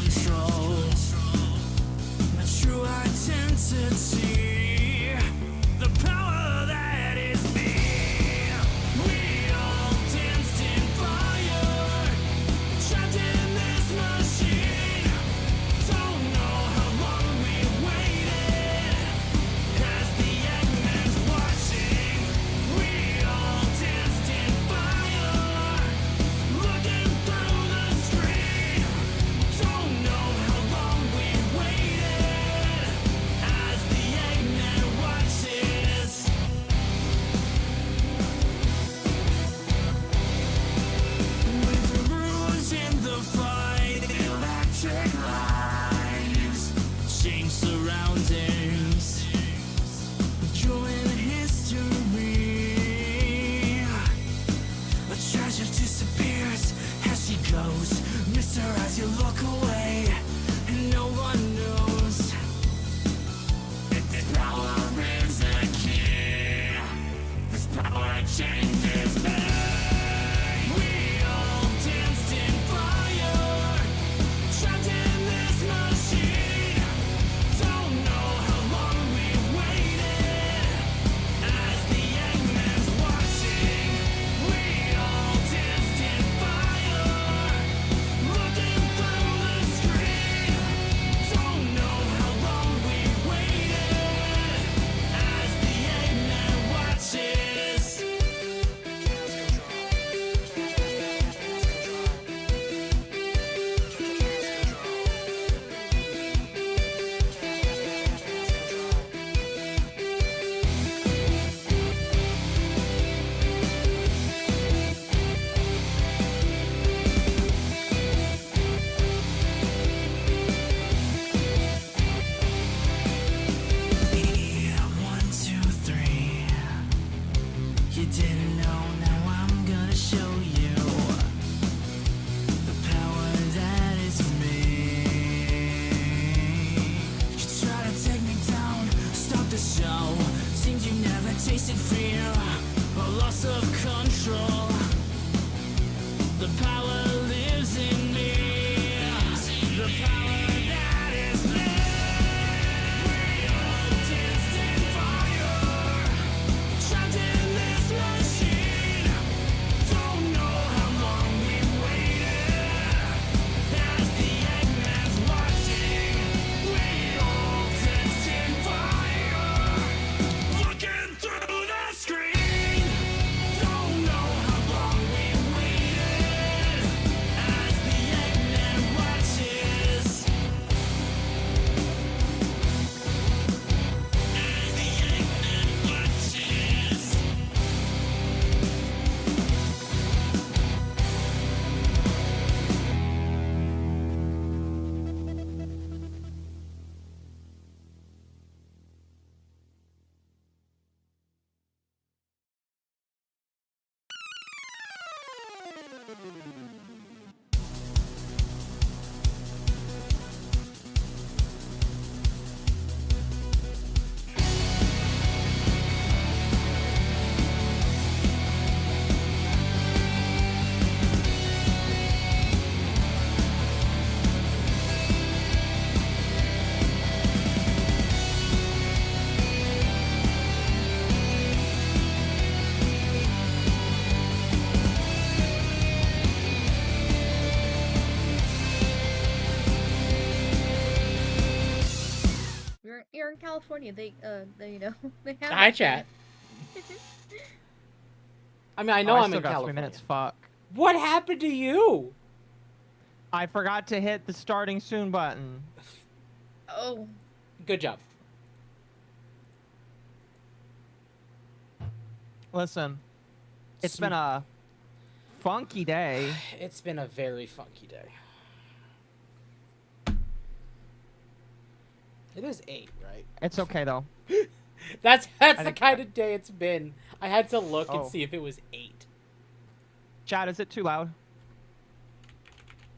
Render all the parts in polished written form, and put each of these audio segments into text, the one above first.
control. My true identity, the power that is me. We all danced in fire, trapped in this machine. Don't know how long we waited, as the Eggman's watching. We all danced in fire, looking through the screen. Don't know how long we waited, as the Eggman watches. With the rules in the fight, electric lights, change surroundings, drawing history. A treasure disappears as she goes. Miss her as you look away, and no one knows if this power is a key. This power changes me. We all danced in fire, trapped in this machine. Don't know how long we waited, as the Eggman's watching. We all danced in fire, looking through the screen. Don't know how long we waited, as the Eggman watches. Yeah, 1, 2, 3. You didn't know, now I'm gonna show you the power that is me. You try to take me down, stop the show. Seems you never tasted fear or loss of control. The power lives in me. The power that is me. We all danced in fire, trapped in this machine. Don't know how long we waited, as the Eggman's watching. We all danced in fire, looking through the screen. Don't know how long we waited, as the Eggman watches. As the Eggman watches. You're in California. They you know, they have. Hi, it. chat. I mean, I know I I'm still in got 3 California. minutes. Fuck. What happened to you? I forgot to hit the starting soon button. Oh, Good job. Listen, it's been a funky day. It's been a very funky day. It is 8, right? It's okay though. That's I the think- kind of day it's been. I had to look and Oh. see if it was 8. Chad, is it too loud?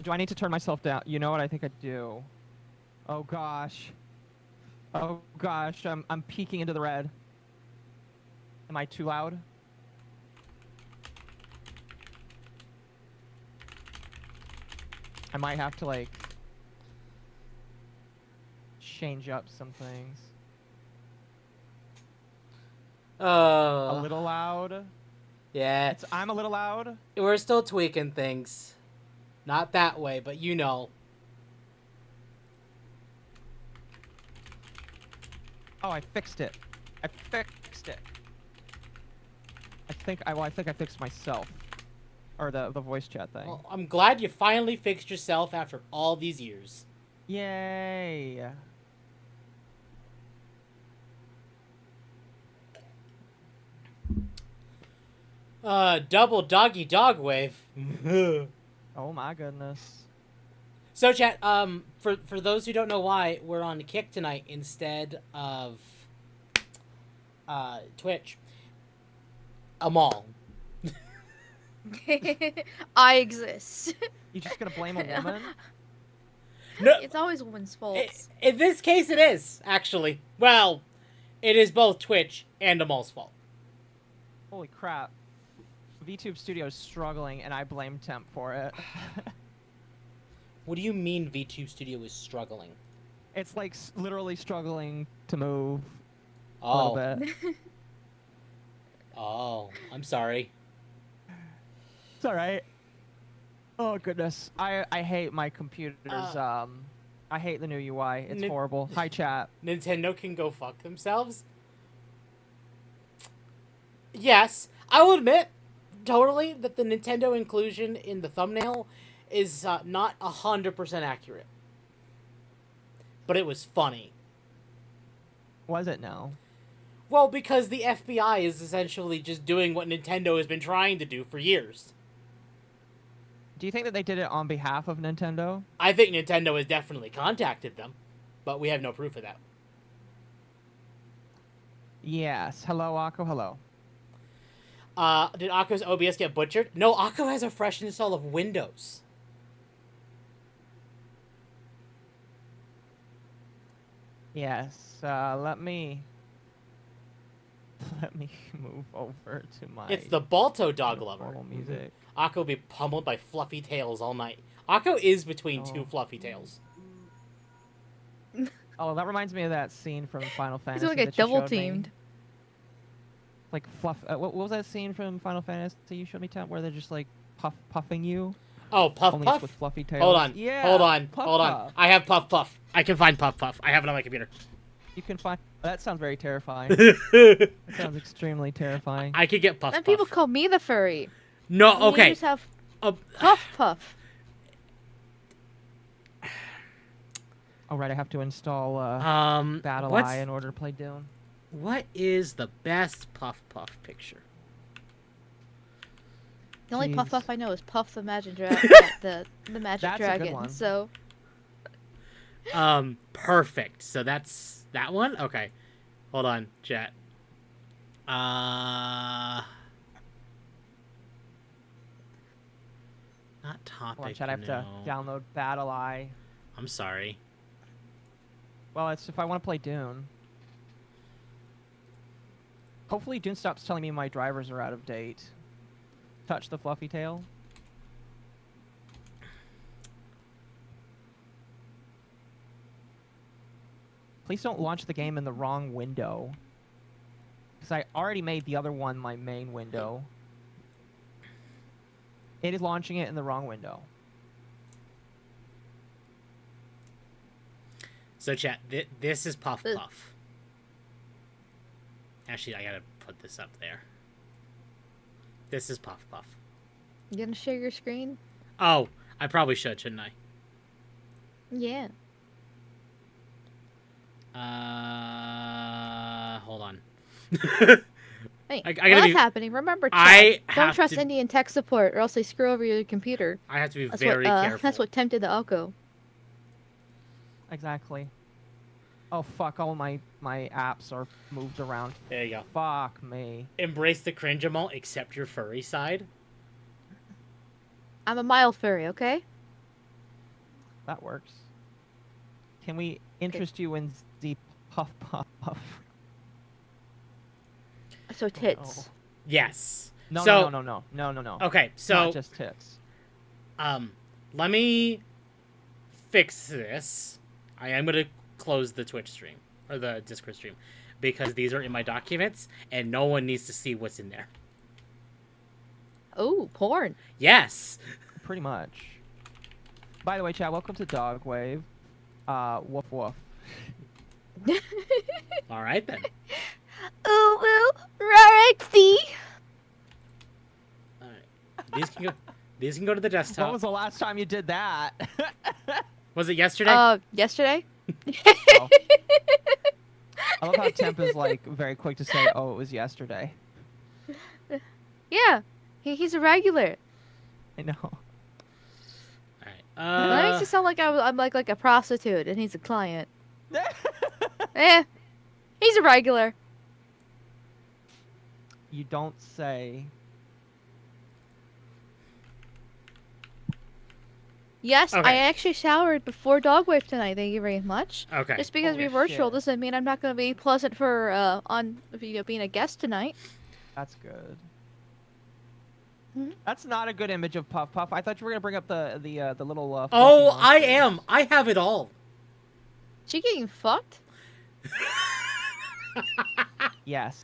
Do I need to turn myself down? You know what? I think I do. Oh gosh. Oh gosh, I'm peeking into the red. Am I too loud? I might have to like change up some things. A Oh. little loud. Yeah. I'm a little loud. We're still tweaking things. Not that way, but you know. Oh, I fixed it. I fixed it. I think I fixed myself. Or the voice chat thing. Well, I'm glad you finally fixed yourself after all these years. Yay. Double doggy dog wave. Oh my goodness. So chat, for those who don't know why, we're on Kick tonight instead of Twitch. A mall. I exist. You just gonna blame a woman? No, It's always women's faults. in this case it is, actually. Well, it is both Twitch and a mall's fault. Holy crap. VTube Studio is struggling and I blame Temp for it. What do you mean VTube Studio is struggling? It's like literally struggling to move a Oh. little bit. Oh, I'm sorry. It's alright. Oh goodness. I hate my computers. I hate the new UI. It's horrible. Hi chat. Nintendo can go fuck themselves? Yes, I will admit, totally, that the Nintendo inclusion in the thumbnail is not 100% accurate. But it was funny. Was it now? Well, because the FBI is essentially just doing what Nintendo has been trying to do for years. Do you think that they did it on behalf of Nintendo? I think Nintendo has definitely contacted them, but we have no proof of that. Yes. Hello, Akko. Hello. Did Akko's OBS get butchered? No, Akko has a fresh install of Windows. Yes. Let me move over to my. It's the Balto dog lover. normal music. Akko will be pummeled by fluffy tails all night. Akko is between two Oh. fluffy tails. Oh, that reminds me of that scene from Final He's Fantasy. gonna get that you double showed me. teamed. Like fluff. What was that scene from Final Fantasy you showed me, Temp, where they're just like puffing you? Oh, Puff Only it's Puff? with fluffy tails. Hold on. Yeah. Hold on. Puff Hold on. Puff. I have Puff Puff. I can find Puff Puff. I have it on my computer. You can find. That sounds very terrifying. That sounds extremely terrifying. I could get Puff Then Puff. people call me the furry. No, You okay. just have Uh, Puff Puff. Oh right, I have to install Battle what's- Eye in order to play Dune. What is the best Puff Puff picture? The only Puff Jeez. Puff I know is Puff the Magic Dragon. the Magic That's a good Dragon. one. So Perfect. So that's that one? Okay. Hold on, chat. Not topic. Hold on, chat. I have to no. download Battle Eye. I'm sorry. Well, it's if I want to play Dune. Hopefully Dune stops telling me my drivers are out of date. Touch the fluffy tail. Please don't launch the game in the wrong window. Because I already made the other one my main window. It is launching it in the wrong window. So chat, this is Puff Uh. Puff. Actually, I gotta put this up there. This is Puff Puff. you gonna share your screen? Oh, I probably should, shouldn't I? Yeah. Hold on. Hey, I gotta while that's be- happening, remember, Chad, I don't have trust to- Indian tech support, or else they screw over your computer. I have to be That's very what careful. that's what tempted the Occo. Exactly. Oh fuck, all my apps are moved around. There you go. Fuck me. Embrace the cringe all, except your furry side. I'm a mild furry, okay? That works. Can we interest you in the Puff Puff? So tits. Yes. No, So- no. Okay, so Not just tits. let me fix this. I am gonna close the Twitch stream or the Discord stream because these are in my documents and no one needs to see what's in there. Oh, porn. Yes. Pretty much. By the way, chat, welcome to Dogwave. Woof woof. All right then. Oh, Rarexy. All right. These can go to the desktop. When was the last time you did that? Was it yesterday? Yesterday. Oh. I love how Temp is like very quick to say, "Oh, it was yesterday." Yeah, he's a regular. I know. All right. That makes it sound like I'm like a prostitute and he's a client. He's a regular. You don't say. Yes, Okay. I actually showered before Dogwave tonight. Thank you very much. Okay. Just because Holy we're virtual shit. doesn't mean I'm not going to be pleasant for being a guest tonight. That's good. Mhm. That's not a good image of Puff Puff. I thought you were gonna bring up the little. Oh, fluffy I monsters. am. I have it all. She getting fucked? Yes.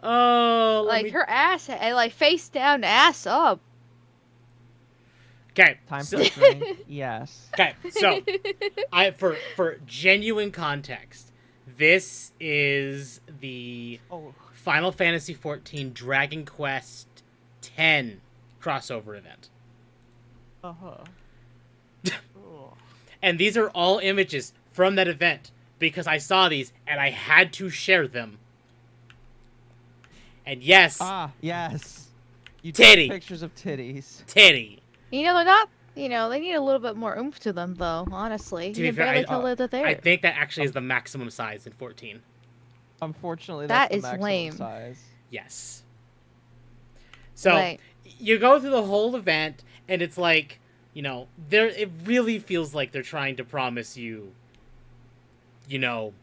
Oh, let Like me... her ass, like face down, ass up. Okay. Time so, for a drink. Yes. okay. So, for genuine context, this is the Oh. Final Fantasy XIV Dragon Quest X crossover event. Uh huh. And these are all images from that event because I saw these and I had to share them. And yes, Yes. You Titty. took pictures of titties. titty. You know, they're not. You know, they need a little bit more oomph to them, though. Honestly, To you be can fair, barely I- tell that they're there. I think that actually is the maximum size in 14. Unfortunately, That that's the is maximum lame. size. Yes. So Like, you go through the whole event and it's like, you know, it really feels like they're trying to promise you, you know,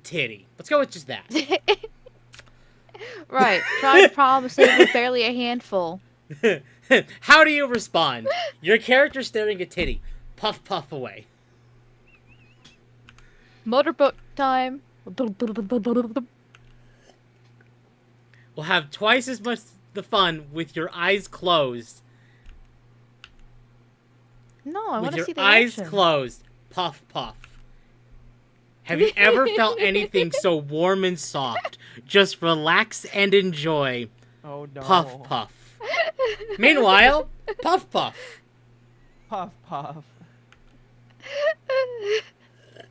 titty. Let's go with just that. right, trying to promise it with barely a handful. How do you respond? Your character staring at titty. Puff, puff away. Motorboat time. We'll have twice as much the fun with your eyes closed. No, I want With to your see the eyes action. closed. Puff, puff. Have you ever felt anything so warm and soft? Just relax and enjoy. Oh no. Puff, puff. Meanwhile, puff, puff. Puff puff.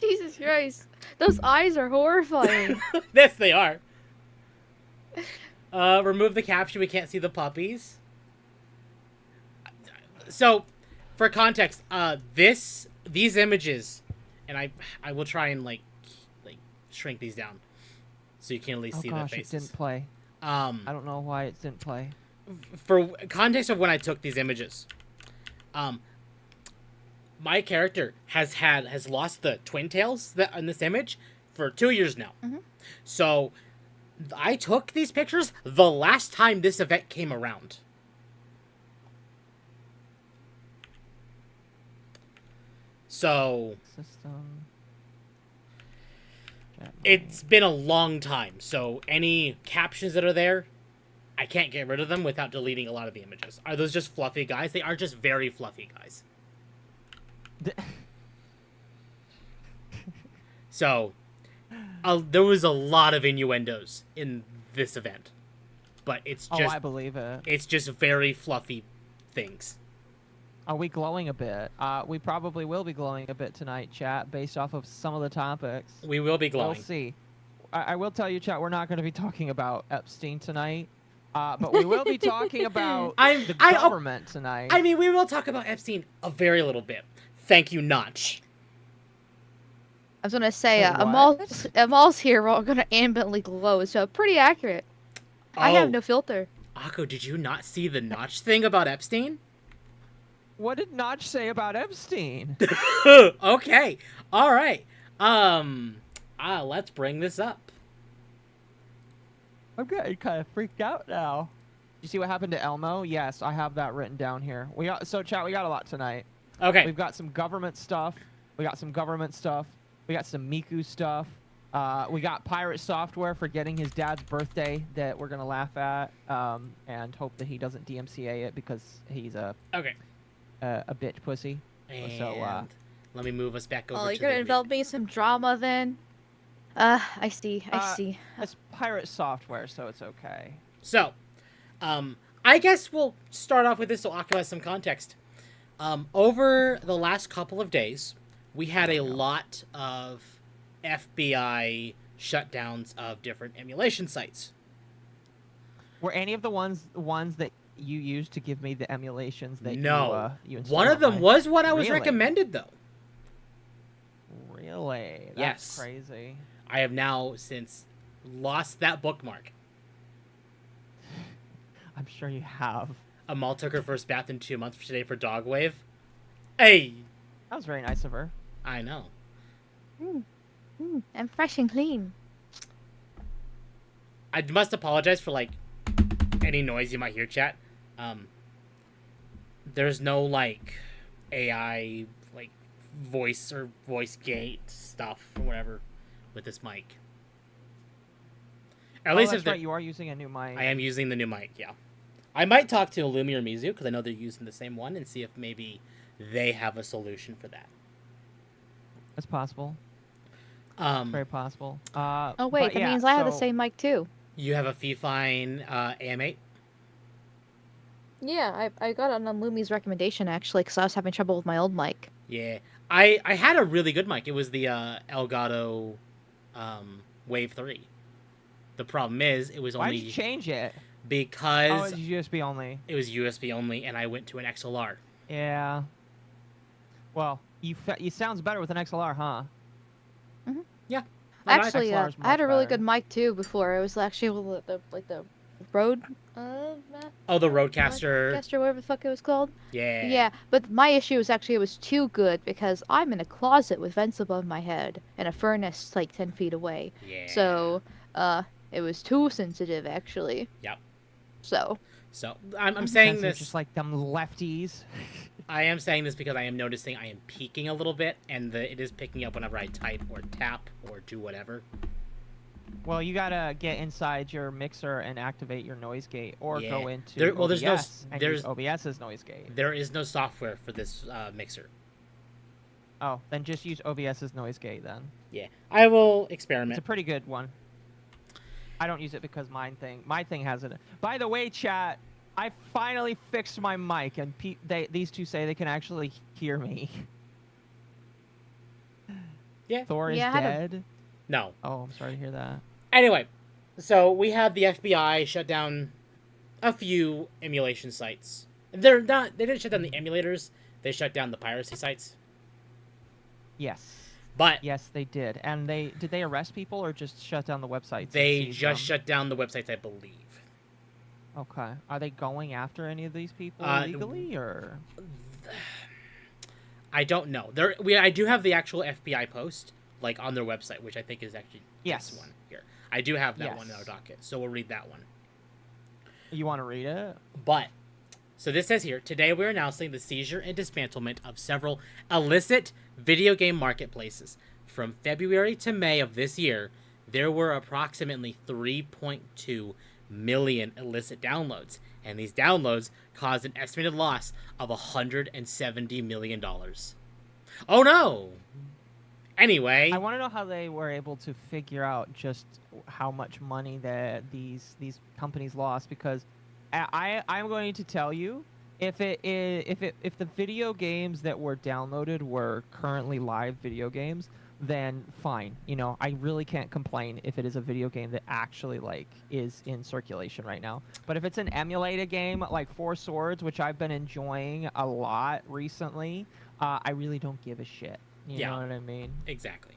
Jesus Christ, those eyes are horrifying. Yes, they are. Remove the caption. We can't see the puppies. So, for context, these images, and I will try and like shrink these down, so you can at least Oh see gosh, the it faces. didn't play. I don't know why it didn't play. For context of when I took these images, my character has lost the twin tails that in this image for 2 years now. Mhm. So I took these pictures the last time this event came around. So System. Chat it's been a long time. So any captions that are there, I can't get rid of them without deleting a lot of the images. Are those just fluffy guys? They are just very fluffy guys. mode. So, there was a lot of innuendos in this event, but it's Oh, just I believe it. it's just very fluffy things. Are we glowing a bit? We probably will be glowing a bit tonight, chat, based off of some of the topics. We will be We'll glowing. see. I will tell you, chat, we're not going to be talking about Epstein tonight, but we will be talking about the government tonight. I mean, we will talk about Epstein a very little bit. Thank you, Notch. I was gonna say, Wait, Amal's here. We're all gonna ambitly glow, so pretty accurate. I have no filter. Occo, did you not see the Notch thing about Epstein? What did Notch say about Epstein? Okay, all right. Let's bring this up. I'm getting kind of freaked out now. You see what happened to Elmo? Yes, I have that written down here. So chat, we got a lot tonight. Okay. We've got some government stuff. We got some government stuff. We got some Miku stuff. We got pirate software for getting his dad's birthday that we're gonna laugh at, and hope that he doesn't DMCA it because he's a bitch pussy. And So let me move us back over. Oh, to you're gonna the involve me in some drama then? I see. it's pirate software, so it's okay. So, I guess we'll start off with this so Occo has some context. Over the last couple of days, we had a lot of FBI shutdowns of different emulation sites. Were any of the ones that you used to give me the emulations that you installed? One of them was what I was Really? recommended, though. Really? That's Yes. crazy. I have now since lost that bookmark. I'm sure you have. Amal took her first bath in 2 months today for Dogwave. Hey! That was very nice of her. I know. I'm fresh and clean. I must apologize for, like, any noise you might hear, chat. There's no, like, AI, like, voice or voice gate stuff or whatever with this mic. At least that's right. You are using a new mic. I am using the new mic, yeah. I might talk to Illumi or Mizu, because I know they're using the same one, and see if maybe they have a solution for that. That's possible. Very possible. Oh wait, that means I have the same mic too. You have a Fifine AM8? Yeah, I got it on Lumi's recommendation actually, because I was having trouble with my old mic. Yeah. I had a really good mic. It was the Elgato Wave 3. The problem is, it was only... Why did you change it? Because... Oh, it's USB only. It was USB only, and I went to an XLR. Yeah. Well, you sounds better with an XLR, huh? Mm-hmm. Yeah. Actually, XLR is I had a much really better. good mic too before. It was actually the Rode... Oh, the Rodecaster. Rodecaster, whatever the fuck it was called. Yeah. Yeah, but my issue was actually it was too good because I'm in a closet with vents above my head and a furnace like 10 feet away. Yeah. So, it was too sensitive actually. Yep. So. So, I'm saying this... Just like them lefties. I am saying this because I am noticing I am peaking a little bit, and it is picking up whenever I type or tap or do whatever. Well, you gotta get inside your mixer and activate your noise gate, or Yeah. go into There's no OBS and use OBS's noise gate. There is no software for this mixer. Oh, then just use OBS's noise gate then. Yeah, I will It's experiment. a pretty good one. I don't use it because my thing has it. By the way, chat, I finally fixed my mic, and these two say they can actually hear me. Yeah. Thor is Yeah, I had dead. No. Oh, I'm sorry to hear that. Anyway, so we had the FBI shut down a few emulation sites. They didn't shut down the emulators. They shut down the piracy sites. Yes. But Yes, they did. And did they arrest people or just shut down the websites? and they seize just them? shut down the websites, I believe. Okay. Are they going after any of these people legally or? I don't know. I do have the actual FBI post, like on their website, which I think is actually Yes. this one here. I do have that one in our Yes. docket, so we'll read that one. You want to read it? But, so this says here, today we're announcing the seizure and dismantlement of several illicit video game marketplaces. From February to May of this year, there were approximately 3.2 million illicit downloads, and these downloads caused an estimated loss of $170 million. Oh no! Anyway, I want to know how they were able to figure out just how much money that these companies lost, because I'm going to tell you, if the video games that were downloaded were currently live video games, then fine. You know, I really can't complain if it is a video game that actually like is in circulation right now. But if it's an emulated game like Four Swords, which I've been enjoying a lot recently, I really don't give a shit. You know what I mean? Exactly.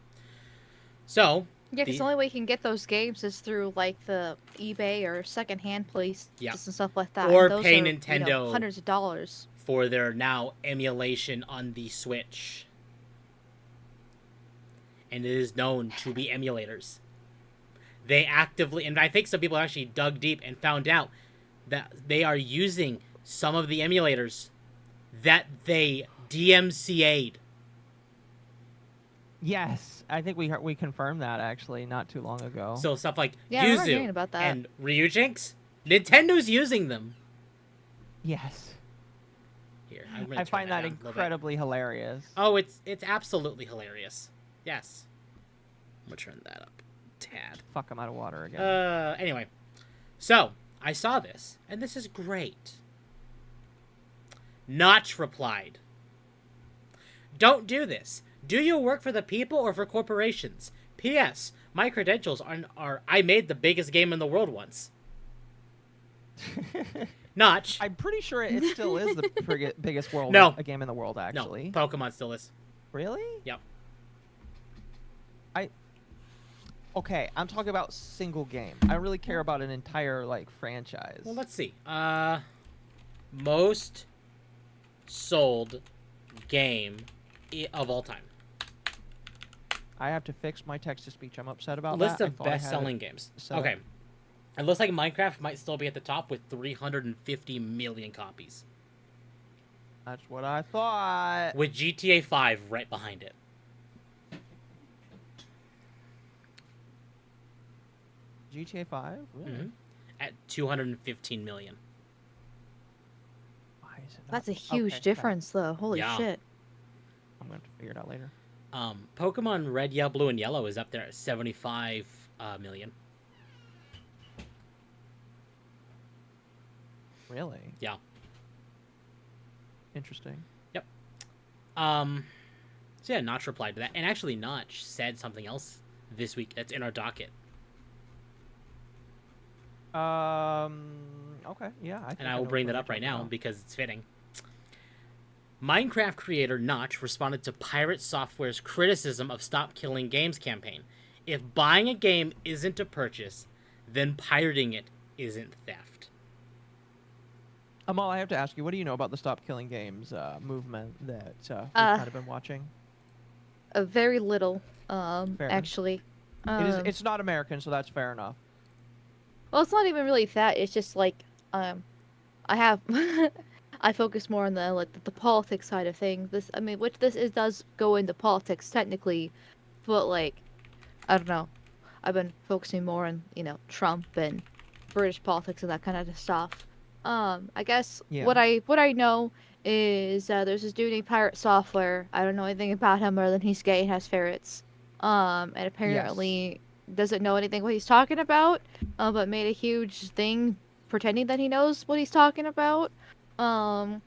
So, Yeah, because the only way you can get those games is through like the eBay or secondhand places and stuff like that. Or and those pay are, Nintendo hundreds of dollars for their now emulation on the Switch. And it is known to be emulators. They actively, and I think some people actually dug deep and found out that they are using some of the emulators that they DMCA'd. Yes, I think we confirmed that actually not too long ago. So stuff like Yeah, I remember hearing Yuzu about that. and Ryujinx, Nintendo's using them. yes, Here, I'm gonna I turn find that down a little bit. incredibly hilarious. Oh, it's absolutely hilarious. Yes. I'm gonna turn that up. Tad. Fuck, I'm out of water again. Anyway. So, I saw this, and this is great. Notch replied, "Don't do this. Do you work for the people or for corporations? P.S. My credentials are I made the biggest game in the world once." Notch. I'm pretty sure it still is the biggest world game in the world, actually. No, Pokemon still is. Really? Yep. Okay, I'm talking about single game. I don't really care about an entire like franchise. Well, let's see. Most sold game of all time. I have to fix my text-to-speech. I'm upset about List that. of best-selling games. set Okay. up. It looks like Minecraft might still be at the top with 350 million copies. That's what I thought. With GTA 5 right behind it. GTA 5? Really? Mhm. At 215 million. Why is it not? That's a huge Okay, difference, though. Holy Yeah. shit. I'm going to have to figure it out later. Pokemon Red, Yellow, Blue, and Yellow is up there at 75 million. Really? Yeah. Interesting. So yeah, Notch replied to that. And actually, Notch said something else this week that's in our docket. Okay, yeah. And I will bring that up right now because it's fitting. Minecraft creator Notch responded to Pirate Software's criticism of Stop Killing Games campaign. If buying a game isn't a purchase, then pirating it isn't theft. Amal, I have to ask you, what do you know about the Stop Killing Games movement that we've kind of been watching? Very little, Fair. actually. It's not American, so that's fair enough. Well, it's not even really that. It's just like, I have, I focus more on the politics side of things. Which does go into politics technically, but like, I don't know. I've been focusing more on Trump and British politics and that kind of stuff. I guess Yeah. what I know is there's this dude named Pirate Software. I don't know anything about him other than he's gay and has ferrets. And apparently doesn't know anything what he's talking about, but made a huge thing pretending that he knows what he's talking about. And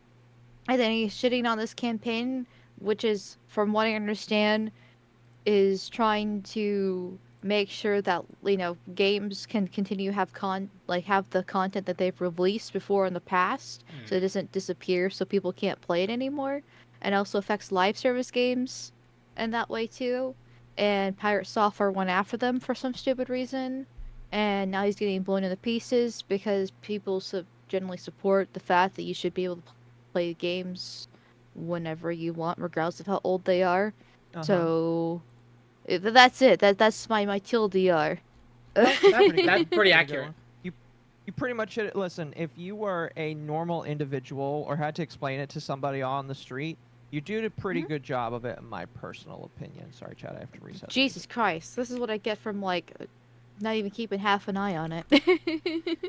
then he's shitting on this campaign, which is, from what I understand, is trying to make sure that games can continue have the content that they've released before in the past, so it doesn't disappear, so people can't play it anymore, and also affects live service games in that way too. And Pirate Software went after them for some stupid reason, and now he's getting blown into pieces because people generally support the fact that you should be able to play games whenever you want, regardless of how old they are. So that's it. That's my TLDR. That's pretty accurate. You pretty much should listen. If you were a normal individual or had to explain it to somebody on the street, you did a pretty good job of it, in my personal opinion. Sorry, Chad, I have to reset. Jesus Christ, this is what I get from not even keeping half an eye on it.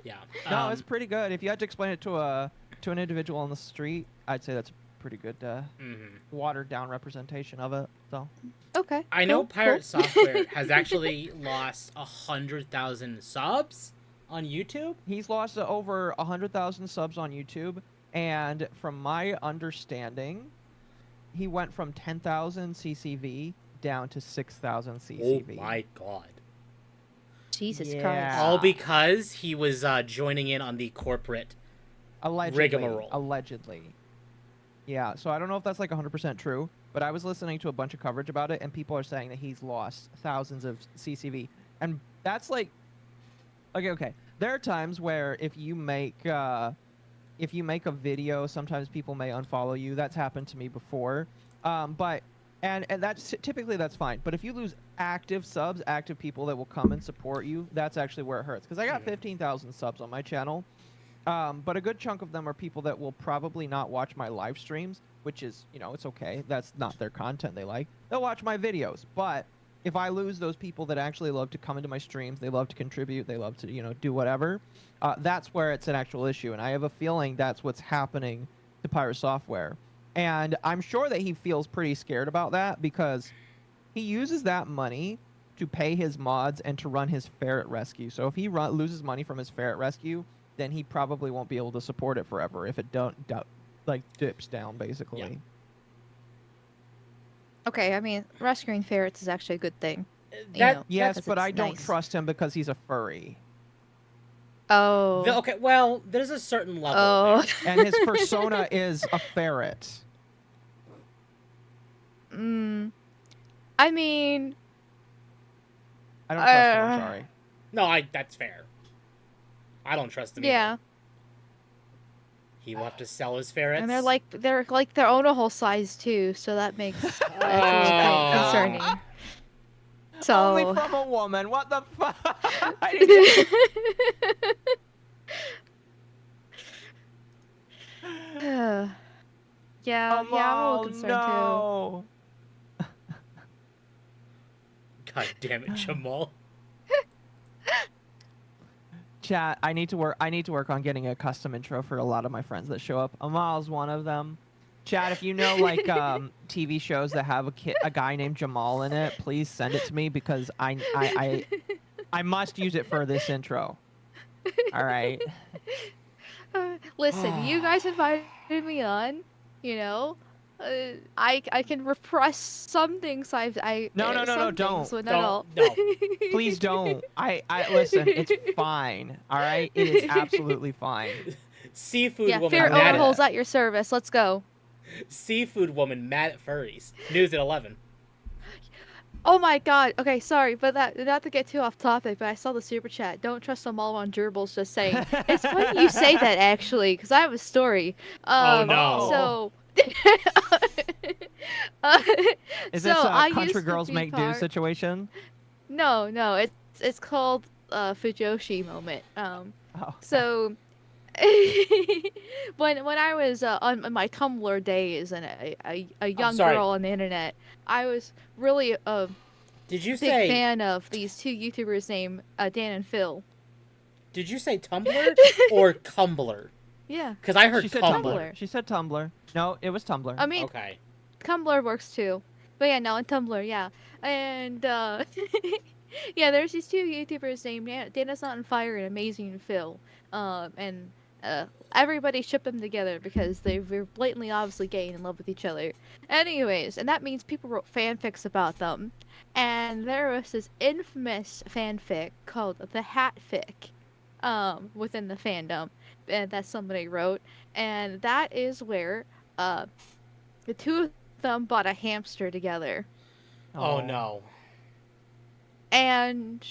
Yeah. No, it's pretty good. If you had to explain it to an individual on the street, I'd say that's a pretty good watered down representation of it. So. Okay. I know cool, Pirate cool. Software has actually lost 100,000 subs on YouTube. He's lost over 100,000 subs on YouTube, and from my understanding, he went from 10,000 CCV down to 6,000 CCV. Oh my god. Jesus Yeah. Christ. All because he was joining in on the corporate rigmarole. Allegedly. Yeah, so I don't know if that's like 100% true, but I was listening to a bunch of coverage about it, and people are saying that he's lost thousands of CCV. And that's like, okay. There are times where if you make a video, sometimes people may unfollow you. That's happened to me before. But that's typically that's fine. But if you lose active subs, active people that will come and support you, that's actually where it hurts. Because I got 15,000 subs on my channel. But a good chunk of them are people that will probably not watch my live streams, which is, it's okay. That's not their content they like. They'll watch my videos. But if I lose those people that actually love to come into my streams, they love to contribute, they love to, do whatever, that's where it's an actual issue. And I have a feeling that's what's happening to Pirate Software. And I'm sure that he feels pretty scared about that because he uses that money to pay his mods and to run his ferret rescue. So if he loses money from his ferret rescue, then he probably won't be able to support it forever if it dips down, basically. Yeah. Okay, I mean, rescuing ferrets is actually a good thing. Yes, but I don't nice. trust him because he's a furry. Oh. Okay, well, there's a certain level. Oh. There. And his persona is a ferret. I mean, I don't trust him, I'm sorry. No, that's fair. I don't trust him yeah. either. He will have to sell his ferrets. And they're like their own a whole size too, so that makes that's kind of concerning. So Only from a woman. What the fuck? yeah, I'm a little concerned no. too. God damn it, Jamal. Chat, I need to work on getting a custom intro for a lot of my friends that show up. Amal's one of them. Chat, if you know like TV shows that have a guy named Jamal in it, please send it to me because I must use it for this intro. All right. Listen, you guys invited me on, I can repress some things No, some don't. things, but not all. No. Please don't. I listen, it's fine. All right? It is absolutely fine. Seafood Yeah, woman fair mad overhauls at your service. Let's go. Seafood woman mad at furries. News at 11. Oh my god. Okay, sorry, but not to get too off topic, but I saw the super chat. Don't trust them all on gerbils, just saying. It's funny you say that, actually, because I have a story. Oh, no. So... Is this so a I used country to girls be make do part- situation? No, it's called Fujoshi moment. Oh. So when I was on my Tumblr days and a young sorry. girl on the internet, I was really a Did you big say fan of these two YouTubers named Dan and Phil. Did you say Tumblr or Cumbler? Yeah. Because I heard She said Tumblr. Tumblr. She said Tumblr. No, it was Tumblr. I mean, Okay. Tumblr works too. But yeah, no, on Tumblr, yeah. And yeah, there's these two YouTubers named Dana's Not on Fire and Amazing Phil. And everybody shipped them together because they were blatantly obviously gay and in love with each other. Anyways, and that means people wrote fanfics about them. And there was this infamous fanfic called The Hatfic within the fandom that somebody wrote. And that is where the two of them bought a hamster together. Oh no. And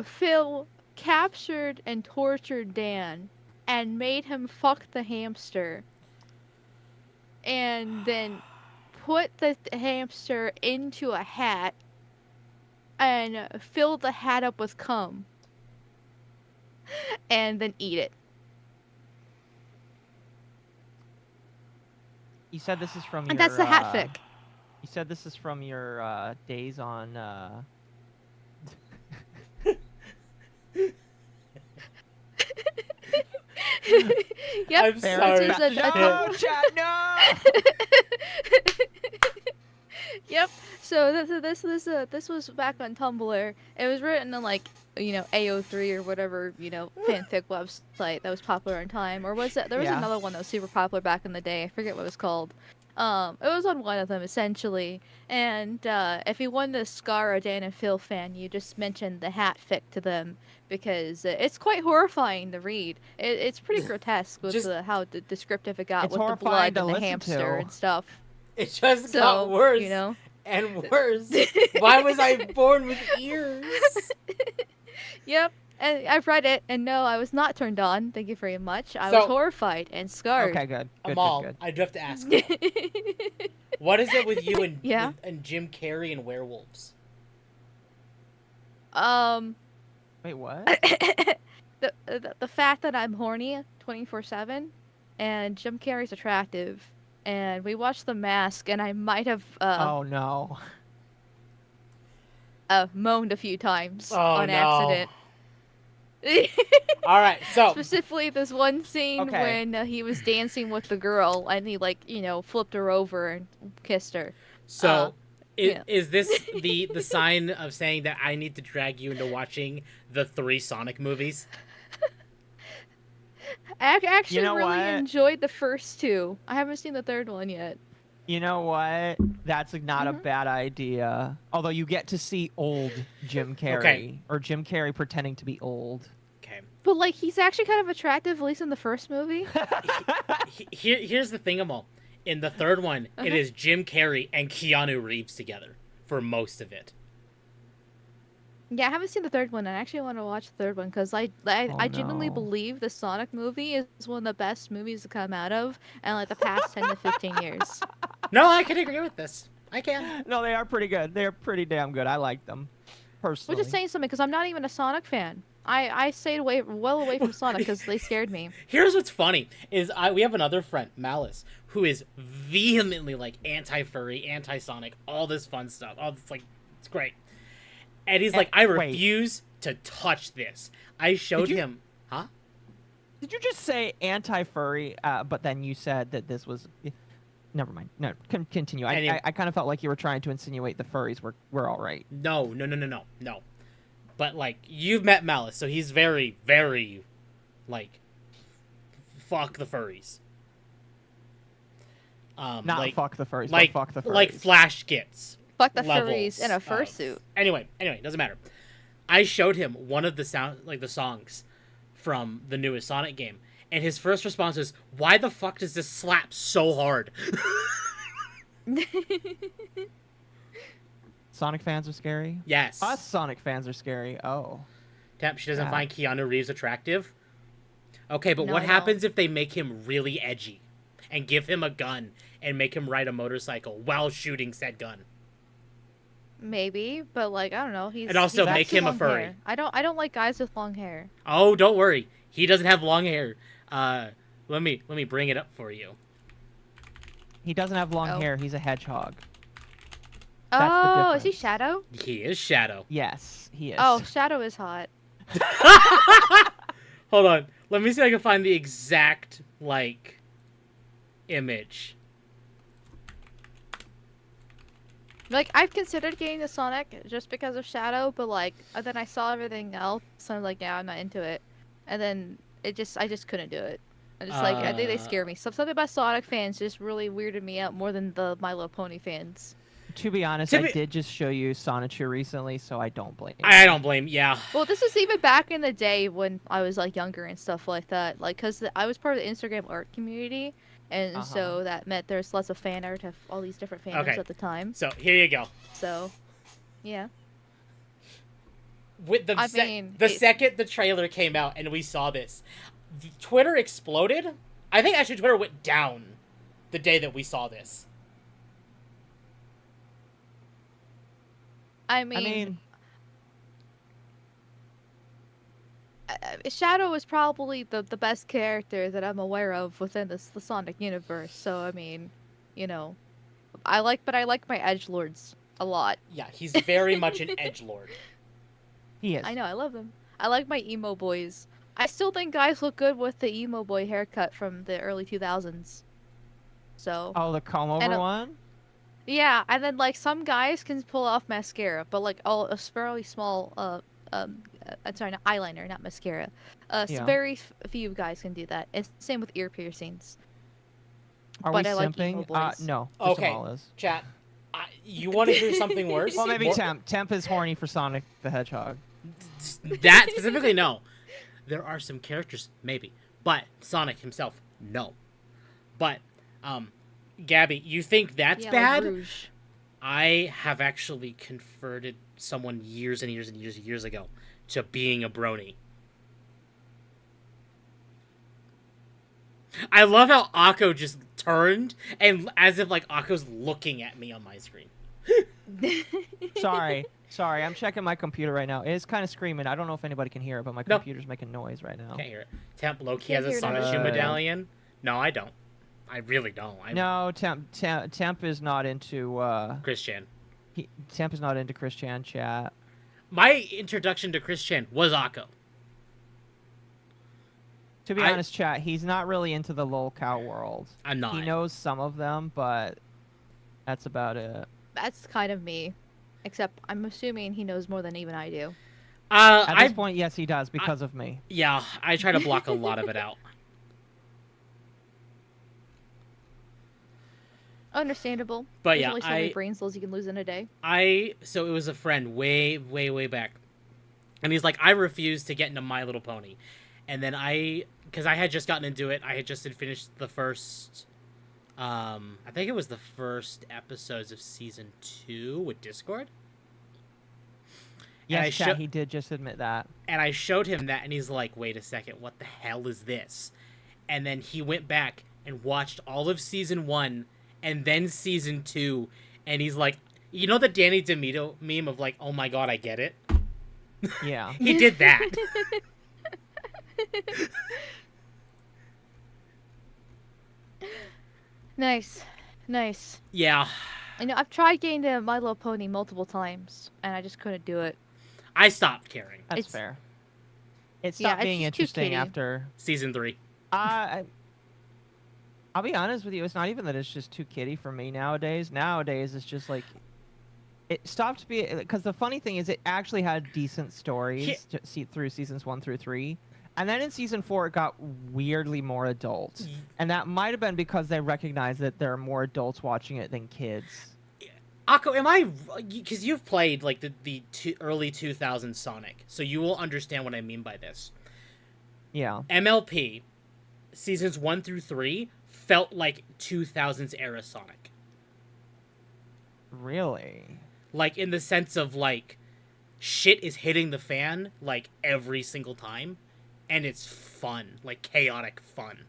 Phil captured and tortured Dan and made him fuck the hamster. And then put the hamster into a hat and filled the hat up with cum. And then eat it. You said this is from your... And that's the hatfic. You said this is from your days on... Yep. I'm this sorry. was No, chat, no! Yep. So this was back on Tumblr. It was written in like AO3 or whatever fanfic website that was popular in time, or was it? There was Yeah. another one that was super popular back in the day. I forget what it was called. It was on one of them essentially. And if you wanted to scar a Dan and Phil fan, you just mentioned the hatfic to them because it's quite horrifying to read. It's pretty grotesque with Just- how descriptive it got It's with the horrifying blood to and the listen hamster to. and stuff. It just So got worse and worse. Why was I born with ears? Yep. And I've read it, and no, I was not turned on. Thank you very much. I So- was horrified and scarred. Okay, good. Good, Amal, good. I do have to ask now. What is it with you and Yeah? and Jim Carrey and werewolves? Wait, what? The fact that I'm horny 24/7, and Jim Carrey's attractive, and we watched The Mask, and I might have Oh no. moaned a few times Oh on no. accident. All right, so Specifically, this one scene Okay. when he was dancing with the girl, and he flipped her over and kissed her. so yeah. is this the sign of saying that I need to drag you into watching the 3 Sonic movies? I actually You know really what? enjoyed the first 2. I haven't seen the third one yet. You know what? That's not a bad idea. Although you get to see old Jim Carrey. Okay. Or Jim Carrey pretending to be old. Okay. But like, he's actually kind of attractive, at least in the first movie. Here's the thing, Amal. In the third one, it is Jim Carrey and Keanu Reeves together for most of it. Yeah, I haven't seen the third one, and I actually want to watch the third one because I genuinely no. believe the Sonic movie is one of the best movies to come out of in like the past 10 to 15 years. No, I can agree with this. I can. No, they are pretty good. They're pretty damn good. I like them. Personally. Which is saying something because I'm not even a Sonic fan. I stayed well away from Sonic because they scared me. Here's what's funny is we have another friend, Malice, who is vehemently like anti-furry, anti-Sonic, all this fun stuff. All this it's great. And he's like, I wait. refuse to touch this. I showed him, huh? Did you just say anti-furry, but then you said that this was... Never mind. No, continue. Anyway. I kind of felt like you were trying to insinuate the furries were all right. No. But like, you've met Malice, so he's very, very, like, fuck the furries. Not like, fuck the furries, like, but fuck the furries. like Flash gets. Fuck the levels furries in a of- fursuit. Anyway, doesn't matter. I showed him one of the the songs from the newest Sonic game, and his first response is, "Why the fuck does this slap so hard?" Sonic fans are scary? Yes. Us Sonic fans are scary. Oh. Temp, she doesn't Yeah. find Keanu Reeves attractive. Okay, but No, what I happens if they make him really edgy and give him a gun and make him ride a motorcycle while shooting said gun? Maybe, but like, I don't know. And also he's make got too him a long furry. hair. I don't like guys with long hair. Oh, don't worry. He doesn't have long hair. Let me bring it up for you. He doesn't have long Oh. hair. He's a hedgehog. That's the Oh, is he difference. Shadow? He is Shadow. Yes, he is. Oh, Shadow is hot. Hold on. Let me see if I can find the exact, like, image. Like, I've considered getting the Sonic just because of Shadow, but like, then I saw everything else, so I'm like, yeah, I'm not into it. And then I just couldn't do it. I think they scare me. Something about Sonic fans just really weirded me out more than the My Little Pony fans. To be honest, I did just show you Sonichu recently, so I don't blame you. I don't blame. Yeah. Well, this is even back in the day when I was like younger and stuff like that. Like, cause I was part of the Instagram art community, and so that meant there's lots of fan art of all these different fandoms at the time. So here you go. So, yeah. With the second the trailer came out and we saw this, Twitter exploded. I think actually Twitter went down the day that we saw this. I mean, Shadow is probably the best character that I'm aware of within the Sonic universe. So I mean, you know, I like my edgelords a lot. Yeah, he's very much an edgelord. He is. I know, I love him. I like my emo boys. I still think guys look good with the emo boy haircut from the early 2000s. So. Oh, the comb over one? Yeah, and then like some guys can pull off mascara, but like a fairly small sorry, not eyeliner, not mascara. Very few guys can do that. And same with ear piercings. Are but we I like simping? emo boys. No. Okay, Amal is. chat. You want to hear something worse? Well, maybe Temp. Temp is horny for Sonic the Hedgehog. That specifically, no. There are some characters, maybe, but Sonic himself, no. But, Gabby, you think that's bad? Like Rouge. I have actually converted someone years and years and years and years ago to being a brony. I love how Akko just turned and as if like Akko's looking at me on my screen. Sorry, I'm checking my computer right now. It is kind of screaming. I don't know if anybody can hear it, but my computer's making noise right now. Can't hear it. Temp Loki Can't has a hear it Sonic either. medallion. No, I don't. I really don't. No, Temp is not into Christian. Temp is not into Christian chat. My introduction to Christian was Occo. To be honest, chat, he's not really into the lolcow world. I'm not. He knows some of them, but that's about it. That's kind of me. Except I'm assuming he knows more than even I do. At this point, yes, he does because of me. Yeah, I try to block a lot of it out. Understandable. But There's yeah, only so many brain cells you can lose in a day. So it was a friend way back, and he's like, I refuse to get into My Little Pony, and then because I had just gotten into it, I had just finished the first, I think it was the first episodes of season 2 with Discord. Yes, chat, he did just admit that. And I showed him that, and he's like, wait a second, what the hell is this? And then he went back and watched all of season 1 and then season 2, and he's like, you know the Danny DeVito meme of like, oh my god, I get it? Yeah. He did that. Nice. Yeah. I know, I've tried getting to My Little Pony multiple times, and I just couldn't do it. I stopped caring. That's fair. It stopped being interesting after season 3. I'll be honest with you, it's not even that it's just too kiddie for me nowadays. Nowadays, it's just like, it stopped being, because the funny thing is it actually had decent stories through seasons 1 through 3. And then in season 4, it got weirdly more adult. And that might have been because they recognized that there are more adults watching it than kids. Occo, am I, because you've played like the early 2000s Sonic, so you will understand what I mean by this. Yeah. MLP, seasons 1 through 3, felt like 2000s era Sonic. Really? Like, in the sense of, like, shit is hitting the fan, like, every single time, and it's fun. Like, chaotic fun.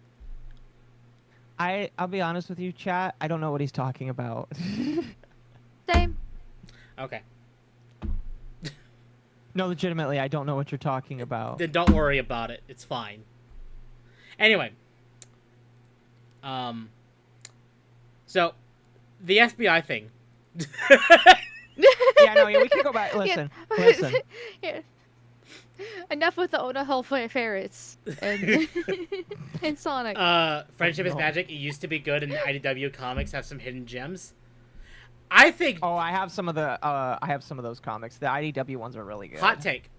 I'll be honest with you, chat, I don't know what he's talking about. Same. Okay. No, legitimately, I don't know what you're talking about. Then don't worry about it. It's fine. Anyway. So, the FBI thing. Yeah, no, we can go back. Listen. Yeah. Enough with the Ona Hill ferrets and, and Sonic. Friendship is Magic. It used to be good, and IDW comics have some hidden gems. I think. Oh, I have some of those comics. The IDW ones are really good. Hot take: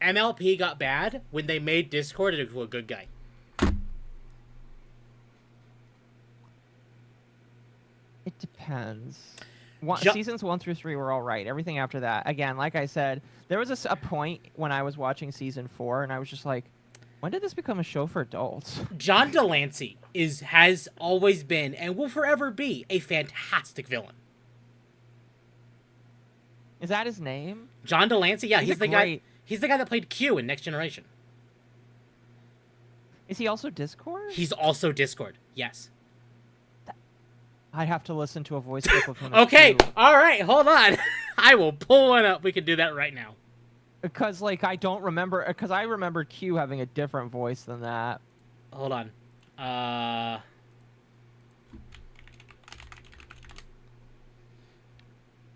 MLP got bad when they made Discord into a good guy. It depends. Seasons 1 through 3 were all right. Everything after that, again, like I said, there was a point when I was watching season 4, and I was just like, when did this become a show for adults? John Delancey has always been and will forever be a fantastic villain. Is that his name? John Delancey, yeah, he's the guy. He's the guy that played Q in Next Generation. Is he also Discord? He's also Discord. Yes. I have to listen to a voice clip of him. Okay, all right, hold on. I will pull one up. We can do that right now. Because, like, I don't remember... Because I remember Q having a different voice than that. Hold on.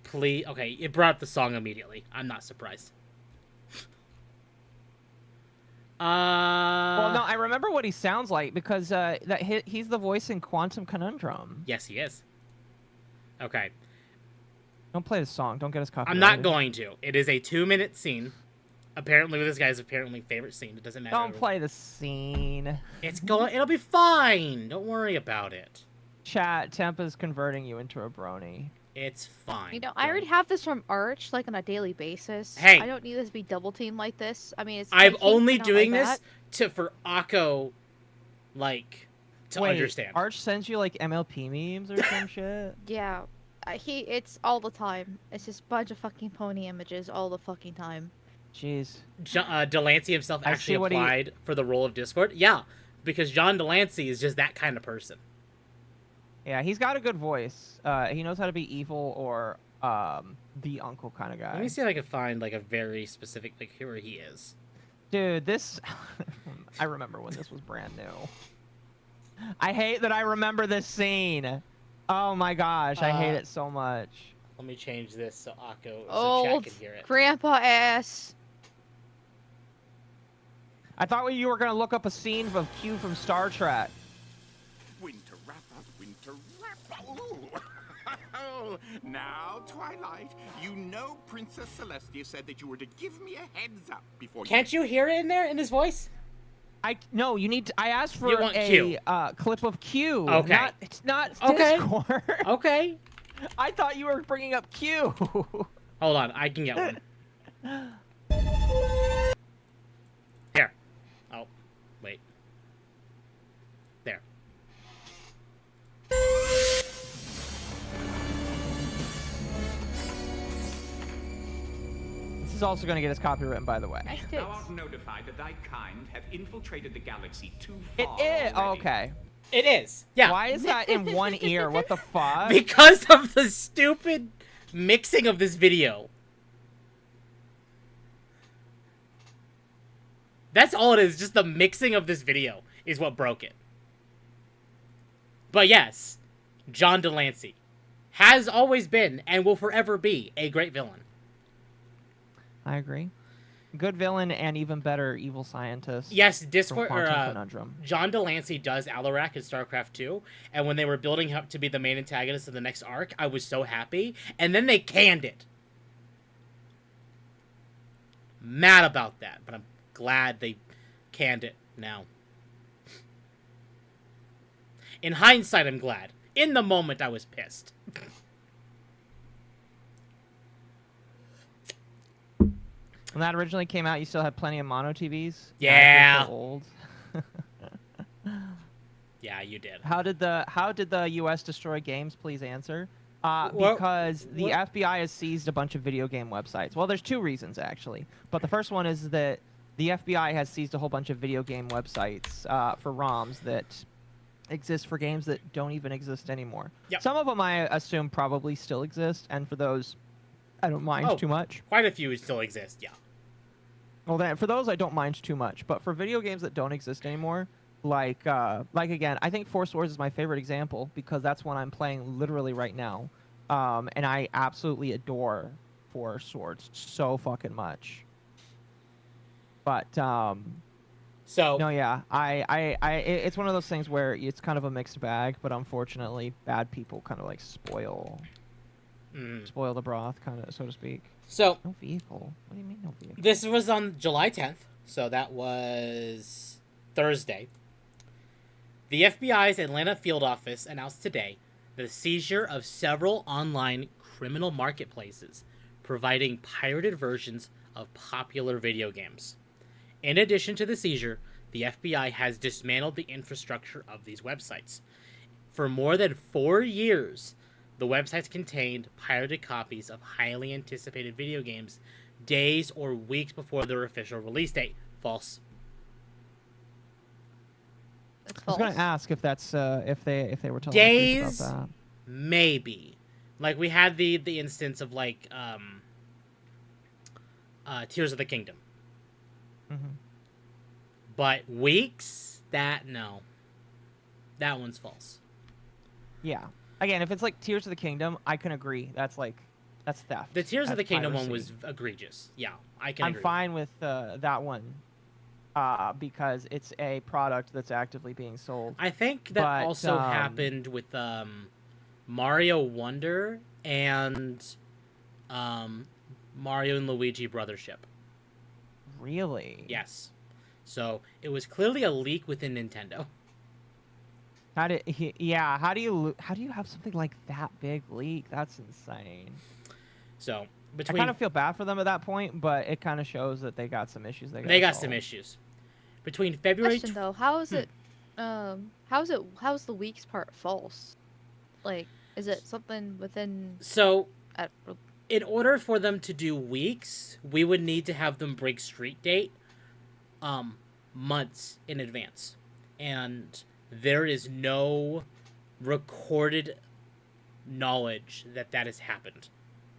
Please... Okay, it brought up the song immediately. I'm not surprised. Well, no, I remember what he sounds like because he's the voice in Quantum Conundrum. Yes, he is. Okay. Don't play the song. Don't get us copyrighted. I'm not going to. It is a 2-minute scene. Apparently, this guy's favorite scene. It doesn't matter. Don't play the scene. It'll be fine. Don't worry about it. Chat, Tempa's converting you into a brony. It's fine. You know, I already have this from Arch, like, on a daily basis. Hey. I don't need this to be double teamed like this. I mean, it's... I'm I hate only not doing like this for Occo, like, to understand. Arch sends you, like, MLP memes or some shit? Yeah. It's all the time. It's just a bunch of fucking pony images all the fucking time. Jeez. Delancey himself actually applied for the role of Discord. Yeah, because John Delancey is just that kind of person. Yeah, he's got a good voice. He knows how to be evil or the uncle kind of guy. Let me see if I can find like a very specific like where he is. Dude, this I remember when this was brand new. I hate that I remember this scene. Oh my gosh, I hate it so much. Let me change this so Akko, so Old chat can hear it. grandpa ass. I thought you were gonna look up a scene of Q from Star Trek. Winter wrap up, winter wrap up. Ooh. Now, Twilight, you know Princess Celestia said that you were to give me a heads up before Can't you hear it in there, in his voice? No, you need to, I asked for You want a Q. clip of Q. Okay. It's not Okay. Discord. Okay. I thought you were bringing up Q. Hold on, I can get one. Here. Oh, wait. There. This is also going to get us copywritten, by the way. Nice Thou tits. art notified that thy kind have infiltrated the galaxy too It far. is. Oh, already. okay. It is. Yeah. Why is that in one ear? What the fuck? Because of the stupid mixing of this video. That's all it is. Just the mixing of this video is what broke it. But yes, John Delancey has always been and will forever be a great villain. I agree. Good villain and even better evil scientist. Yes, from Discord or Quantum Conundrum. John Delancey does Alarak in StarCraft 2, and when they were building up to be the main antagonist of the next arc, I was so happy, and then they canned it. Mad about that, but I'm glad they canned it now. In hindsight, I'm glad. In the moment, I was pissed. When that originally came out, you still had plenty of mono TVs. Yeah. Now they're so old. Yeah, you did. How did the U.S. destroy games? Please answer. Well, Because the what- FBI has seized a bunch of video game websites. Well, there's two reasons actually, but the first one is that the FBI has seized a whole bunch of video game websites for ROMs that exist for games that don't even exist anymore. Yep. Some of them I assume probably still exist, and for those, I don't mind too much. Quite a few still exist, yeah. Well, then for those I don't mind too much, but for video games that don't exist anymore, like again, I think Force Wars is my favorite example because that's one I'm playing literally right now, and I absolutely adore Force Swords so fucking much. But So no, yeah, it's one of those things where it's kind of a mixed bag, but unfortunately, bad people kind of like spoil the broth, kind of, so to speak. So No vehicle. What do you mean no vehicle? this was on July 10th, so that was Thursday. The FBI's Atlanta field office announced today the seizure of several online criminal marketplaces providing pirated versions of popular video games. In addition to the seizure, the FBI has dismantled the infrastructure of these websites. For more than 4 years, the websites contained pirated copies of highly anticipated video games days or weeks before their official release date. False. That's I was false. gonna ask if that's if they were telling Days? the truth about Maybe. Like we had the instance of like Tears of the Kingdom. that. Mm-hmm. But weeks? No. That one's false. Yeah. Again, if it's like Tears of the Kingdom, I can agree. That's theft. The Tears of the That's Kingdom one piracy. was egregious. Yeah, I can I'm agree. fine with that one because it's a product that's actively being sold. I think that But, also happened with Mario Wonder and Mario and Luigi Brothership. Really? Yes. So it was clearly a leak within Nintendo. How do you have something like that big leak? That's insane. So I between kind of feel bad for them at that point, but it kind of shows that they got some issues. they got some issues. Between February Question though, how is it? How's the weeks part false? Like, is it something within? So At, in order for them to do weeks, we would need to have them break street date months in advance. And there is no recorded knowledge that has happened.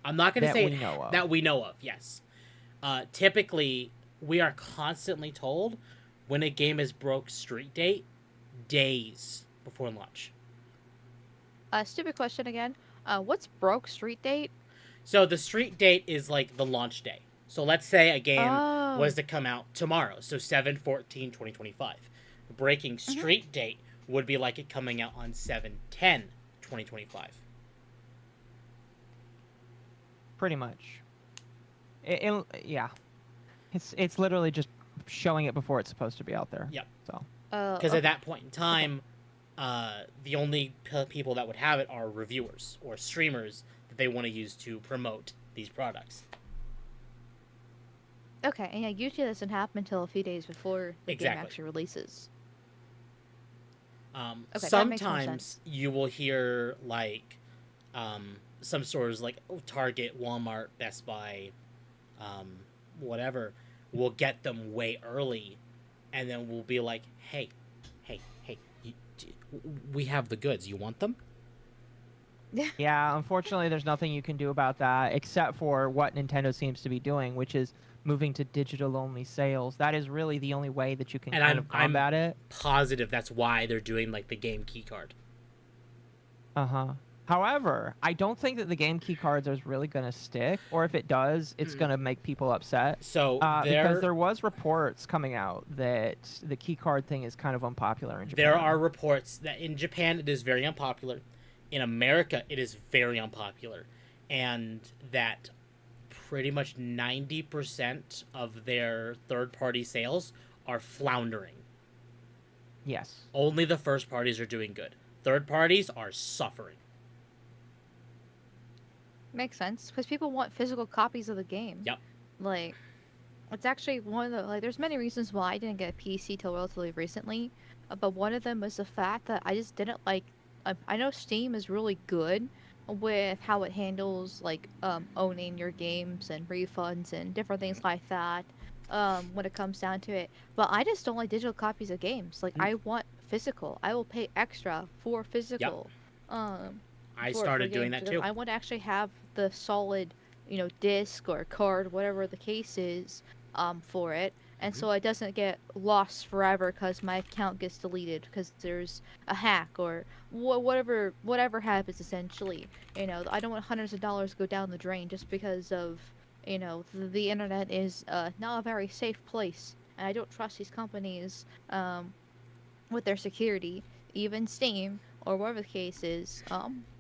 I'm not going to That say we know of. that we know of, yes. Typically, we are constantly told when a game is broke street date days before launch. Stupid question again. What's broke street date? So the street date is like the launch day. So let's say a game was Oh. to come out tomorrow, so 7/14/2025. Breaking street date would be like it coming out on 7/10/2025. Pretty much. Yeah. It's literally just showing it before it's supposed to be out there. Yep. So. Because at that point in time, the only people that would have it are reviewers or streamers that they want to use to promote these products. Okay, and yeah, usually it doesn't happen until a few days before the game Exactly. actually releases. Okay, that makes more Sometimes sense. you will hear like some stores like Target, Walmart, Best Buy, whatever, will get them way early, and then we'll be like, hey, we have the goods. You want them? Yeah, unfortunately, there's nothing you can do about that except for what Nintendo seems to be doing, which is moving to digital-only sales. That is really the only way that you can And kind of combat it. Positive that's why they're doing like the game key card. Uh-huh. However, I don't think that the game key cards is really going to stick, or if it does, it's going to make people upset. So Because there was reports coming out that the key card thing is kind of unpopular in Japan. there are reports that in Japan it is very unpopular. In America, it is very unpopular. And that pretty much 90% of their third-party sales are floundering. Yes. Only the first parties are doing good. Third parties are suffering. Makes sense, because people want physical copies of the game. Yep. Like, it's actually one of the, like, there's many reasons why I didn't get a PC till relatively recently, but one of them was the fact that I just didn't like, I know Steam is really good with how it handles, like, owning your games and refunds and different things like that, when it comes down to it, but I just don't like digital copies of games. Like, I want physical. I will pay extra for physical. I for started doing games that because too. I want to actually have the solid, disc or card, whatever the case is, for it, and so it doesn't get lost forever because my account gets deleted because there's a hack or whatever happens. Essentially, I don't want hundreds of dollars go down the drain just because of, the internet is not a very safe place, and I don't trust these companies with their security, even Steam or whatever the case is,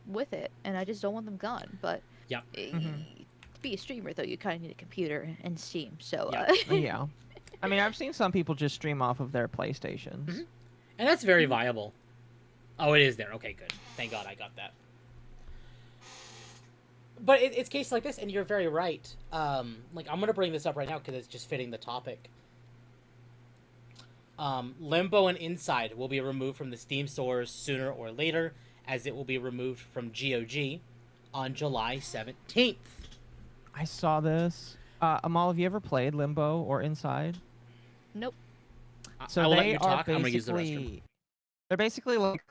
with it, and I just don't want them gone. But Yep. To be a streamer, though, you kind of need a computer and Steam. So Yeah. I mean, I've seen some people just stream off of their PlayStations. And that's very viable. Oh, it is there. Okay, good. Thank God I got that. But it's cases like this, and you're very right. Like, I'm going to bring this up right now because it's just fitting the topic. Limbo and Inside will be removed from the Steam stores sooner or later, as it will be removed from GOG on July 17th. I saw this. Amal, have you ever played Limbo or Inside? nope. So I'll let they you are talk. I'm going to use the restroom. basically, they're basically like,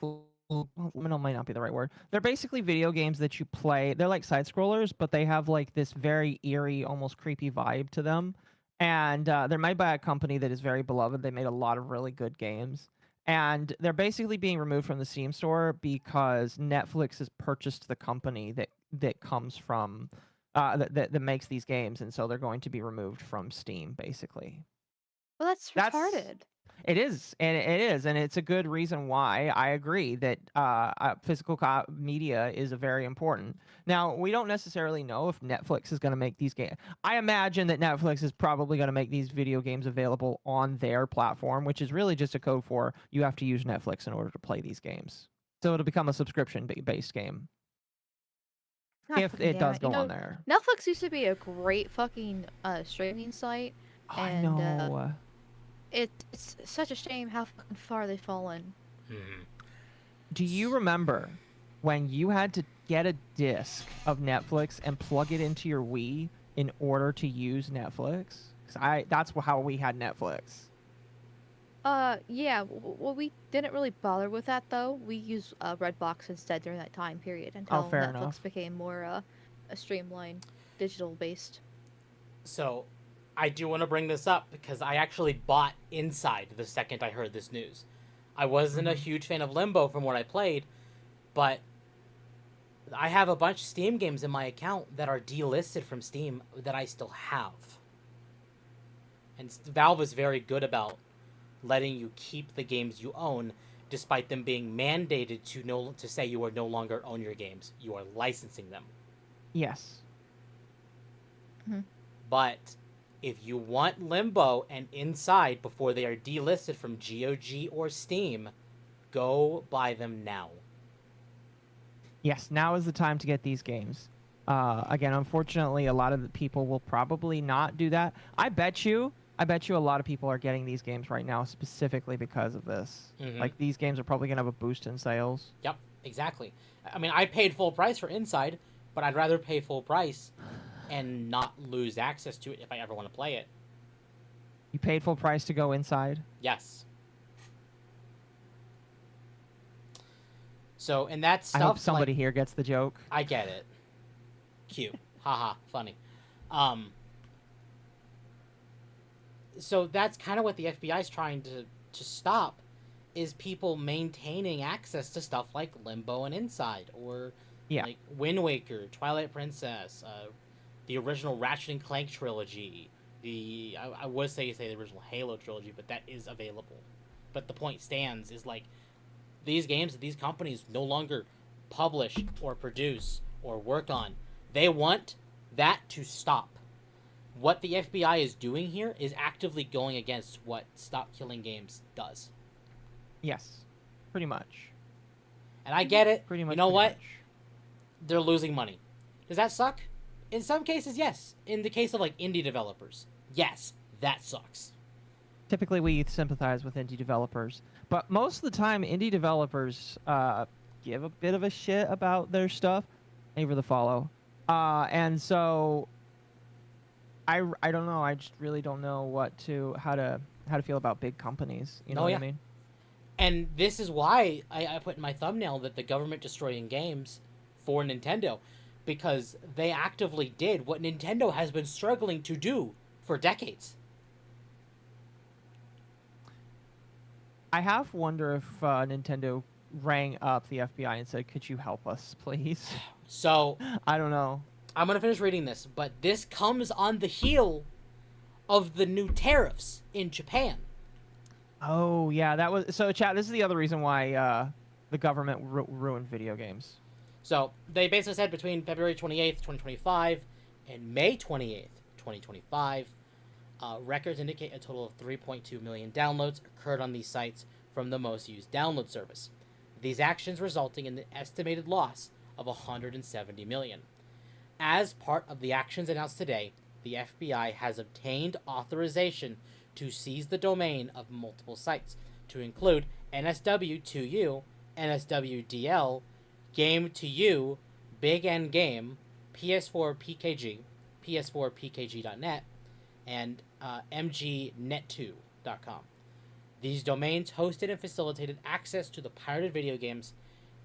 liminal might not be the right word. They're basically video games that you play. They're like side scrollers, but they have like this very eerie, almost creepy vibe to them. And they're made by a company that is very beloved. They made a lot of really good games. And they're basically being removed from the Steam store because Netflix has purchased the company that comes from that makes these games, and so they're going to be removed from Steam, basically. Well, that's That's- retarded. It is, and it's a good reason why I agree that physical media is very important. Now, we don't necessarily know if Netflix is going to make these games. I imagine that Netflix is probably going to make these video games available on their platform, which is really just a code for you have to use Netflix in order to play these games. So it'll become a subscription-based game God if fucking it damn does it. go on there. Netflix used to be a great fucking streaming site. I And, know. It's such a shame how fucking far they've fallen. Do you remember when you had to get a disc of Netflix and plug it into your Wii in order to use Netflix? 'Cause that's how we had Netflix. Yeah. Well, we didn't really bother with that though. We used Redbox instead during that time period until fair Netflix enough. became more a streamlined, digital based. So, I do want to bring this up because I actually bought Inside the second I heard this news. I wasn't a huge fan of Limbo from what I played, but I have a bunch of Steam games in my account that are delisted from Steam that I still have. And Valve is very good about letting you keep the games you own, despite them being mandated to say you are no longer own your games. You are licensing them. Yes. But if you want Limbo and Inside before they are delisted from GOG or Steam, go buy them now. Yes, now is the time to get these games. Again, unfortunately, a lot of the people will probably not do that. I bet you a lot of people are getting these games right now specifically because of this. Like, these games are probably going to have a boost in sales. Yep, exactly. I mean, I paid full price for Inside, but I'd rather pay full price and not lose access to it if I ever want to play it. You paid full price to go Inside? Yes. So, and that stuff... I hope somebody like, here gets the joke. I get it. Cute. Haha, funny. So that's kind of what the FBI is trying to stop, is people maintaining access to stuff like Limbo and Inside, or like Wind Waker, Twilight Princess, the original Ratchet and Clank trilogy, I would say the original Halo trilogy, but that is available. But the point stands is, like, these games that these companies no longer publish or produce or work on, they want that to stop. What the FBI is doing here is actively going against what Stop Killing Games does. Yes, pretty much. And I get it. Pretty much. You know what? Much. They're losing money. Does that suck? In some cases, yes. In the case of, like, indie developers, yes, that sucks. Typically, we sympathize with indie developers, but most of the time, indie developers give a bit of a shit about their stuff. Thank you for the follow. And so I don't know. I just really don't know how to feel about big companies. You know what I mean? And this is why I put in my thumbnail that the government destroying games for Nintendo, because they actively did what Nintendo has been struggling to do for decades. I have wondered if Nintendo rang up the FBI and said, "Could you help us, please?" So I don't know. I'm going to finish reading this, but this comes on the heel of the new tariffs in Japan. Oh, yeah, that was... So, chat, this is the other reason why the government ruined video games. So, they basically said between February 28th, 2025 and May 28th, 2025, records indicate a total of 3.2 million downloads occurred on these sites from the most used download service. These actions resulting in an estimated loss of 170 million. As part of the actions announced today, the FBI has obtained authorization to seize the domain of multiple sites, to include NSW2U, NSWDL, Game2U, Big N Game, PS4 PKG, PS4 PKG.net, and MGNet2.com. These domains hosted and facilitated access to the pirated video games.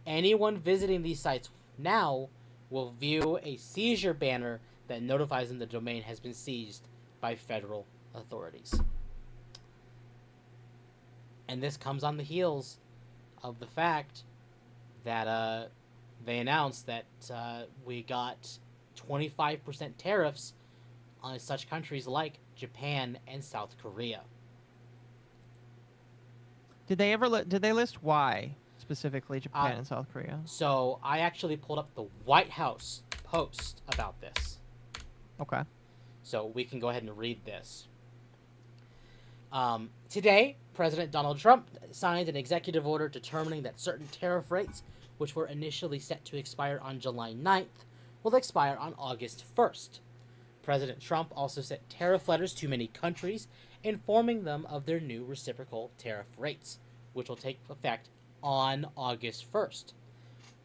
Anyone visiting these sites now will view a seizure banner that notifies them the domain has been seized by federal authorities. And this comes on the heels of the fact that they announced that we got 25% tariffs on such countries like Japan and South Korea. Did they list why specifically Japan and South Korea? So I actually pulled up the White House post about this. Okay. So we can go ahead and read this. Today, President Donald Trump signed an executive order determining that certain tariff rates, which were initially set to expire on July 9th, will expire on August 1st. President Trump also sent tariff letters to many countries, informing them of their new reciprocal tariff rates, which will take effect on August 1st.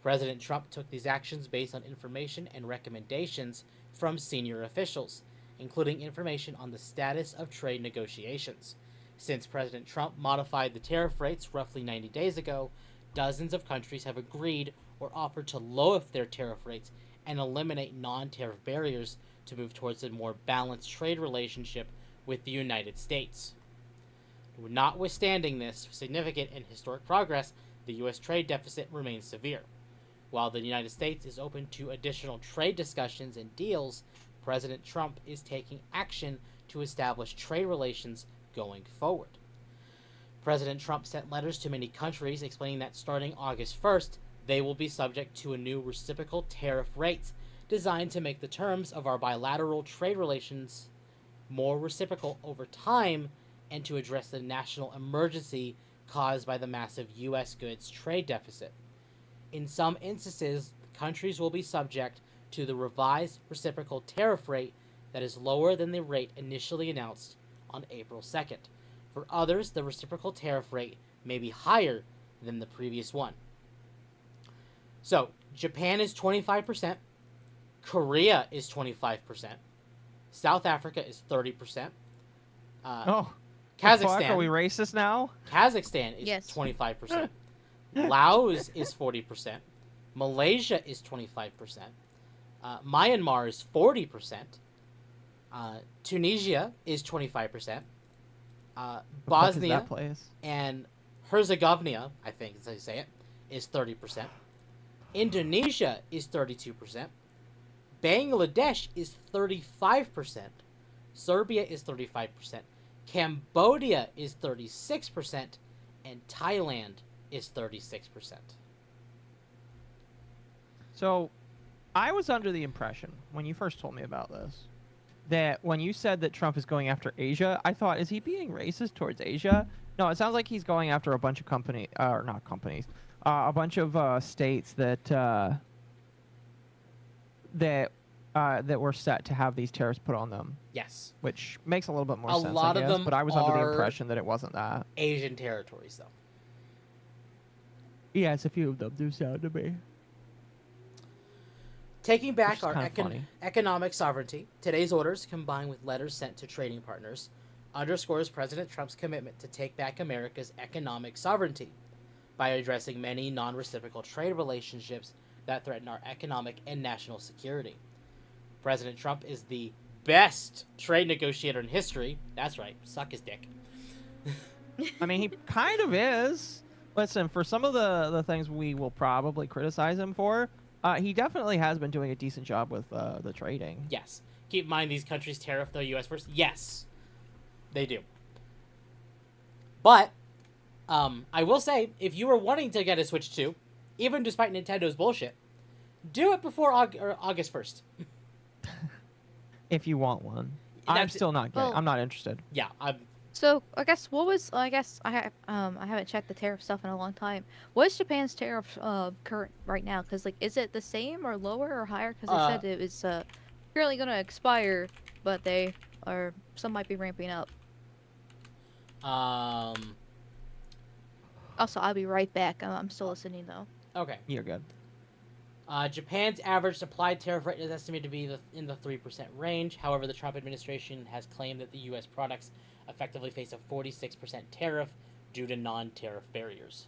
President Trump took these actions based on information and recommendations from senior officials, including information on the status of trade negotiations. Since President Trump modified the tariff rates roughly 90 days ago, dozens of countries have agreed or offered to lower their tariff rates and eliminate non-tariff barriers to move towards a more balanced trade relationship with the United States. Notwithstanding this significant and historic progress, the U.S. trade deficit remains severe. While the United States is open to additional trade discussions and deals, President Trump is taking action to establish trade relations going forward. President Trump sent letters to many countries explaining that starting August 1st, they will be subject to a new reciprocal tariff rate designed to make the terms of our bilateral trade relations more reciprocal over time and to address the national emergency caused by the massive U.S. goods trade deficit. In some instances, countries will be subject to the revised reciprocal tariff rate that is lower than the rate initially announced on April 2nd. For others, the reciprocal tariff rate may be higher than the previous one. So, Japan is 25%, Korea is 25%, South Africa is 30%, Fuck, Kazakhstan, are we racist now? Kazakhstan is Yes. 25%, Laos is 40%, Malaysia is 25%, Myanmar is 40%, Tunisia is 25%, Bosnia that place? and Herzegovina, I think is how you say it, is 30%. Indonesia is 32%. Bangladesh is 35%. Serbia is 35%. Cambodia is 36%. And Thailand is 36%. So, I was under the impression, when you first told me about this, that when you said that Trump is going after Asia, I thought, is he being racist towards Asia? No, it sounds like he's going after a bunch of a bunch of states that that were set to have these tariffs put on them. Yes. Which makes a little bit more A sense, lot I of guess, them but I was under the are impression that it wasn't that. Asian territories, though. Yes, a few of them do sound to me. Taking back Which is our kinda funny. economic sovereignty, today's orders, combined with letters sent to trading partners, underscores President Trump's commitment to take back America's economic sovereignty by addressing many non-reciprocal trade relationships that threaten our economic and national security. President Trump is the best trade negotiator in history. That's right, suck his dick. I mean, he kind of is. Listen, for some of the things we will probably criticize him for, he definitely has been doing a decent job with the trading. Yes. Keep in mind these countries tariff the U.S. first. Yes, they do. But I will say, if you were wanting to get a Switch 2, even despite Nintendo's bullshit, do it before August 1st. If you want one. I'm still not getting. Well- I'm not interested. Yeah, So I guess I haven't checked the tariff stuff in a long time. What is Japan's tariff current right now? Because like, is it the same or lower or higher? Because they said it was currently going to expire, but some might be ramping up. Also, I'll be right back. I'm still listening though. Okay. You're good. Japan's average applied tariff rate is estimated to be in the 3% range. However, the Trump administration has claimed that the U.S. products effectively face a 46% tariff due to non-tariff barriers.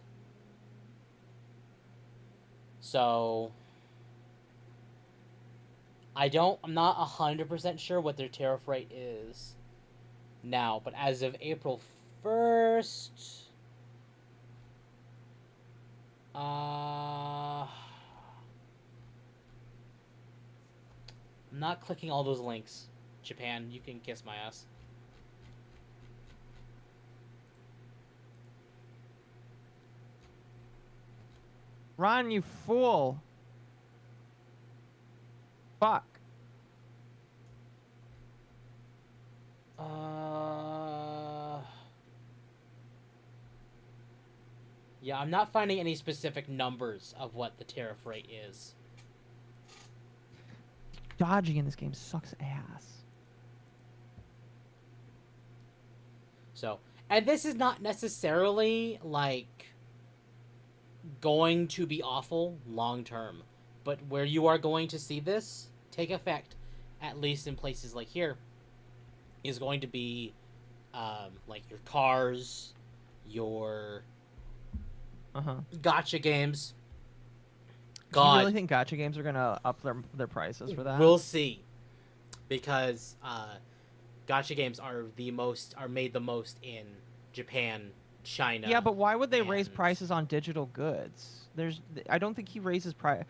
So, I'm not 100% sure what their tariff rate is now, but as of April 1st, I'm not clicking all those links. Japan, you can kiss my ass. Ron, you fool. Fuck. Yeah, I'm not finding any specific numbers of what the tariff rate is. Dodging in this game sucks ass. So, and this is not necessarily like going to be awful long term, but where you are going to see this take effect, at least in places like here, is going to be like your cars, your gacha games. Do you God, really think gacha games are gonna up their prices for that? we'll see, because gacha games are made the most in Japan, China. Yeah, but why would they raise and- prices on digital goods? I don't think he raises price.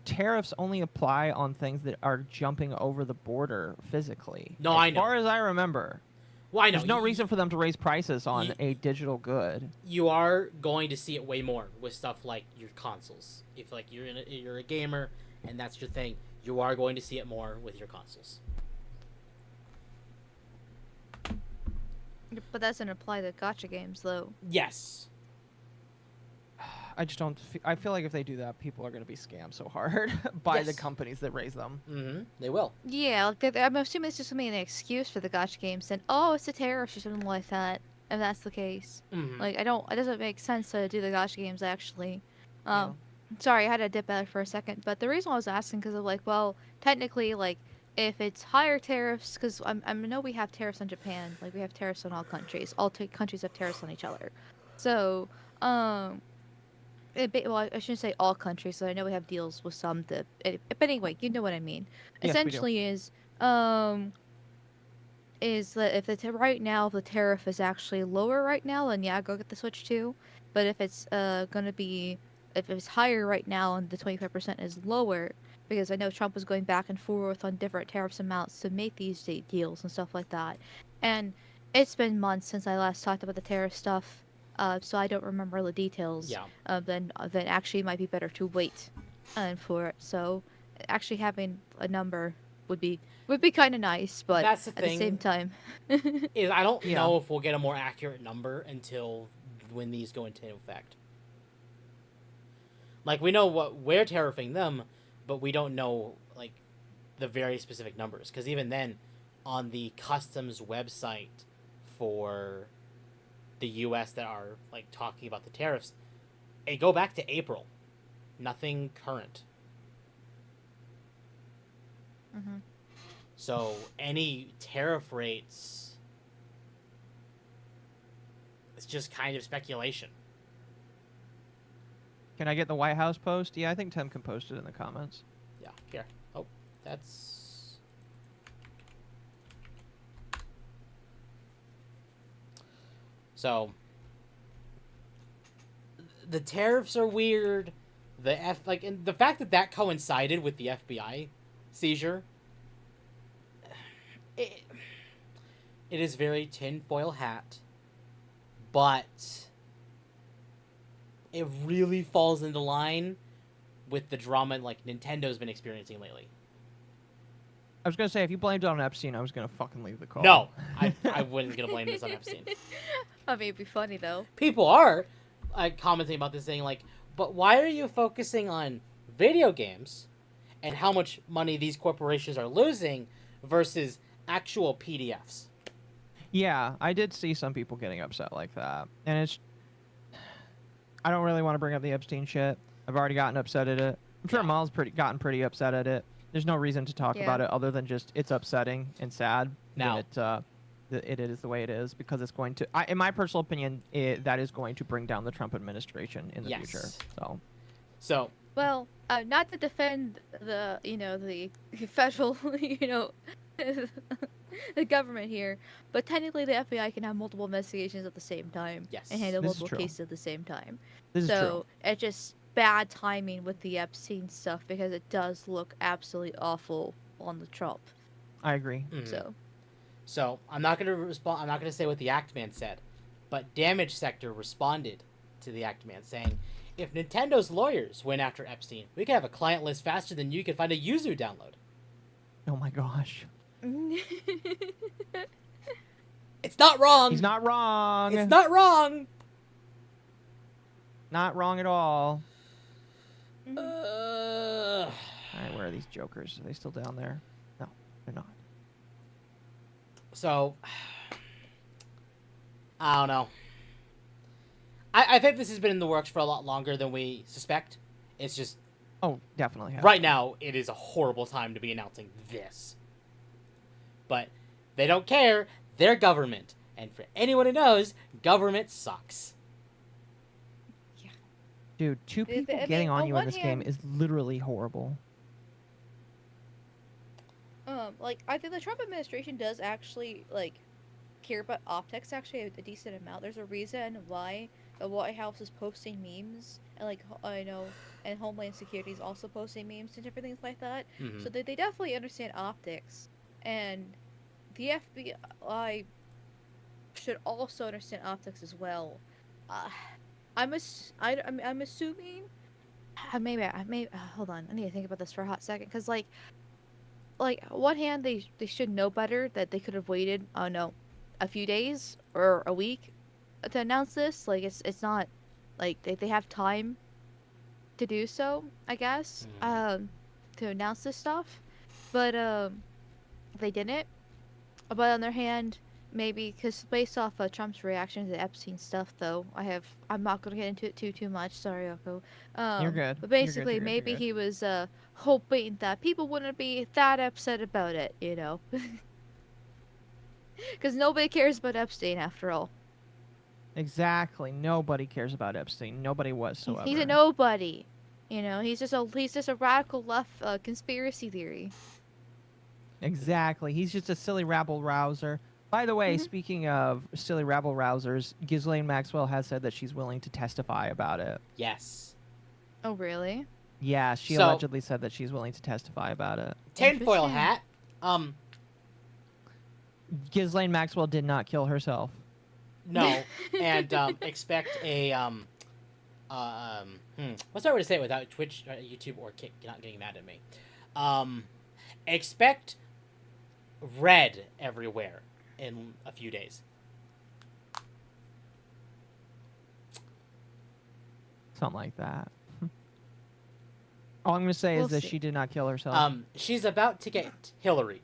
Tariffs only apply on things that are jumping over the border physically. No, I know. As far as I remember. Well, I know. There's no reason for them to raise prices on you- a digital good. You are going to see it way more with stuff like your consoles. If like you're a gamer and that's your thing, you are going to see it more with your consoles. But that doesn't apply to gacha games, though. Yes. I just don't. I feel like if they do that, people are going to be scammed so hard by the Yes. companies that raise them. Mm-hmm. They will. Yeah, like I'm assuming it's just gonna be an excuse for the gacha games. Then, oh, it's a tariff or something like that. If that's the case, Mm-hmm. like it doesn't make sense to do the gacha games actually. Sorry, I had to dip out for a second, but the reason I was asking because of like, well, technically, like, if it's higher tariffs, because I know we have tariffs on Japan, like we have tariffs on all countries. All countries have tariffs on each other. So, well, I shouldn't say all countries. So I know we have deals with some that, but anyway, you know what I mean. Yes, we do. Essentially, is that if right now if the tariff is actually lower right now, then yeah, go get the Switch 2. But if it's gonna be if it's higher right now and the 25% is lower, because I know Trump was going back and forth on different tariffs amounts to make these deals and stuff like that, and it's been months since I last talked about the tariff stuff, so I don't remember all the details. Yeah. Then actually it might be better to wait, for it. So actually having a number would be kind of nice, but That's the at the thing. same time, Is I don't Yeah. know if we'll get a more accurate number until when these go into effect. Like we know what we're tariffing them, but we don't know like the very specific numbers. Because even then, on the customs website for the U.S. that are like talking about the tariffs, they go back to April. Nothing current. Mhm. So any tariff rates, it's just kind of speculation. Can I get the White House post? Yeah, I think Tim can post it in the comments. Yeah, here. Oh, that's... So, the tariffs are weird. And the fact that that coincided with the FBI seizure, it is very tinfoil hat, but it really falls into line with the drama like Nintendo's been experiencing lately. I was gonna say if you blamed it on Epstein, I was gonna fucking leave the call. No, I wasn't gonna blame this on Epstein. I mean, it'd be funny though. People are commenting about this, saying like, but why are you focusing on video games and how much money these corporations are losing versus actual PDFs? Yeah, I did see some people getting upset like that, and it's. I don't really want to bring up the Epstein shit. I've already gotten upset at it. I'm sure Yeah. Mal's gotten pretty upset at it. There's no reason to talk Yeah. about it other than just it's upsetting and sad Now- that it is the way it is because it's going to. In my personal opinion, that is going to bring down the Trump administration in the Yes. future. So Well, not to defend the the federal the government here, but technically the FBI can have multiple investigations at the same time Yes. and handle This is multiple true. cases at the same time. This is So true. it's just bad timing with the Epstein stuff because it does look absolutely awful on the Trump. I agree. mhm. So I'm not gonna respond. I'm not gonna say what the Act Man said, but Damage Sector responded to the Act Man saying, "If Nintendo's lawyers went after Epstein, we could have a client list faster than you could find a Yuzu download." Oh my gosh. It's not wrong. He's not wrong. It's not wrong. Not wrong at all. Uh, All right, where are these jokers? Are they still down there? No, they're not. so I don't know. I think this has been in the works for a lot longer than we suspect. It's just Oh, definitely. right now it is a horrible time to be announcing this. But they don't care. They're government. And for anyone who knows, government sucks. Dude, two I people mean, getting on on you in one this game hand- is literally horrible. Like I think the Trump administration does actually like care about optics actually a decent amount. There's a reason why the White House is posting memes, and like I know, and Homeland Security is also posting memes and different things like that. Mhm. So they definitely understand optics, and the FBI should also understand optics as well. Uh, I'm assuming. Maybe hold on. I need to think about this for a hot second, because like on one hand they should know better that they could have waited. Oh no, a few days or a week to announce this. Like it's not like they have time to do so, I guess. To announce this stuff, but they didn't. But on the other hand, maybe because based off of Trump's reaction to the Epstein stuff, though, I'm not gonna get into it too much. Sorry, Oko. You're good. But You're good, basically, you're good, you're maybe good. he was hoping that people wouldn't be that upset about it, you know, because nobody cares about Epstein after all. Exactly. Nobody cares about Epstein. Nobody whatsoever. He's a nobody. You know, he's just a radical left conspiracy theory. Exactly. He's just a silly rabble rouser. By the way, speaking of silly rabble rousers, Ghislaine Maxwell has said that she's willing to testify about it. Yes. Oh, really? Yeah, she So- allegedly said that she's willing to testify about it. Tinfoil Interesting. hat. Ghislaine Maxwell did not kill herself. No, and expect a what's the right way to say it without Twitch, YouTube, or Kick not getting mad at me? Expect red everywhere in a few days. Something like that. All I'm going to say We'll is that see. she did not kill herself. She's about to get Hillaried.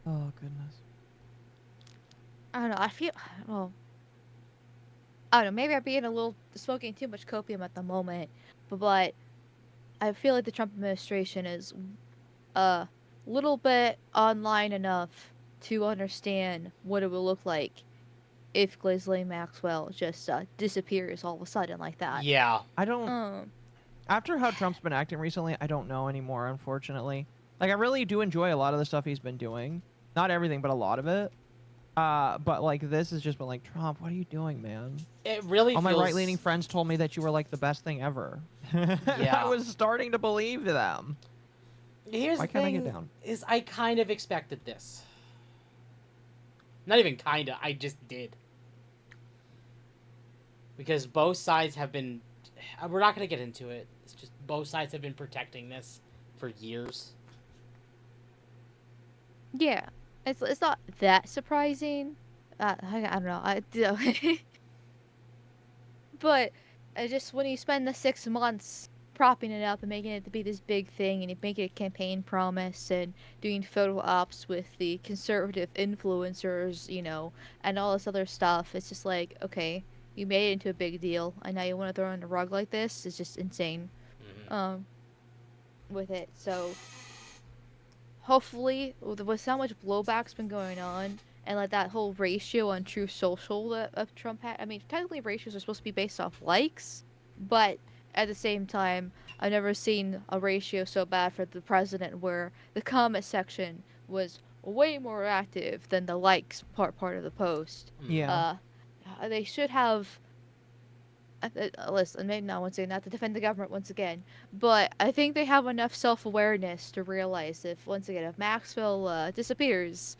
Oh, goodness. I don't know. I feel well. I don't know. Maybe I'm being a little smoking too much copium at the moment, but I feel like the Trump administration is a little bit online enough to understand what it will look like if Ghislaine Maxwell just disappears all of a sudden like that. Yeah. I don't... After how Trump's been acting recently, I don't know anymore, unfortunately. Like, I really do enjoy a lot of the stuff he's been doing. Not everything, but a lot of it. But, like, this has just been like, Trump, what are you doing, man? It really All feels... my right-leaning friends told me that you were, like, the best thing ever. Yeah. I was starting to believe them. Here's Why the can't I thing, get down? is I kind of expected this. Not even kinda, I just did. Because both sides have been... We're not going to get into it. It's just both sides have been protecting this for years. Yeah, it's not that surprising. I don't know. But just when you spend the 6 months propping it up and making it to be this big thing, and you make it a campaign promise and doing photo ops with the conservative influencers, you know, and all this other stuff, it's just like, okay, you made it into a big deal, and now you want to throw it on the rug like this? It's just insane. With it, so hopefully, with how much blowback's been going on, and like that whole ratio on Truth Social that Trump had. I mean, technically ratios are supposed to be based off likes, but at the same time, I've never seen a ratio so bad for the president where the comment section was way more active than the likes part of the post. Yeah. They should have. Listen, maybe not once again, not to defend the government once again, but I think they have enough self-awareness to realize if Maxwell disappears,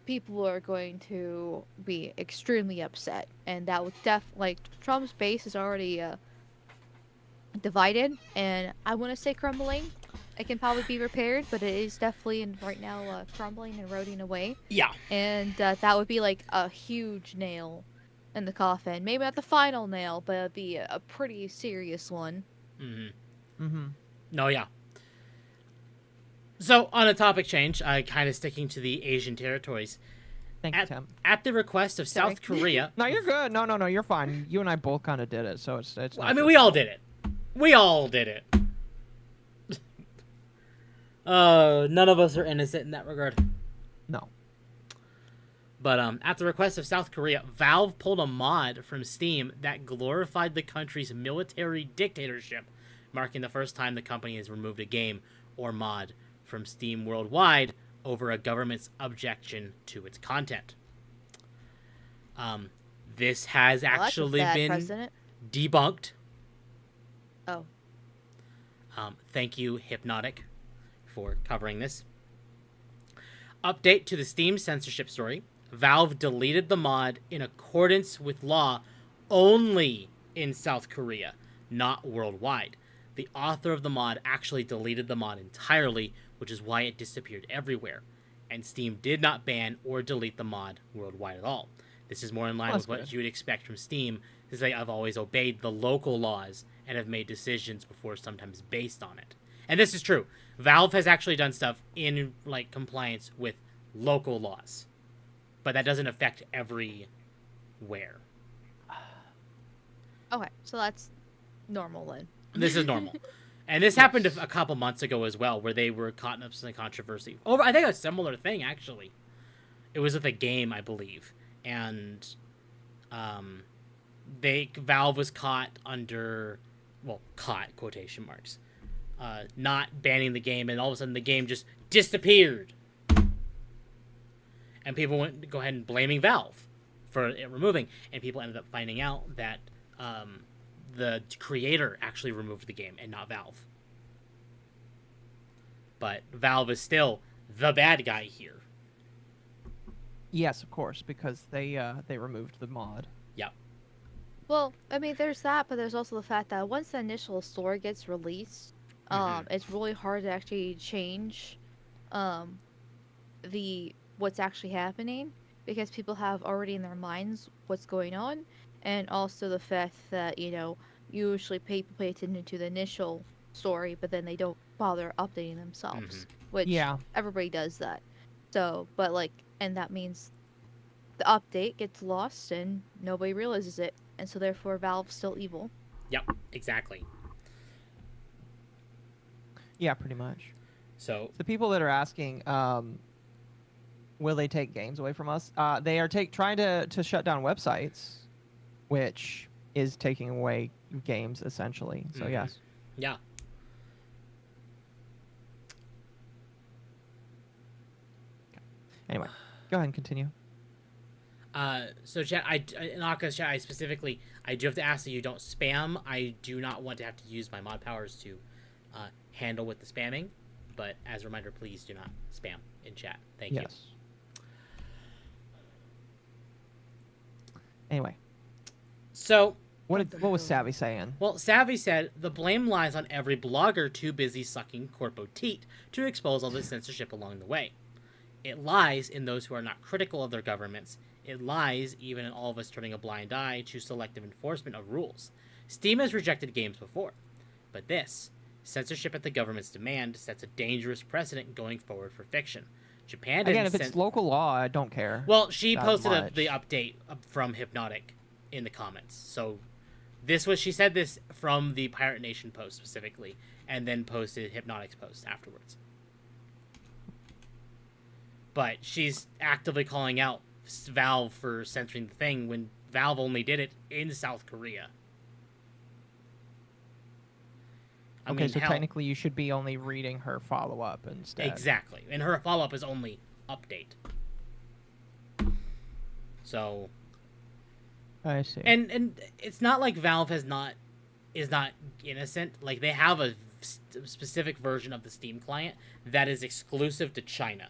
people are going to be extremely upset, and that would like Trump's base is already divided, and I want to say crumbling. It can probably be repaired, but it is definitely right now crumbling and eroding away. Yeah. And that would be like a huge nail in the coffin. Maybe not the final nail, but it'd be a pretty serious one. No, yeah. So, on a topic change, kind of sticking to the Asian territories. Thank you, Tim. At the request of Sorry. South Korea... No, you're good. No, you're fine. You and I both kind of did it, so it's I mean, we all did it. We all did it. None of us are innocent in that regard. No. But at the request of South Korea, Valve pulled a mod from Steam that glorified the country's military dictatorship, marking the first time the company has removed a game or mod from Steam worldwide over a government's objection to its content. This has Well, that's a actually bad been precedent. debunked. Oh. Thank you, Hypnotic, for covering this. Update to the Steam censorship story. Valve deleted the mod in accordance with law only in South Korea, not worldwide. The author of the mod actually deleted the mod entirely, which is why it disappeared everywhere. And Steam did not ban or delete the mod worldwide at all. This is more in line with what you would expect from Steam, to say I've always obeyed the local laws and have made decisions before, sometimes based on it. And this is true. Valve has actually done stuff in like compliance with local laws, but that doesn't affect everywhere. Okay, so that's normal then. This is normal. And this happened a couple months ago as well, where they were caught up in controversy over, I think, a similar thing, actually. It was with a game, I believe. And Valve was caught under, well, caught, quotation marks, not banning the game, and all of a sudden the game just disappeared. And people went to go ahead and blaming Valve for it removing, and people ended up finding out that the creator actually removed the game and not Valve. But Valve is still the bad guy here. Yes, of course, because they removed the mod. Yep. Well, I mean, there's that, but there's also the fact that once the initial story gets released, it's really hard to actually change what's actually happening, because people have already in their minds what's going on, and also the fact that, you know, usually people pay attention to the initial story, but then they don't bother updating themselves, which everybody does that. So, but like, and that means the update gets lost and nobody realizes it, and so therefore Valve's still evil. Yep, exactly. Yeah, pretty much. So the people that are asking, will they take games away from us? They are trying to shut down websites, which is taking away games essentially. So yes. Yeah. Anyway, go ahead and continue. So chat, in Aka's chat, I do have to ask that you don't spam. I do not want to have to use my mod powers to handle with the spamming, but as a reminder, please do not spam in chat. Thank you. Anyway. So what was Savvy saying? Well, Savvy said the blame lies on every blogger too busy sucking corpo teat to expose all the censorship along the way. It lies in those who are not critical of their governments. It lies even in all of us turning a blind eye to selective enforcement of rules. Steam has rejected games before, but this, censorship at the government's demand, sets a dangerous precedent going forward for fiction. Japan didn't if it's local law, I don't care. Well, she posted the update from Hypnotic in the comments. So she said this from the Pirate Nation post specifically, and then posted Hypnotic's post afterwards. But she's actively calling out Valve for censoring the thing when Valve only did it in South Korea. Technically you should be only reading her follow-up instead. Exactly. And her follow-up is only update. So I see. And it's not like Valve is not innocent. Like, they have a specific version of the Steam client that is exclusive to China.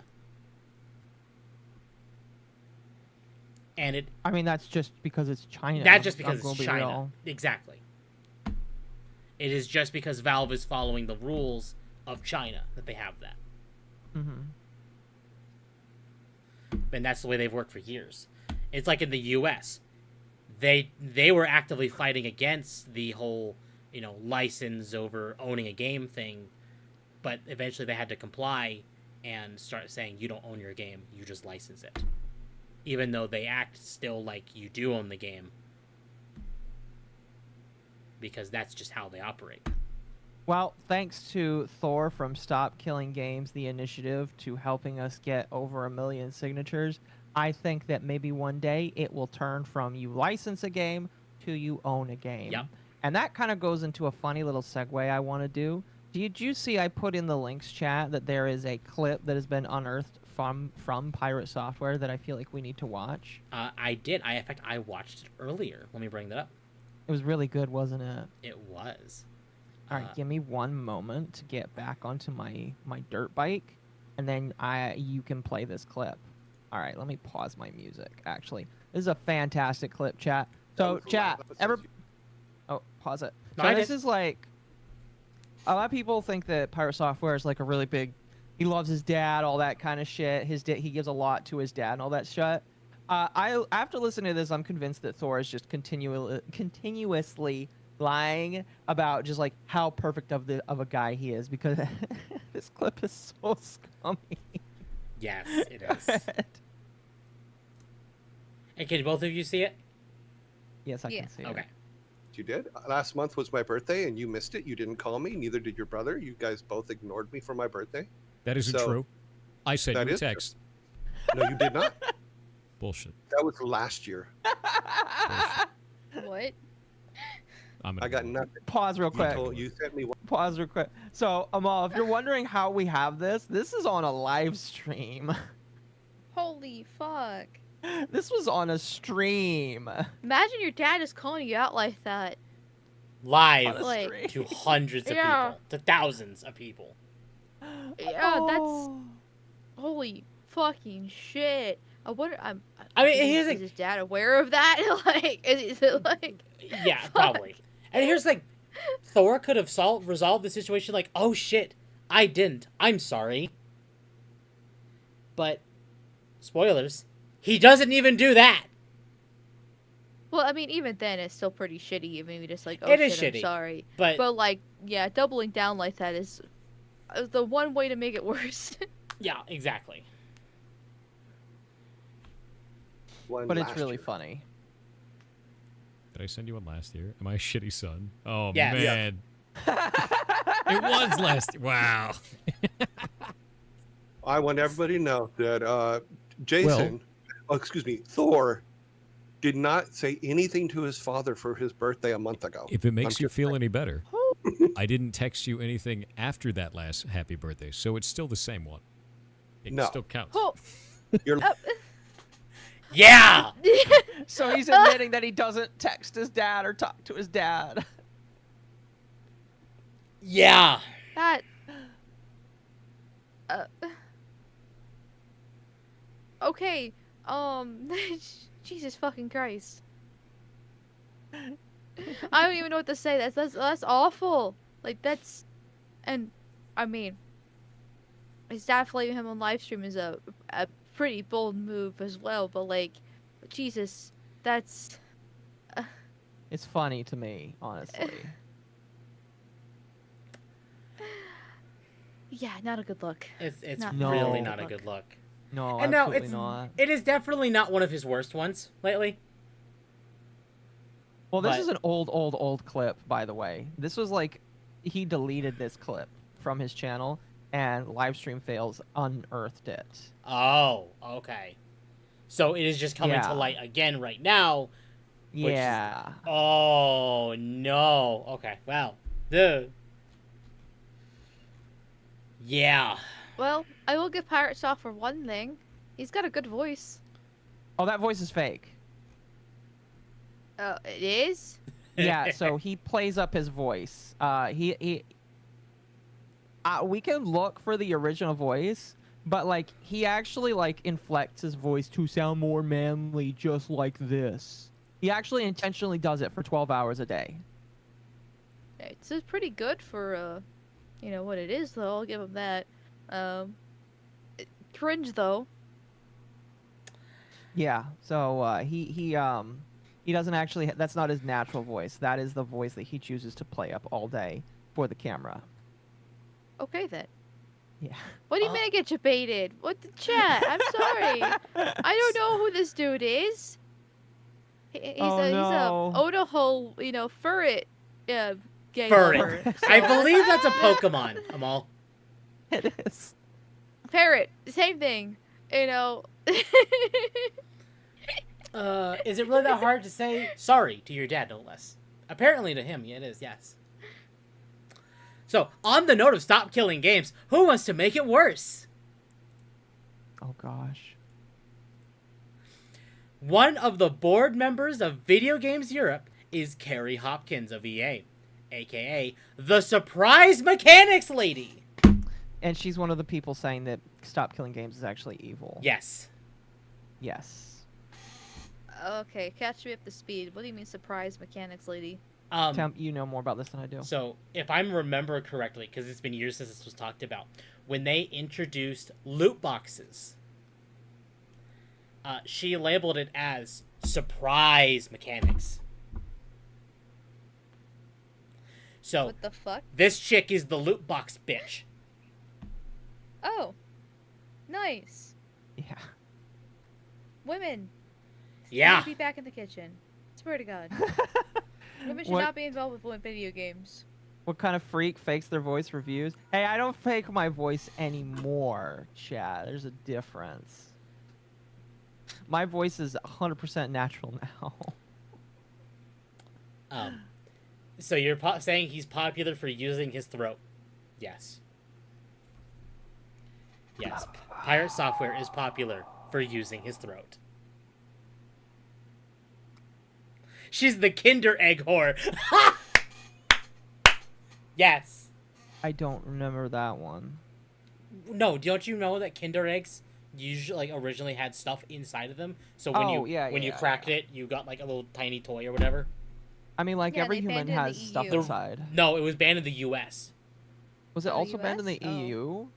And that's just because it's China. That's just because it's China. Exactly. It is just because Valve is following the rules of China that they have that. And that's the way they've worked for years. It's like in the U.S. They were actively fighting against the whole, license over owning a game thing, but eventually they had to comply and start saying you don't own your game, you just license it. Even though they act still like you do own the game, because that's just how they operate. Well, thanks to Thor from Stop Killing Games, the initiative to helping us get over 1 million signatures, I think that maybe one day it will turn from you license a game to you own a game. Yep. And that kind of goes into a funny little segue I want to do. Did you see I put in the links chat that there is a clip that has been unearthed from Pirate Software that I feel like we need to watch? I did. In fact, I watched it earlier. Let me bring that up. It was really good, wasn't it? It was. All right, give me one moment to get back onto my dirt bike, and then you can play this clip. All right, let me pause my music. Actually, this is a fantastic clip, chat. So, chat, oh, pause it. No, So I this did. is like, a lot of people think that Pirate Software is like a really big. He loves his dad, all that kind of shit. He gives a lot to his dad and all that shit. After listening to this, I'm convinced that Thor is just continuously lying about just like how perfect of a guy he is, because this clip is so scummy. Yes, it is. And can both of you see it? Yes, I Yeah. can see Okay. it. You did. Last month was my birthday, and you missed it. You didn't call me. Neither did your brother. You guys both ignored me for my birthday. That isn't So- true. I sent That you a is true. text. No, you did not. Bullshit. That was last year. What? I got nothing. Pause real quick. You sent me one. Pause real quick. So, Amal, if you're wondering how we have this is on a live stream. Holy fuck. This was on a stream. Imagine your dad just calling you out like that. Live Like- to hundreds of Yeah. people, to thousands of people. Yeah, that's Oh. holy fucking shit. I wonder. I mean, is, here's is his dad aware of that? Like, is it like? Yeah, probably. And here's like, Thor could have resolved the situation like, oh shit, I didn't. I'm sorry. But, spoilers, he doesn't even do that. Well, I mean, even then, it's still pretty shitty. Maybe just like, oh It shit, is I'm shitty. sorry. But, But like, doubling down like that is the one way to make it worse. yeah, exactly. One But it's last really year. funny. Did I send you one last year? Am I a shitty son? Oh, Yes. man. It was last. Wow. I want everybody to know that Jason, Thor, did not say anything to his father for his birthday a month ago. If it makes I'm you just feel saying. any better, I didn't text you anything after that last happy birthday, so it's still the same one. It No. still counts. Oh, You're, Yeah! So he's admitting that he doesn't text his dad or talk to his dad. Yeah! that. Okay. Jesus fucking Christ. I don't even know what to say. That's awful. Like that's, and I mean, his dad flaming him on live stream is a pretty bold move as well. But like, Jesus, that's It's funny to me, honestly. yeah, not a good look. It's Not really No. not a good look. No, And no, absolutely it's not. it is definitely not one of his worst ones lately. Well, this but- is an old clip, by the way. This was like, he deleted this clip from his channel, and Livestream Fails unearthed it. Oh, okay. So it is just coming Yeah. to light again right now. Which is- Yeah. Oh no. Okay. Well, dude. Yeah. Well, I will give Pirate Software one thing. He's got a good voice. Oh, that voice is fake. It is? Yeah, so he plays up his voice. We can look for the original voice, but like he actually like inflects his voice to sound more manly, just like this. He actually intentionally does it for 12 hours a day. It's pretty good for, what it is, though. I'll give him that. Cringe, though. Yeah. So he doesn't actually. That's not his natural voice. That is the voice that he chooses to play up all day for the camera. Okay, then. Yeah. What do you mean I get debated? What the chat? I'm sorry. I don't know who this dude is. He's Oh, a no. Odaho, furret. Gang Furret. member. I believe that's a Pokemon, Amal. It is. Parrot, same thing. Is it really that hard to say sorry to your dad, no less? Apparently to him, it is, yes. So, on the note of stop killing games, who wants to make it worse? Oh gosh. One of the board members of Video Games Europe is Carrie Hopkins of EA, aka the Surprise Mechanics Lady. And she's one of the people saying that Stop Killing Games is actually evil. Yes. Yes. Okay, catch me up to speed. What do you mean, surprise mechanics lady? Temp, you know more about this than I do. So, if I remember correctly, because it's been years since this was talked about, when they introduced loot boxes, she labeled it as surprise mechanics. So, What the fuck? this chick is the loot box bitch. Oh, nice. Yeah. Women. Yeah. Need to be back in the kitchen. Swear to God. Women should What- not be involved with video games. What kind of freak fakes their voice reviews? Hey, I don't fake my voice anymore, Chad. There's a difference. My voice is 100% natural now. So you're saying he's popular for using his throat? Yes. Yes. Pirate Software is popular for using his throat. She's the Kinder Egg whore. Yes. I don't remember that one. No, don't you know that Kinder Eggs usually originally had stuff inside of them? So when you cracked it, you got like a little tiny toy or whatever. I mean, like Yeah, every they human banned it in has the stuff EU. inside. No, it was banned in the U.S. Was it Oh, also banned in the US? Oh. EU?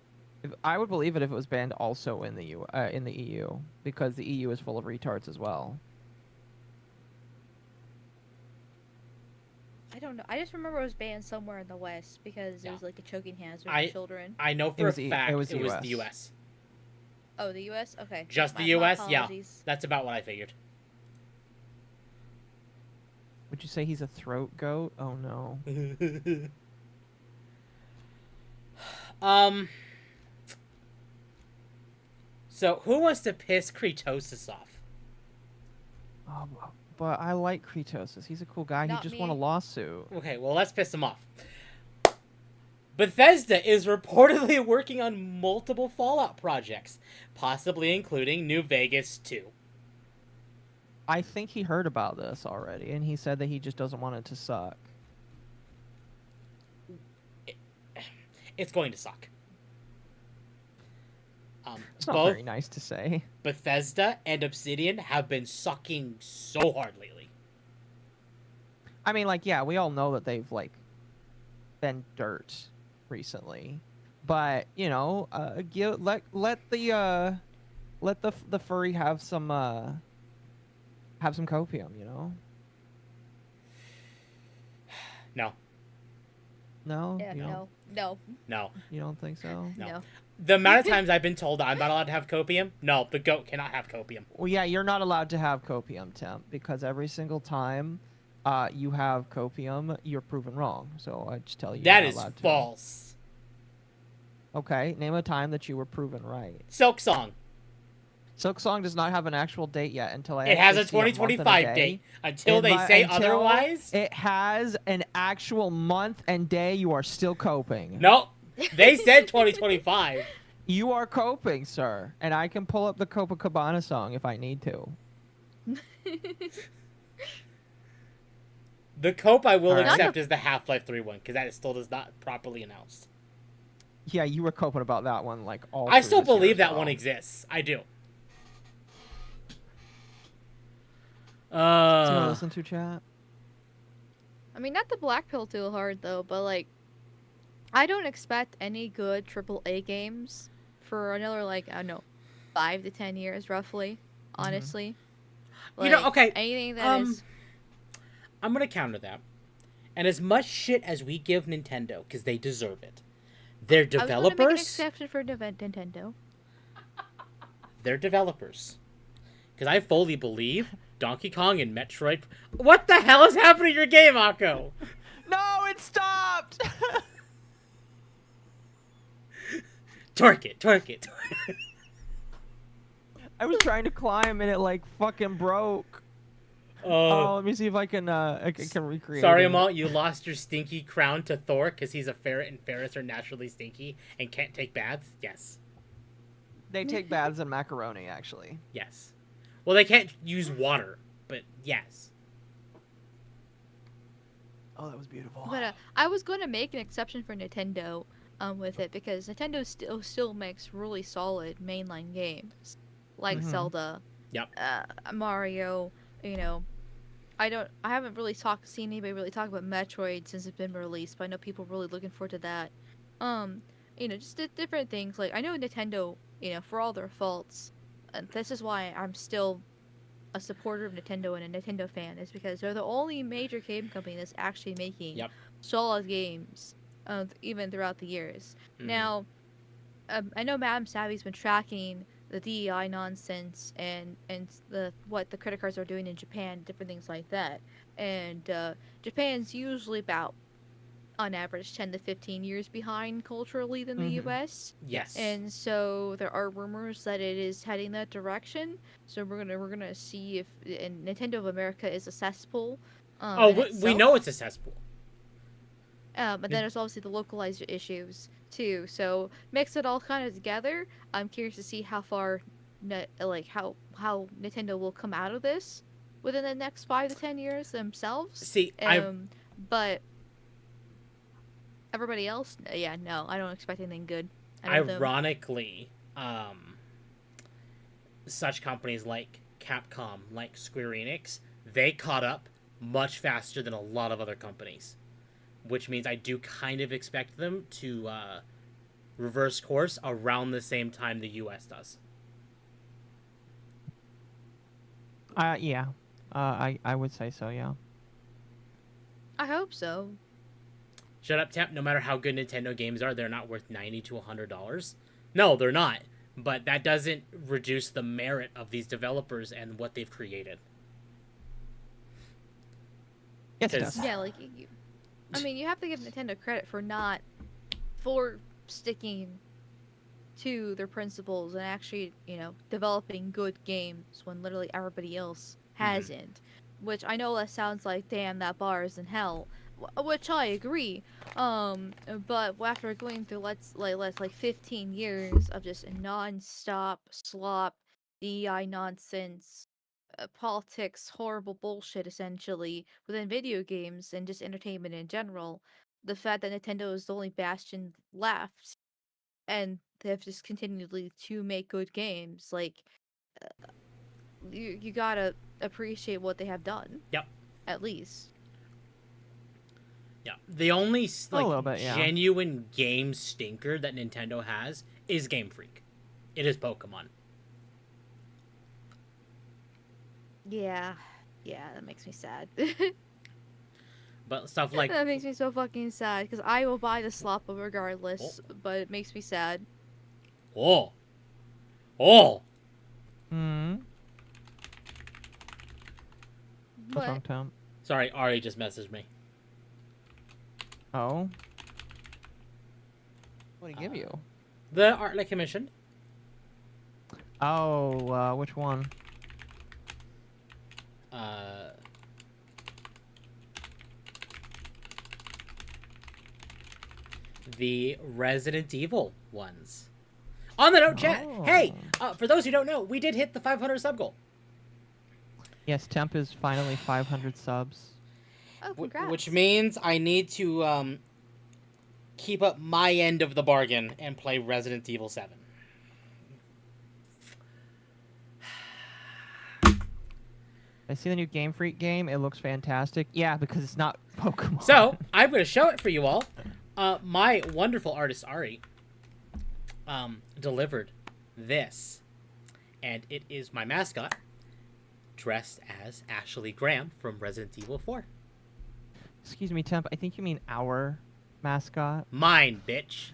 I would believe it if it was banned also in the EU, because the EU is full of retards as well. I don't know. I just remember it was banned somewhere in the West because it was like a choking hazard I- for children. I know for a fact it was the US. U.S. Oh, the U.S. Okay. Just the My U.S. Yeah, apologies. that's about what I figured. Would you say he's a throat goat? Oh no. So who wants to piss Kretosis off? Oh, but I like Kretosis. He's a cool guy. Not He just won a me. lawsuit. Okay, well, let's piss him off. Bethesda is reportedly working on multiple Fallout projects, possibly including New Vegas 2. I think he heard about this already, and he said that he just doesn't want it to suck. It's going to suck. It's not Both very nice to say. Bethesda and Obsidian have been sucking so hard lately. I mean, like, yeah, we all know that they've like been dirt recently, but you know, let the furry have some copium, you know. No, No, Yeah, you no, no, you don't think so? no. no. The amount of times I've been told that I'm not allowed to have copium, no, the goat cannot have copium. Well, yeah, you're not allowed to have copium, Temp, because every single time you have copium, you're proven wrong. So I just tell you, That you're is not allowed to. false. Okay, name a time that you were proven right. Silk Song. Silk Song does not have an actual date yet until I. It has a actually see month and 2025 day. date. Until they say otherwise. It has an actual month and day. You are still coping. No, they said 2025. You are coping, sir, and I can pull up the Copacabana song if I need to. The cope I will All right. accept is the Half-Life 3 one, because that still does not properly announced. Yeah, you were coping about that one like all. I through still this year believe as that well. one exists. I do. Do you want to listen to chat? I mean, not the black pill too hard though, but like, I don't expect any good AAA games for another like I don't know, 5 to 10 years roughly. Honestly, You know, Like, okay, anything that is I'm gonna counter that. And as much shit as we give Nintendo, because they deserve it, their I was gonna make an developers, exception for Nintendo. they're developers. Because I fully believe Donkey Kong and Metroid. What the hell is happening to your game, Akko? No, it stopped. Twerk it, twerk it. I was trying to climb and it like fucking broke. Oh, let me see if I can recreate. Sorry, it. Amal, you lost your stinky crown to Thor because he's a ferret and ferrets are naturally stinky and can't take baths? Yes. They take baths in macaroni, actually. Yes. Well, they can't use water, but yes. Oh, that was beautiful. But I was going to make an exception for Nintendo with it because Nintendo still makes really solid mainline games like Zelda, Yep. Mario. You know, I haven't really seen anybody really talk about Metroid since it's been released, but I know people are really looking forward to that. You know, just different things. Like I know Nintendo, you know, for all their faults, and this is why I'm still a supporter of Nintendo and a Nintendo fan, is because they're the only major game company that's actually making solid games, even throughout the years. Now, I know Madam Savvy's been tracking the DEI nonsense and what the credit cards are doing in Japan, different things like that. And Japan's usually about, on average, 10 to 15 years behind culturally than the US. Yes. And so there are rumors that it is heading that direction. So we're gonna see if and Nintendo of America is a cesspool. We know it's a cesspool. But then there's obviously the localized issues too. So mix it all kind of together. I'm curious to see how far, how Nintendo will come out of this within the next 5 to 10 years themselves. See, but everybody else, no, I don't expect anything good. Ironically, such companies like Capcom, like Square Enix, they caught up much faster than a lot of other companies, which means I do kind of expect them to reverse course around the same time the US does. Yeah. I would say so, yeah. I hope so. Shut up, Temp. No matter how good Nintendo games are, they're not worth $90 to $100. No, they're not. But that doesn't reduce the merit of these developers and what they've created. Yes, it does. Yeah, you have to give Nintendo credit for sticking to their principles and actually, developing good games when literally everybody else hasn't. Which I know that sounds like, damn, that bar is in hell. Which I agree. But after going through let's 15 years of just non-stop slop, DEI nonsense, politics, horrible bullshit, essentially, within video games and just entertainment in general, the fact that Nintendo is the only bastion left, and they have just continually to make good games, you gotta appreciate what they have done. Yep. At least. Yeah. The only bit, genuine game stinker that Nintendo has is Game Freak. It is Pokemon. Yeah, that makes me sad. But stuff like that makes me so fucking sad because I will buy the slop regardless, but it makes me sad. Oh. What's wrong, Tom? Sorry, Ari just messaged me. Oh. What did he give you? The art I commissioned. Oh, which one? The Resident Evil ones. On the note, chat. Hey, for those who don't know, we did hit the 500 sub goal. Yes, Temp is finally 500 subs. Oh, congrats. Which means I need to keep up my end of the bargain and play Resident Evil 7. I see the new Game Freak game. It looks fantastic. Yeah, because it's not Pokemon. So, I'm going to show it for you all. My wonderful artist, Ari, delivered this. And it is my mascot, dressed as Ashley Graham from Resident Evil 4. Excuse me, Temp. I think you mean our mascot. Mine, bitch.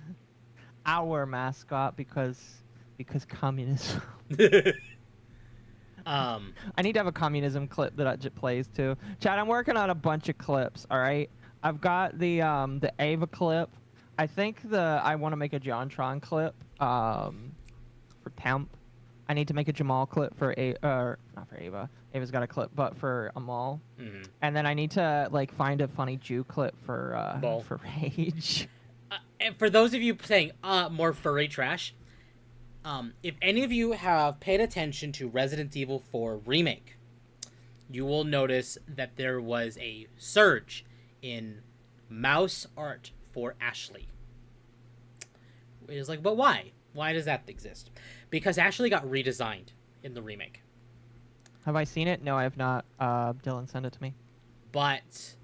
Our mascot because communism. I need to have a communism clip that plays too. Chad, I'm working on a bunch of clips. All right, I've got the Ava clip. I think I want to make a JonTron clip for Temp. I need to make a Jamal clip for not for Ava. Ava's got a clip, but for Amal. And then I need to find a funny Jew clip for Rage. And for those of you saying more furry trash, If any of you have paid attention to Resident Evil 4 Remake, you will notice that there was a surge in mouse art for Ashley. It is like, but why? Why does that exist? Because Ashley got redesigned in the remake. Have I seen it? No, I have not. Dylan, send it to me. But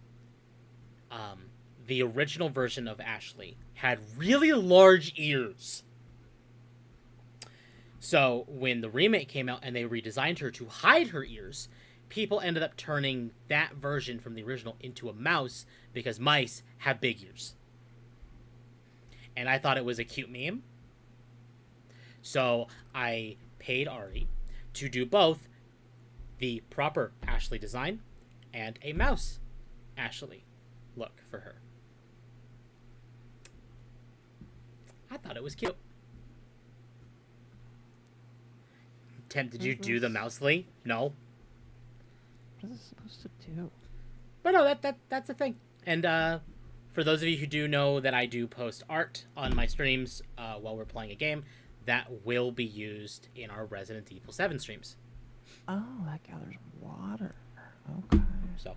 the original version of Ashley had really large ears. So when the remake came out and they redesigned her to hide her ears, people ended up turning that version from the original into a mouse because mice have big ears. And I thought it was a cute meme. So I paid Ari to do both the proper Ashley design and a mouse Ashley look for her. I thought it was cute. Temp, did you do the mousely? No. What is it supposed to do? But no, that's the thing. And for those of you who do know that I do post art on my streams while we're playing a game, that will be used in our Resident Evil 7 streams. Oh, that gathers water. Okay. So,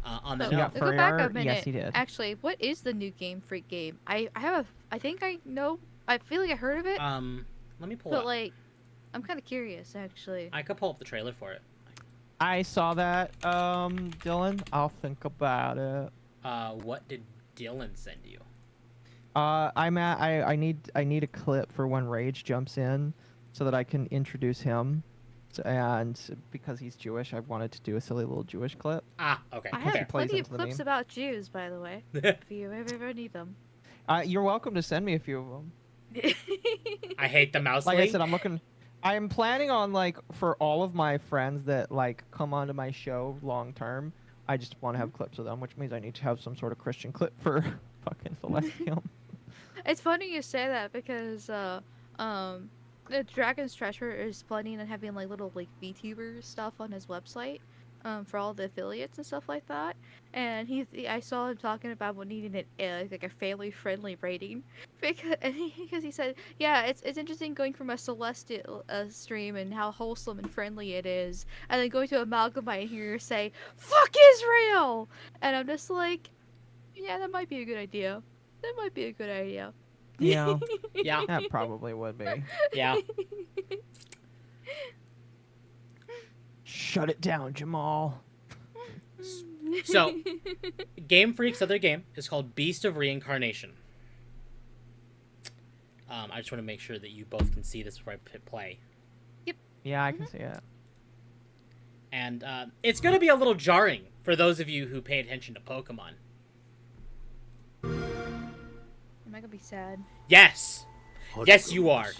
on the So, note, go back a minute. Yes, he did. Actually, what is the new Game Freak game? I think I know. I feel like I heard of it, let me pull but up. like, I'm kind of curious actually. I could pull up the trailer for it. I saw that, Dylan. I'll think about it. What did Dylan send you? I need a clip for when Rage jumps in, so that I can introduce him. And because he's Jewish, I wanted to do a silly little Jewish clip. Ah, okay. I Fair. have plays plenty of into the clips meme. about Jews, by the way, if you ever need them. You're welcome to send me a few of them. I hate the mouse. Like I said, I'm planning on, like, for all of my friends that, like, come onto my show long term, I just want to have clips of them, which means I need to have some sort of Christian clip for fucking Celestial. It's funny you say that because the Dragon's Treasure is planning on having like little like VTuber stuff on his website for all the affiliates and stuff like that. And I saw him talking about needing like a family friendly rating because he said, yeah, it's interesting going from a Celestial stream and how wholesome and friendly it is, and then going to Amalgamite here say fuck Israel, and I'm just like, yeah, that might be a good idea. That might be a good idea. Yeah, Yeah. that probably would be. Yeah. Shut it down, Jamal. So, Game Freak's other game is called Beast of Reincarnation. I just want to make sure that you both can see this before I hit play. Yeah, I can see it. And it's going to be a little jarring for those of you who pay attention to Pokemon. Am I gonna be sad? Yes! Yes, you are.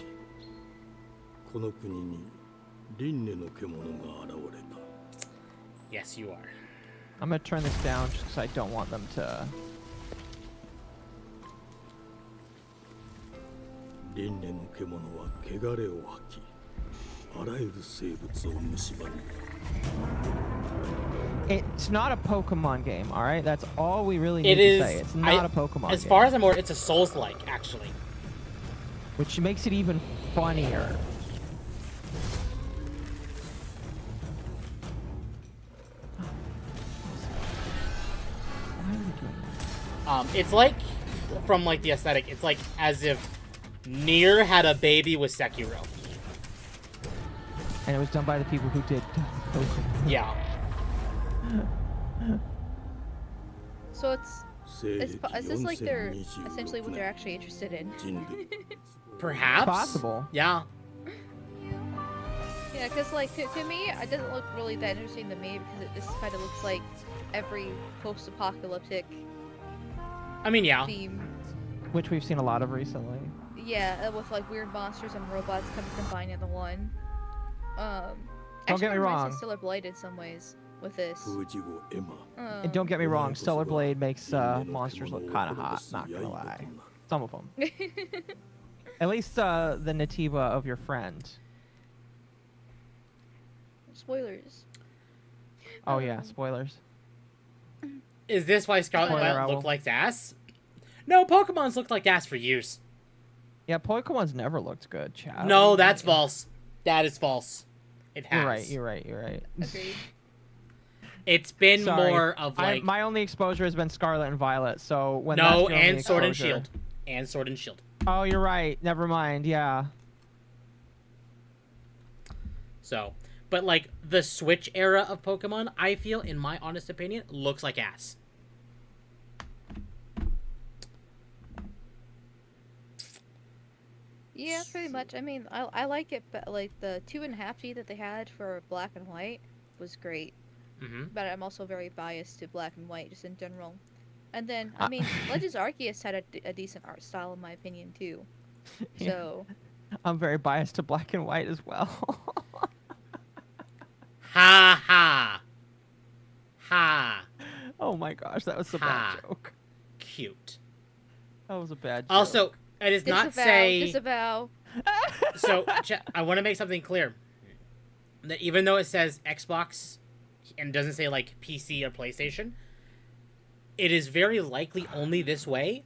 この国に輪廻の獣が現れた。 Yes, you are. I'm gonna turn this down just because I don't want them to. 輪廻の獣は汚れを吐き、あらゆる生物を蝕む。 It's not a Pokemon game, all right? That's all we really need It to is. say. It's not a Pokemon As game. far as I'm aware, it's a Souls-like, actually. Which makes it even funnier. Why are we doing that? It's like, from like the aesthetic, it's like as if Nier had a baby with Sekiro. And it was done by the people who did Pokemon. Yeah. So is this like they're essentially what they're actually interested in? Perhaps. Possible. Yeah. Yeah, because like to me, it doesn't look really that interesting to me because it just kind of looks like every post-apocalyptic I mean, yeah. theme. Which we've seen a lot of recently. Yeah, with like weird monsters and robots combined into one. Don't Actually, get me it reminds wrong. of Stellar Blade in some ways with this. And don't get me wrong, Stellar Blade makes monsters look kind of hot, not gonna lie. Some of them. At least the Nativa of your friend. Spoilers. Oh yeah, spoilers. Is this why Scarlet Spoiler Violet Owl. looked like ass? No, Pokemon's looked like ass for years. Yeah, Pokemon's never looked good, Chad. No, that's false. That is false. It has. You're right. Agreed. It's been Sorry. more of like my only exposure has been Scarlet and Violet, so when no, that's your only and Sword and exposure- Shield, and Sword and Shield. Oh, you're right. Never mind. Yeah. So, but like the Switch era of Pokemon, I feel, in my honest opinion, looks like ass. Yeah, pretty much. I mean, I like it, but like the 2.5G that they had for Black and White was great. Mm-hmm. But I'm also very biased to Black and White just in general. And then, I mean, Legends Arceus had a decent art style in my opinion too. Yeah. So I'm very biased to Black and White as well. Ha ha. Ha. Oh my goch, that was a bad joke. Cute. That was a bad joke. Also, it does not say. disavow. So, I want to make something clear. That even though it says Xbox and doesn't say like PC or PlayStation, it is very likely only this way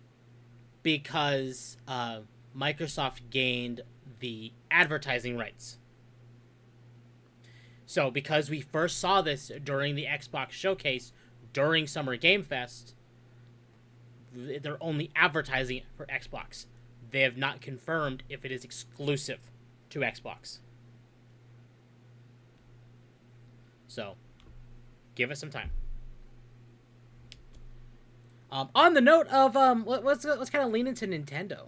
because Microsoft gained the advertising rights. So, because we first saw this during the Xbox showcase during Summer Game Fest, they're only advertising it for Xbox. They have not confirmed if it is exclusive to Xbox. So, give us some time. On the note of let's kind of lean into Nintendo,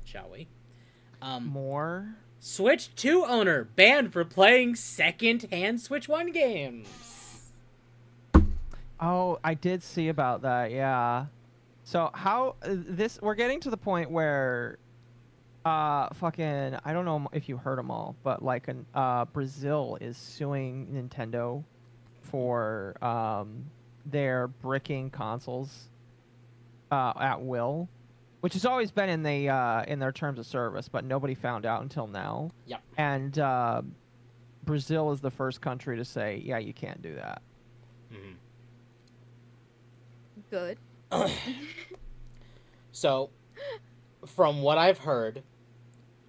shall we? More? Switch 2 owner banned for playing second-hand Switch 1 games. Oh, I did see about that. Yeah. So how we're getting to the point where fucking I don't know if you heard them all, but like Brazil is suing Nintendo for their bricking consoles at will, which has always been in their terms of service, but nobody found out until now. Yep. And Brazil is the first country to say, yeah, you can't do that. Mm-hmm. Good. So, from what I've heard,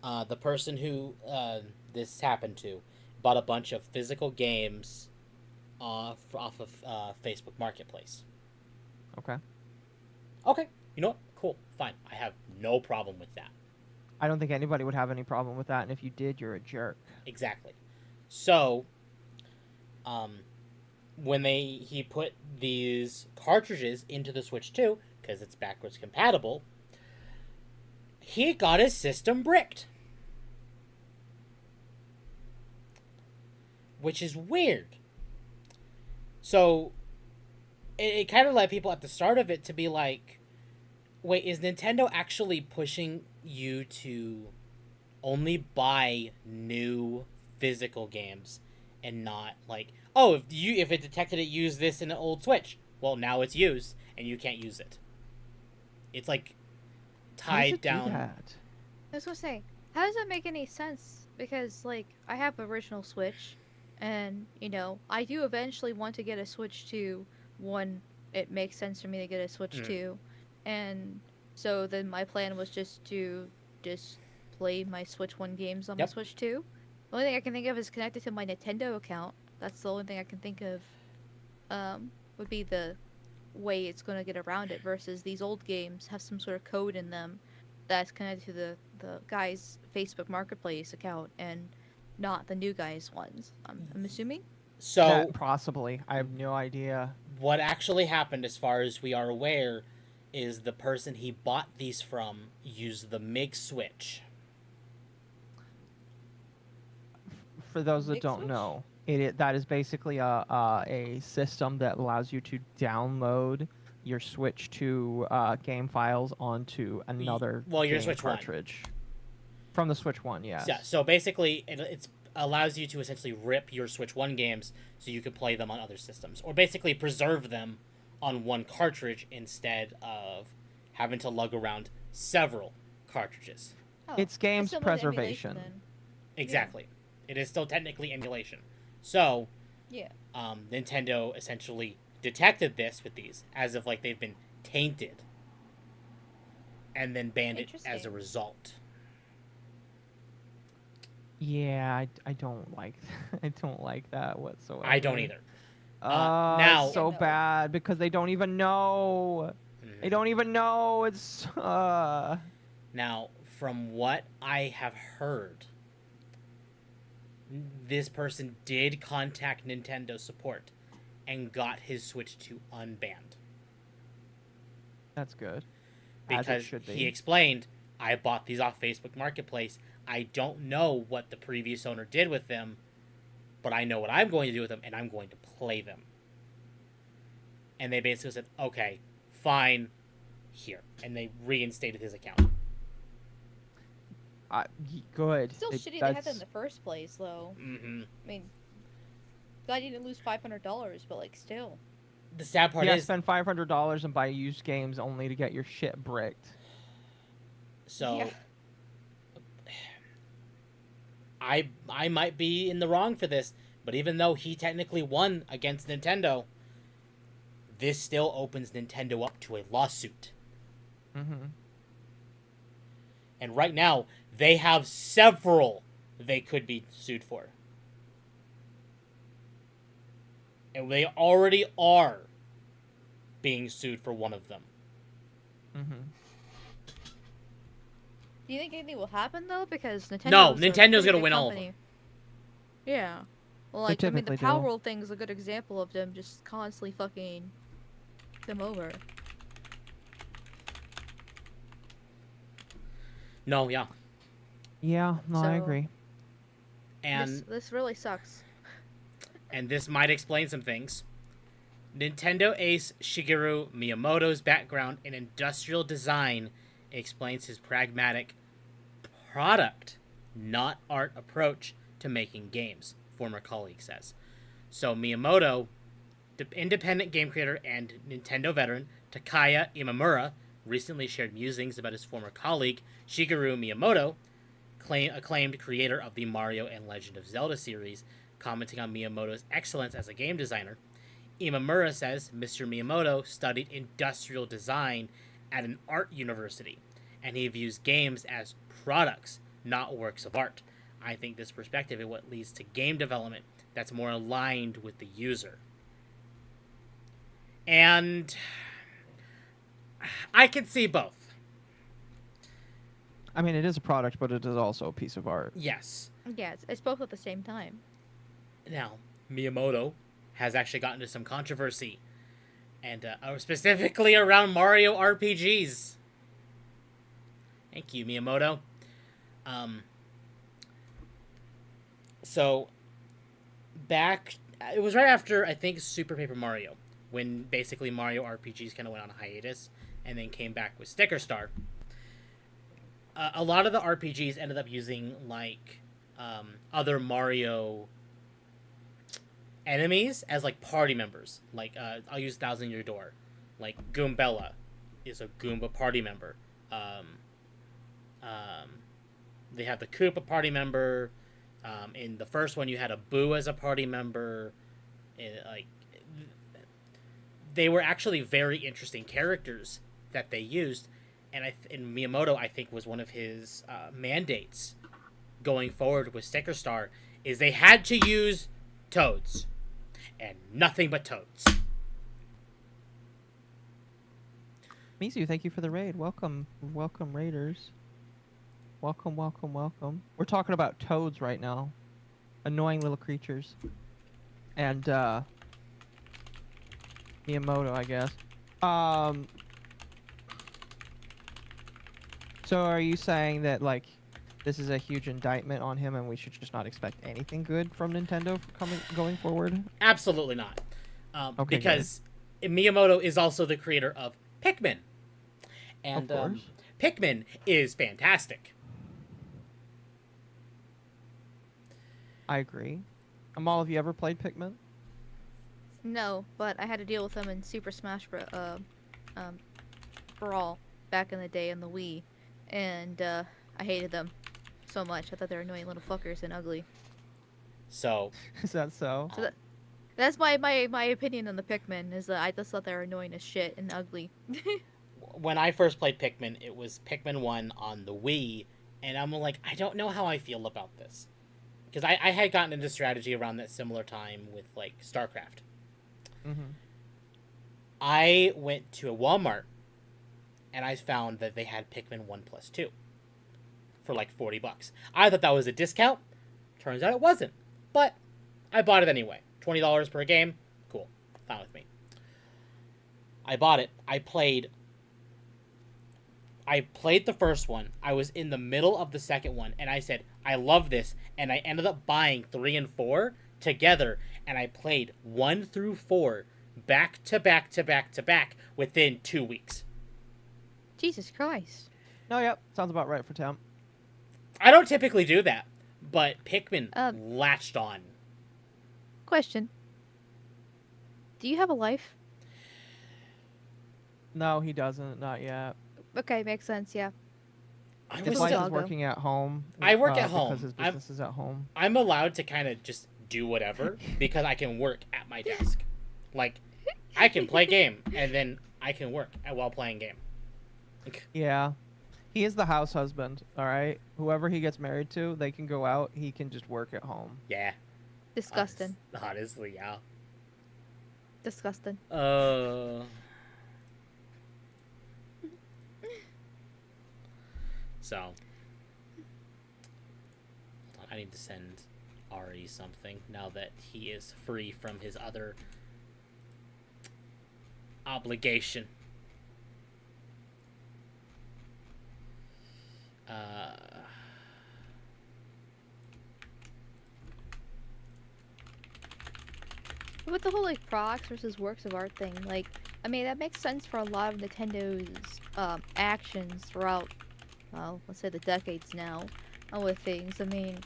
the person who this happened to bought a bunch of physical games off of Facebook Marketplace. Okay. Okay. You know what? Cool. Fine. I have no problem with that. I don't think anybody would have any problem with that, and if you did, you're a jerk. Exactly. So, when he put these cartridges into the Switch 2, because it's backwards compatible, he got his system bricked. Which is weird. So, it kind of led people at the start of it to be like, wait, is Nintendo actually pushing you to only buy new physical games and not like, oh, if it detected it used this in an old Switch, well, now it's used and you can't use it. It's like tied down. Do that? I was gonna say, how does that make any sense? Because like I have original Switch, and you know I do eventually want to get a Switch 2 when it makes sense for me to get a Switch 2, and so then my plan was just to play my Switch 1 games on my Switch 2. The only thing I can think of is connected to my Nintendo account. That's the only thing I can think of. Would be the way it's going to get around it versus these old games have some sort of code in them that's connected to the guy's Facebook Marketplace account and not the new guy's ones. I'm assuming. So possibly, I have no idea. What actually happened, as far as we are aware, is the person he bought these from used the MIG switch. For those that MIG don't switch? know, that is basically a system that allows you to download your Switch 2 game files onto another your game Switch cartridge. From the Switch 1, yes. Yeah, so basically, it allows you to essentially rip your Switch 1 games so you can play them on other systems. Or basically preserve them on one cartridge instead of having to lug around several cartridges. Oh, It's games similar to emulation, preservation. then. Exactly. It is still technically emulation. So, Yeah. Nintendo essentially detected this with these, as if like they've been tainted, and then banned it as a Interesting. result. Yeah, I don't like I don't like that whatsoever. I don't either. Now, now- so bad because they don't even know. They don't even know. It's Now, from what I have heard, this person did contact Nintendo support and got his Switch 2 unbanned. That's good. As it Because should be. he explained, I bought these off Facebook Marketplace. I don't know what the previous owner did with them, but I know what I'm going to do with them, and I'm going to play them. And they basically said, okay, fine, here. And they reinstated his account. Good. Still It- shitty to have them that's- in the first place, though. Mm-hmm. I mean, glad you didn't lose $500, but like still. The sad part Yeah, is, spend $500 and buy used games only to get your shit bricked. so Yeah. I might be in the wrong for this, but even though he technically won against Nintendo, this still opens Nintendo up to a lawsuit. Mm-hmm. And right now, they have several they could be sued for. And they already are being sued for one of them. Mm-hmm. Do you think anything will happen though? Because Nintendo. No, Nintendo's gonna win all of them. Yeah. Well, like I mean, the typically Power do. World thing is a good example of them just constantly fucking them over. No, yeah. Yeah, no, I So- agree. And This really sucks. and this might explain some things. Nintendo ace Shigeru Miyamoto's background in industrial design explains his pragmatic product, not art approach to making games, former colleague says. So Miyamoto, the independent game creator and Nintendo veteran Takaya Imamura, recently shared musings about his former colleague Shigeru Miyamoto, acclaimed creator of the Mario and Legend of Zelda series, commenting on Miyamoto's excellence as a game designer. Imamura says Mr. Miyamoto studied industrial design at an art university, and he views games as products, not works of art. I think this perspective is what leads to game development that's more aligned with the user. And I can see both. I mean, it is a product, but it is also a piece of art. Yes. Yeah, it's both at the same time. Now, Miyamoto has actually gotten into some controversy, and specifically around Mario RPGs. Thank you, Miyamoto. So, it was right after, I think, Super Paper Mario, when basically Mario RPGs kind of went on a hiatus, and then came back with Sticker Star. A lot of the RPGs ended up using, like, other Mario enemies as, like, party members. Like, I'll use Thousand Year Door. Like, Goombella is a Goomba party member. They have the Koopa party member. In the first one, you had a Boo as a party member. They were actually very interesting characters that they used. And Miyamoto, I think, was one of his mandates going forward with Sticker Star is they had to use toads. And nothing but toads. Mizu, thank you for the raid. Welcome, welcome, raiders. Welcome, welcome, welcome. We're talking about toads right now. Annoying little creatures. And, Miyamoto, I guess. So are you saying that, like, this is a huge indictment on him and we should just not expect anything good from Nintendo going forward? Absolutely not. Okay, because Miyamoto is also the creator of Pikmin. And Of course. Pikmin is fantastic. I agree. Amal, have you ever played Pikmin? No, but I had to deal with them in Super Smash Brawl back in the day on the Wii, and I hated them so much. I thought they were annoying little fuckers and ugly. So Is that so? So that's my opinion on the Pikmin, is that I just thought they were annoying as shit and ugly. when I first played Pikmin, it was Pikmin 1 on the Wii, and I'm like, I don't know how I feel about this. because I had gotten into strategy around that similar time with like StarCraft. Mm-hmm. I went to a Walmart and I found that they had Pikmin 1+2 for like $40. I thought that was a discount. Turns out it wasn't. But I bought it anyway. $20 per game. Cool. Fine with me. I bought it. I played the first one. I was in the middle of the second one and I said, I love this. And I ended up buying 3 and 4 together. And I played 1 through 4 back to back to back to back within 2 weeks. Jesus Christ. No, yep. Sounds about right for Temp. I don't typically do that, but Pikmin latched on. Question. Do you have a life? No, he doesn't. Not yet. Okay, makes sense, yeah. His wife is working at home. I work at home. Because his business is at home. I'm allowed to kind of just do whatever because I can work at my desk. Like, I can play game and then I can work while playing game. Yeah. He is the house husband, all right? Whoever he gets married to, they can go out. He can just work at home. Yeah. Disgusting. Honestly, yeah. Disgusting. So, I need to send Ari something now that he is free from his other obligation. With the whole like products versus works of art thing, like, I mean, that makes sense for a lot of Nintendo's actions throughout, well, let's say the decades now, with things. I mean,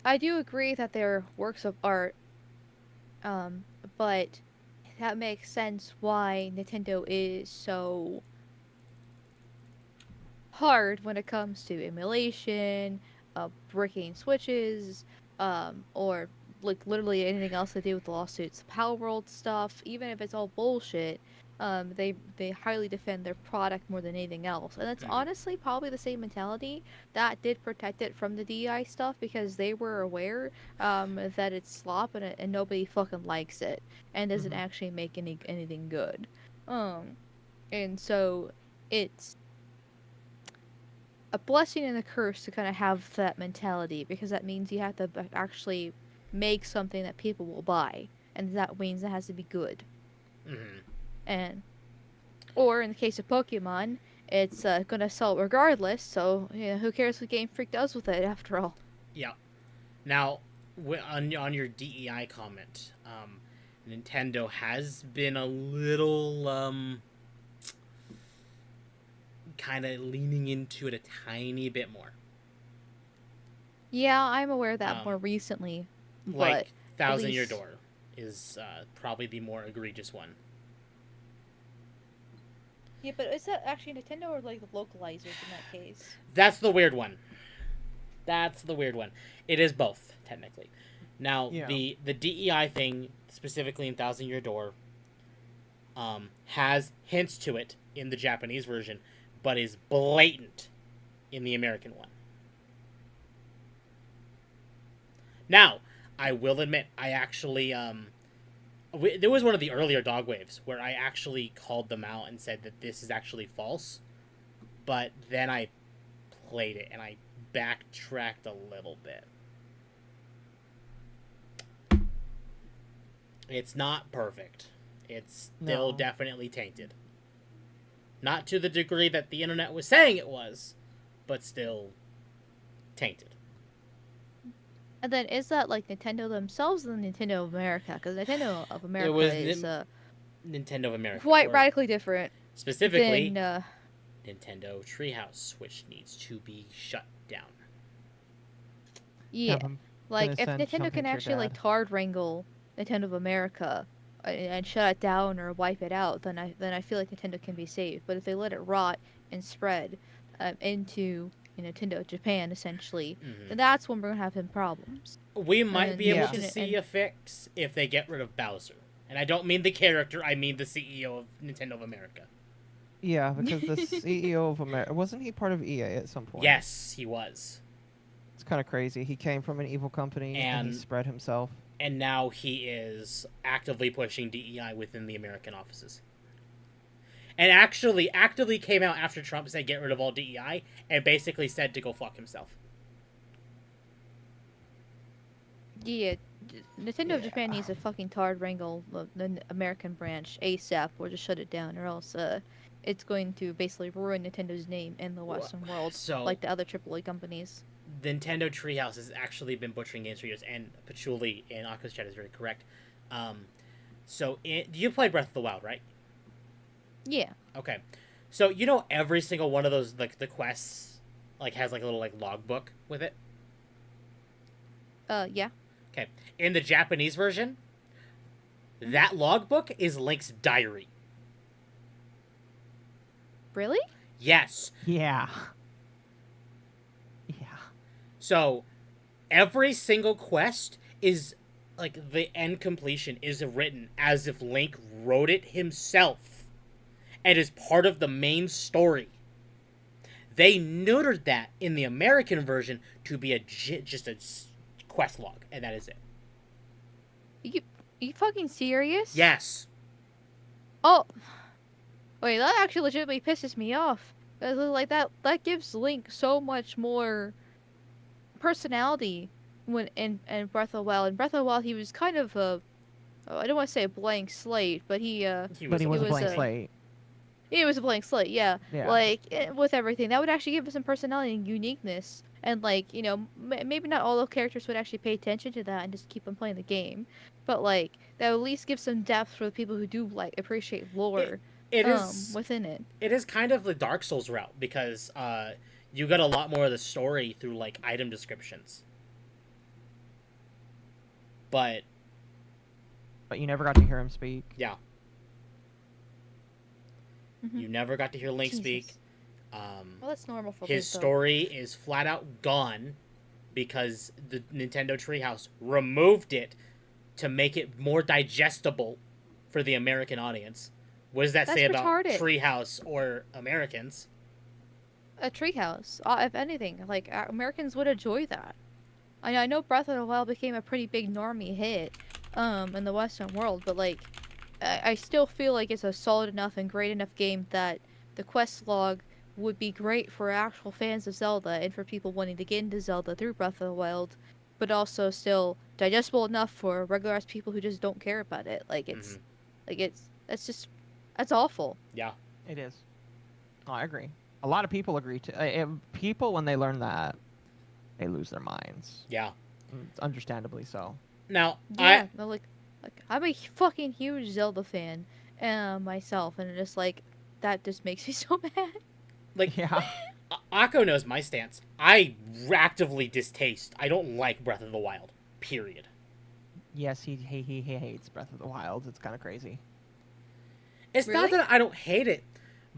I do agree that they're works of art, but that makes sense why Nintendo is so hard when it comes to emulation, breaking switches, or like literally anything else to do with the lawsuits, Power World stuff. Even if it's all bullshit, they highly defend their product more than anything else, and that's honestly probably the same mentality that did protect it from the DEI stuff, because they were aware that it's slop and nobody fucking likes it and doesn't actually make anything good, and so it's a blessing and a curse to kind of have that mentality, because that means you have to actually make something that people will buy, and that means it has to be good. Or in the case of Pokemon, it's gonna sell regardless, so who cares what Game Freak does with it after all. Yeah. Now, on your DEI comment, Nintendo has been a little kind of leaning into it a tiny bit more. Yeah, I'm aware of that more recently. Like but Thousand Year Door is probably the more egregious one. Yeah, but is that actually Nintendo or like the localizers in that case? That's the weird one. It is both, technically. Now, the DEI thing, specifically in Thousand Year Door, has hints to it in the Japanese version, but is blatant in the American one. Now, I will admit, I actually, there was one of the earlier Dogwaves where I actually called them out and said that this is actually false, but then I played it and I backtracked a little bit. It's not perfect. It's still definitely tainted. Not to the degree that the internet was saying it was, but still tainted. And then is that like Nintendo themselves or Nintendo of America? Because Nintendo of America is Nintendo of America. Quite radically different. Specifically, Nintendo Treehouse, which needs to be shut down. Yeah. Like, if Nintendo can actually, like, hard wrangle Nintendo of America and shut it down or wipe it out, then I feel like Nintendo can be saved. But if they let it rot and spread into Nintendo Japan, essentially, then that's when we're going to have some problems. We might be able to see a fix if they get rid of Bowser. And I don't mean the character, I mean the CEO of Nintendo of America. Yeah, because the CEO of America... Wasn't he part of EA at some point? Yes, he was. It's kind of crazy. He came from an evil company and he spread himself. And now he is actively pushing DEI within the American offices. And actually actively came out after Trump said get rid of all DEI and basically said to go fuck himself. Yeah, Nintendo of Japan needs a fucking Tard wrangle the American branch ASAP, or just shut it down, or else it's going to basically ruin Nintendo's name in the Western world, like the other AAA companies. Nintendo Treehouse has actually been butchering games for years, and Patchouli in Akko's chat is very correct. You play Breath of the Wild, right? Yeah. Okay. So you know every single one of those, like, the quests, like, has, like, a little, like, logbook with it? Yeah. Okay. In the Japanese version, that logbook is Link's diary. Really? Yes. Yeah. Yeah. So, every single quest is, like, the end completion is written as if Link wrote it himself and is part of the main story. They neutered that in the American version to be just a quest log, and that is it. You fucking serious? Yes. Oh. Wait, that actually legitimately pisses me off. Cause like that gives Link so much more personality when in Breath of the Wild. In Breath of the Wild, he was kind of I don't want to say a blank slate, but he was a blank slate. He was a blank slate, yeah. Like, with everything. That would actually give us some personality and uniqueness. And, like, you know, maybe not all the characters would actually pay attention to that and just keep on playing the game. But, like, that would at least give some depth for the people who do, like, appreciate lore within it. It is kind of the Dark Souls route, because you get a lot more of the story through, like, item descriptions. But you never got to hear him speak. Yeah. Mm-hmm. You never got to hear Link speak. Well, that's normal for his story is flat out gone because the Nintendo Treehouse removed it to make it more digestible for the American audience. What does that say about Treehouse or Americans? A Treehouse, if anything. Like, Americans would enjoy that. I know Breath of the Wild became a pretty big normie hit in the Western world, but, like, I still feel like it's a solid enough and great enough game that the quest log would be great for actual fans of Zelda and for people wanting to get into Zelda through Breath of the Wild, but also still digestible enough for regular ass people who just don't care about it. Like, it's, that's awful. Yeah. It is. Oh, I agree. A lot of people agree to. People, when they learn that, they lose their minds. Yeah. Understandably so. Now, yeah, I'm a fucking huge Zelda fan myself, and it's like, that just makes me so mad. Like, yeah. Akko knows my stance. I actively distaste. I don't like Breath of the Wild. Period. Yes, he hates Breath of the Wild. It's kind of crazy. It's not that I don't hate it,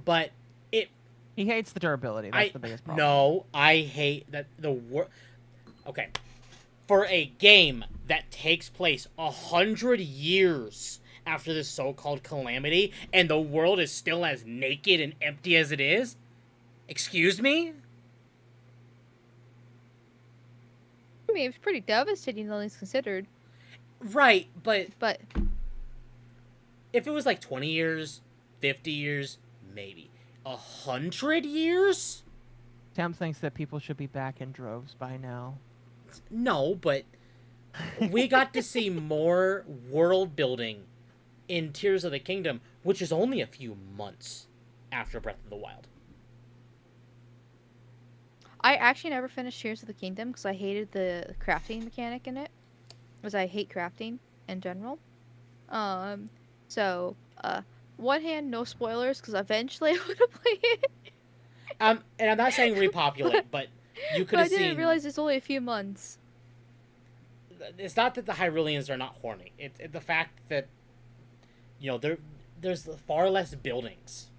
but he hates the durability. That's the biggest problem. No, I hate that Okay. For a game that takes place 100 years after this so-called calamity, and the world is still as naked and empty as it is, excuse me? I mean, it's pretty devastating, all things considered. Right, but But if it was like 20 years, 50 years, maybe. 100 years? Sam thinks that people should be back in droves by now. No, but we got to see more world building in Tears of the Kingdom, which is only a few months after Breath of the Wild. I actually never finished Tears of the Kingdom because I hated the crafting mechanic in it. Because I hate crafting in general. One hand, no spoilers, because eventually I would have played it. And I'm not saying repopulate, but you could have seen. I didn't realize it's only a few months. It's not that the Hyruleans are not horny. It's the fact that, you know, there's far less buildings.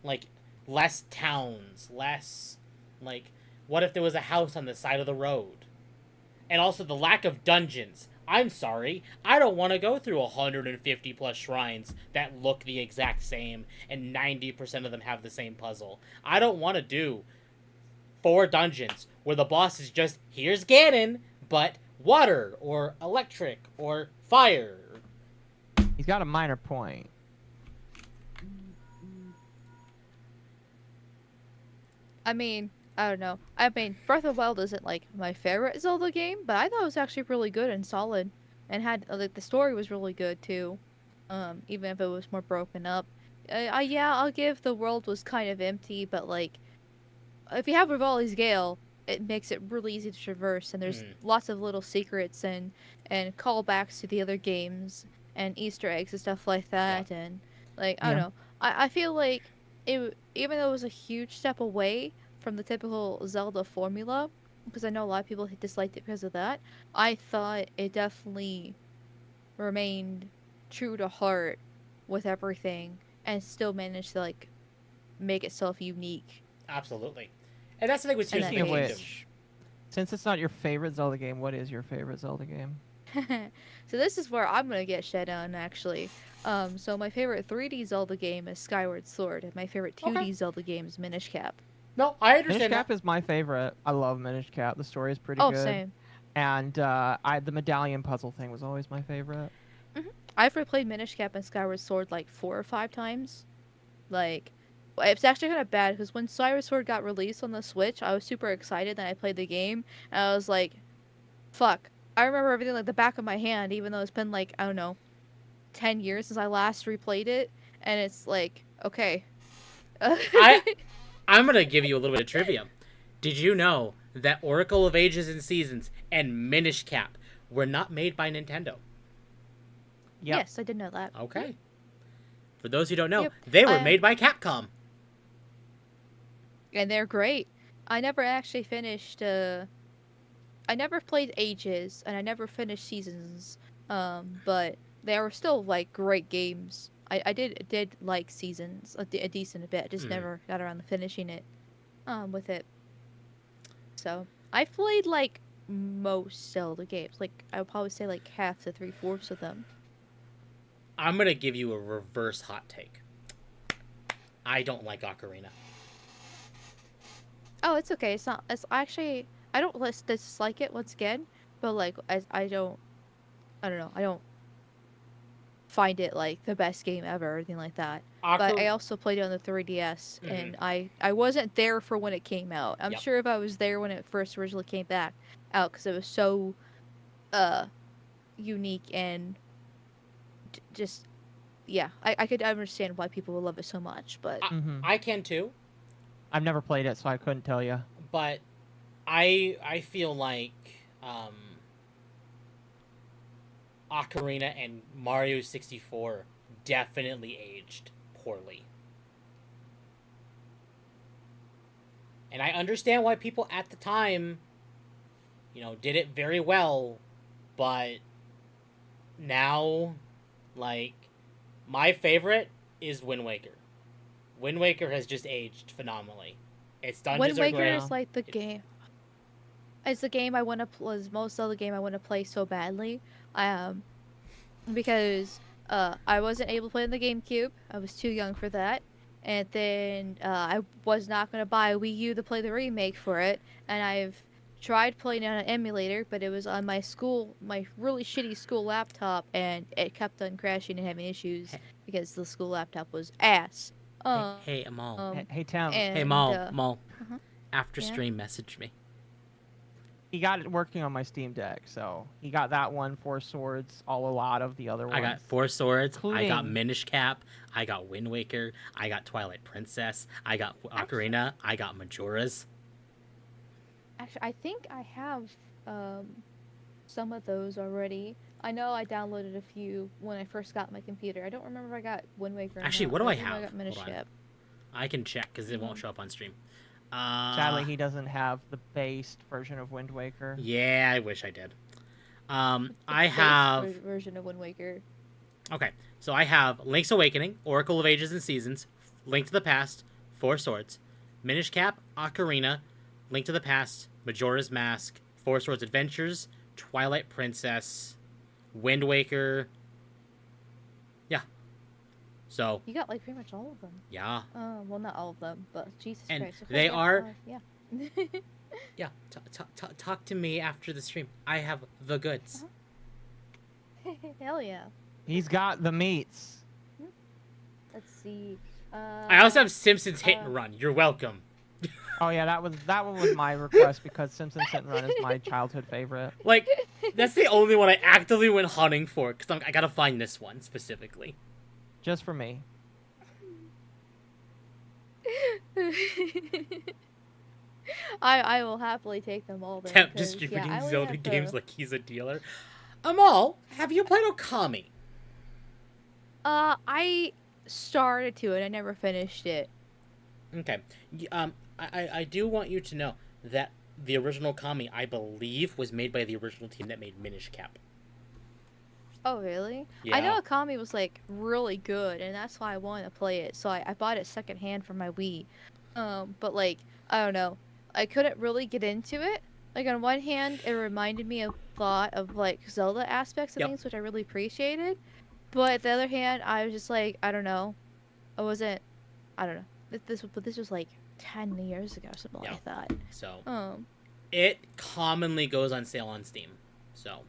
Like, less towns, less, like, what if there was a house on the side of the road? And also the lack of dungeons. I'm sorry, I don't want to go through 150 plus shrines that look the exact same and 90% of them have the same puzzle. I don't want to do 4 dungeons where the boss is just, here's Ganon, but water or electric or fire. He's got a minor point. I mean, I don't know. I mean, Breath of the Wild isn't like my favorite Zelda game, but I thought it was actually really good and solid, and had like the story was really good too, even if it was more broken up. Yeah, I'll give the world was kind of empty, but like, if you have Rivali's Gale, it makes it really easy to traverse, and there's lots of little secrets and callbacks to the other games and Easter eggs and stuff like that, and like I don't know. I feel like even though it was a huge step away from the typical Zelda formula, because I know a lot of people disliked it because of that, I thought it definitely remained true to heart with everything and still managed to like make itself unique. Absolutely. And that's the thing with Tears of the Speaking of Kingdom. which, since it's not your favorite Zelda game, what is your favorite Zelda game? So this is where I'm gonna get shed on actually. So my favorite 3D Zelda game is Skyward Sword, and my favorite 2D Zelda game is Minish Cap. No, I Minish understand Cap that. is my favorite. I love Minish Cap. The story is pretty Oh, good. same. And the medallion puzzle thing was always my favorite. I've replayed Minish Cap and Skyward Sword like 4 or 5 times. Like, it's actually kind of bad because when Skyward Sword got released on the Switch, I was super excited that I played the game, and I was like, fuck. I remember everything like the back of my hand, even though it's been like, I don't know, 10 years since I last replayed it, and it's like, okay. I'm going to give you a little bit of trivia. Did you know that Oracle of Ages and Seasons and Minish Cap were not made by Nintendo? Yep. Yes, I did know that. Okay. For those who don't know, Yep. they were made by Capcom. And they're great. I never actually finished, I never played Ages, and I never finished Seasons, but they were still, like, great games. I did like Seasons a decent bit, just never got around to finishing it, with it. So, I've played, like, most Zelda games. Like, I would probably say, like, half to 3/4 of them. I'm going to give you a reverse hot take. I don't like Ocarina. Oh, it's okay. It's not. It's actually. I don't dislike it once again, but like I don't know. I don't find it like the best game ever or anything like that. But I also played it on the 3DS, and I wasn't there for when it came out. I'm sure if I was there when it first originally came out, because it was so unique and just I could understand why people would love it so much. But I can too. I've never played it, so I couldn't tell you. But I feel like Ocarina and Mario 64 definitely aged poorly. And I understand why people at the time, did it very well, but now, like, my favorite is Wind Waker. Wind Waker has just aged phenomenally. Its dungeons Wind are Waker great. is like the game. It's the game I want to was most of the game I want to play so badly. Because I wasn't able to play on the GameCube. I was too young for that. And then I was not going to buy a Wii U to play the remake for it. And I've tried playing it on an emulator, but it was on my really shitty school laptop, and it kept on crashing and having issues because the school laptop was ass. Hey, Amal. Hey, Tim. Hey, Mal. After stream, message me. He got it working on my Steam Deck, so he got that one, Four Swords, a lot of the other ones. I got Four Swords, I got including- Minish Cap, I got Wind Waker, I got Twilight Princess, I got Ocarina, I got Majora's. Actually, I think I have some of those already. I know I downloaded a few when I first got my computer. I don't remember if I got Wind Waker. Actually, what do I have? I got Minish Hold on. Cap. I can check because it won't show up on stream. Sadly, he doesn't have the based version of Wind Waker. Yeah, I wish I did. I Base have... version of Wind Waker. Okay, so I have Link's Awakening, Oracle of Ages and Seasons, Link to the Past, Four Swords, Minish Cap, Ocarina, Link to the Past, Majora's Mask, Four Swords Adventures, Twilight Princess, Wind Waker. Yeah. So. You got like pretty much all of them. Yeah. Well, not all of them, but Jesus And Christ. they are- Yeah. Yeah, talk to me after the stream. I have the goods. Hell yeah. He's got the meats. Let's see. I also have Simpsons Hit and Run. You're welcome. Oh yeah, that one was my request because Simpsons Hit and Run is my childhood favorite. Like, that's the only one I actively went hunting for because I gotta find this one specifically. Just for me. I will happily take them all. Then, Temp 'cause, distributing I only Zelda have games the- like he's a dealer. Amal, have you played Okami? I started to and I never finished it. Okay. I do want you to know that the original Okami, I believe, was made by the original team that made Minish Cap. Oh really? Yeah. I know Akami was like really good, and that's why I wanted to play it. So I bought it secondhand for my Wii. But like I don't know, I couldn't really get into it. Like on one hand, it reminded me a lot of like Zelda aspects of Yep. things, which I really appreciated. But the other hand, I was just like, I don't know, I don't know. This was like 10 years ago, something Yeah. like that. So it commonly goes on sale on Steam. So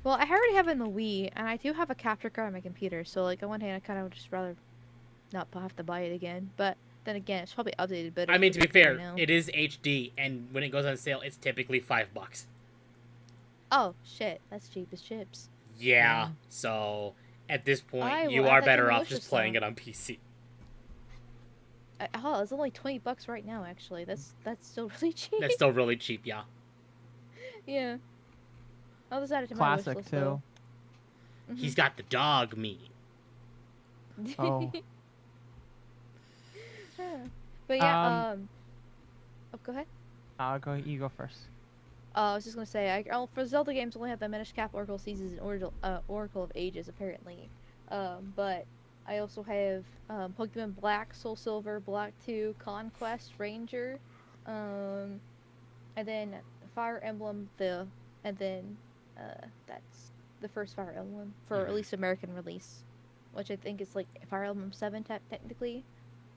Well, I already have it in the Wii, and I do have a capture card on my computer. So like on one hand, I kind of would just rather not have to buy it again. But then again, it's probably updated better. I mean, to be you fair, know. it is HD, and when it goes on sale, it's typically $5. Oh shit, that's cheap as chips. Yeah. So at this I point, will you add are that to better my off wish just list playing now. it on PC. Oh, it's only $20 right now. Actually, that's still really cheap. That's still really cheap, yeah. Yeah. I'll just add it to my wish Classic list, too. though. He's got the dog meat. Oh. But yeah. Oh, go ahead. You go first. I was just gonna say, for Zelda games, I only have the Minish Cap, Oracle of Seasons, and Oracle of Ages, apparently. But I also have Pokemon Black, Soul Silver, Black 2, Conquest, Ranger, and then Fire Emblem, and then that's the first Fire Emblem for at least American release, which I think is like Fire Emblem 7 technically.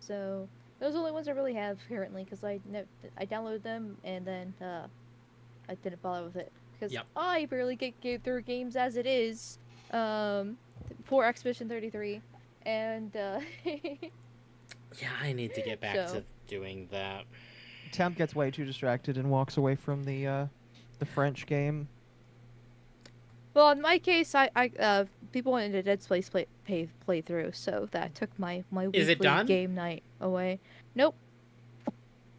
So those are the only ones I really have currently, because I downloaded them and then I didn't bother with it because I barely get through games as it is. For Expedition 33, and Yeah, I need to get back So- to doing that. Temp gets way too distracted and walks away from the French game. well, in my case, I people wanted a Dead Space play through, so that took my Is it weekly done? game night away. Nope.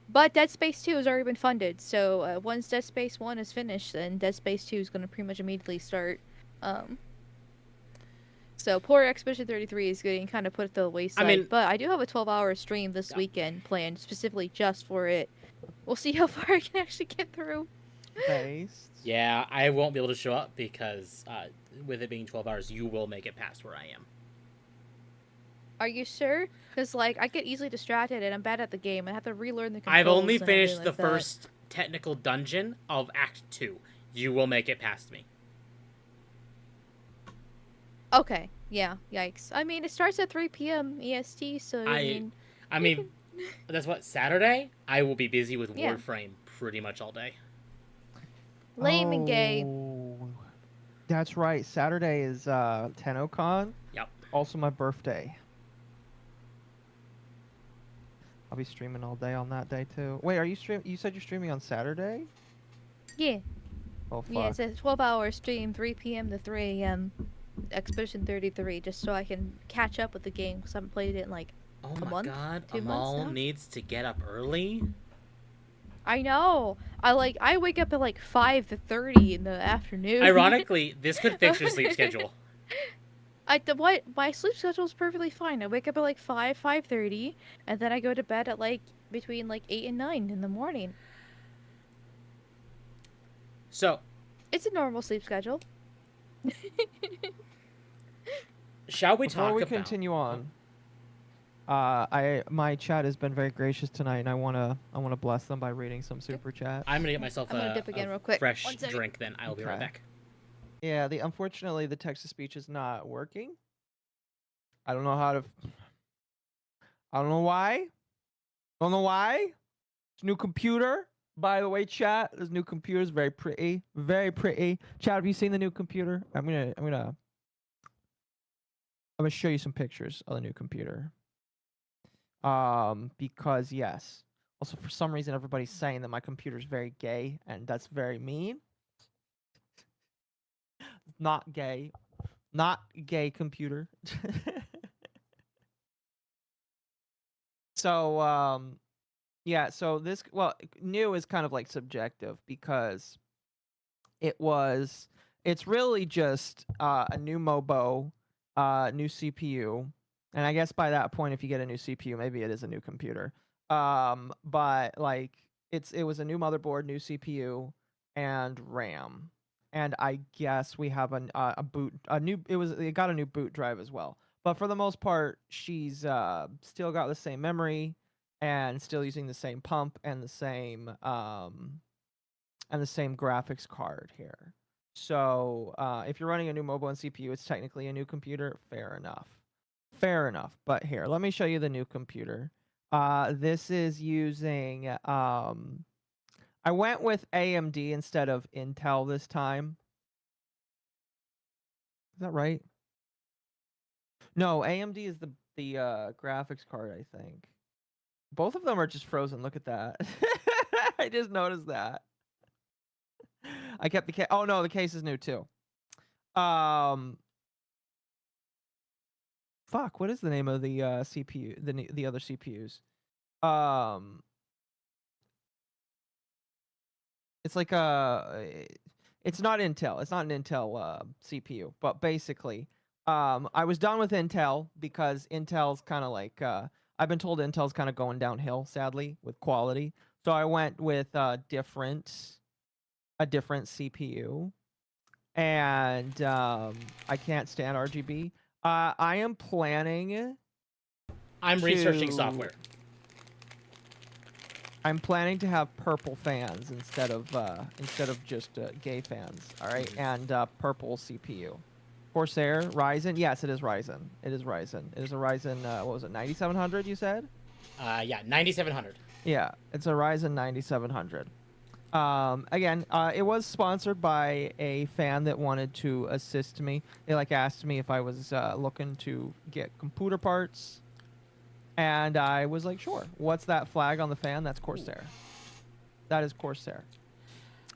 But Dead Space 2 has already been funded, so once Dead Space 1 is finished, then Dead Space 2 is going to pretty much immediately start. So poor Expedition 33 is getting kind of put to the wayside. But I do have a 12-hour stream this weekend planned specifically just for it. We'll see how far I can actually get through. Based. Yeah, I won't be able to show up because with it being 12 hours, you will make it past where I am. Are you sure? Because like I get easily distracted and I'm bad at the game. I have to relearn the controls. I've only and everything finished the like that. first technical dungeon of Act 2. You will make it past me. Okay. Yeah. Yikes. I mean, it starts at 3 p.m. EST, so I mean, that's what, Saturday? I will be busy with Yeah. Warframe pretty much all day. lame and gay. Oh, that's right. Saturday is TennoCon. Yep. Also my birthday. I'll be streaming all day on that day too. Wait, are you You said you're streaming on Saturday? Yeah. Oh fuck. Yeah, it's a 12-hour stream, 3 p.m. to 3 a.m. Expedition 33, just so I can catch up with the game because I haven't played it in like Oh a my month, god, 2 months Amal now. needs to get up early? I know. I wake up at like 5:30 in the afternoon. Ironically, this could fix your sleep schedule. My sleep schedule is perfectly fine. I wake up at like 5:30, and then I go to bed at like between like 8 and 9 in the morning. So, It's a normal sleep schedule. shall we Before talk we about... continue on, my chat has been very gracious tonight, and I wanna bless them by reading some super chat. I'm gonna get myself I'm gonna a, dip again a real quick. fresh 1 second. drink, then I'll be right Okay. back. Yeah, unfortunately the text to speech is not working. I don't know how to. I don't know why. Don't know why. It's a new computer. By the way, chat, this new computer is very pretty. Very pretty. Chat, have you seen the new computer? I'm gonna show you some pictures of the new computer. Because yes. Also, for some reason, everybody's saying that my computer's very gay, and that's very mean. Not gay. Not gay computer. So, yeah, so this, well, new is kind of like subjective because it's really just a new MOBO, new CPU, and I guess by that point, if you get a new CPU, maybe it is a new computer. But like it was a new motherboard, new CPU, and RAM, and I guess we have it got a new boot drive as well. But for the most part, she's still got the same memory and still using the same pump and the same graphics card here. So if you're running a new mobile and CPU, it's technically a new computer. Fair enough. Fair enough. But here, let me show you the new computer. This is using I went with AMD instead of Intel this time. Is that right? No, AMD is the graphics card, I think. Both of them are just frozen. Look at that. I just noticed that. I kept the case. Oh no, the case is new too. Fuck. What is the name of the CPU? The other CPUs. It's like it's not Intel. It's not an Intel CPU. But basically, I was done with Intel because Intel's kind of like I've been told Intel's kind of going downhill, sadly, with quality. So I went with a different CPU, and I can't stand RGB. I am planning. I'm researching software. I'm planning to have purple fans instead of just gay fans. All right, and purple CPU. Corsair, Ryzen. Yes, it is Ryzen. It is Ryzen. It is a Ryzen. What was it? 9700. You said? Yeah, 9700. Yeah, it's a Ryzen 9700. Again, it was sponsored by a fan that wanted to assist me. They asked me if I was looking to get computer parts, and I was like, sure. What's that flag on the fan? That's Corsair. That is Corsair.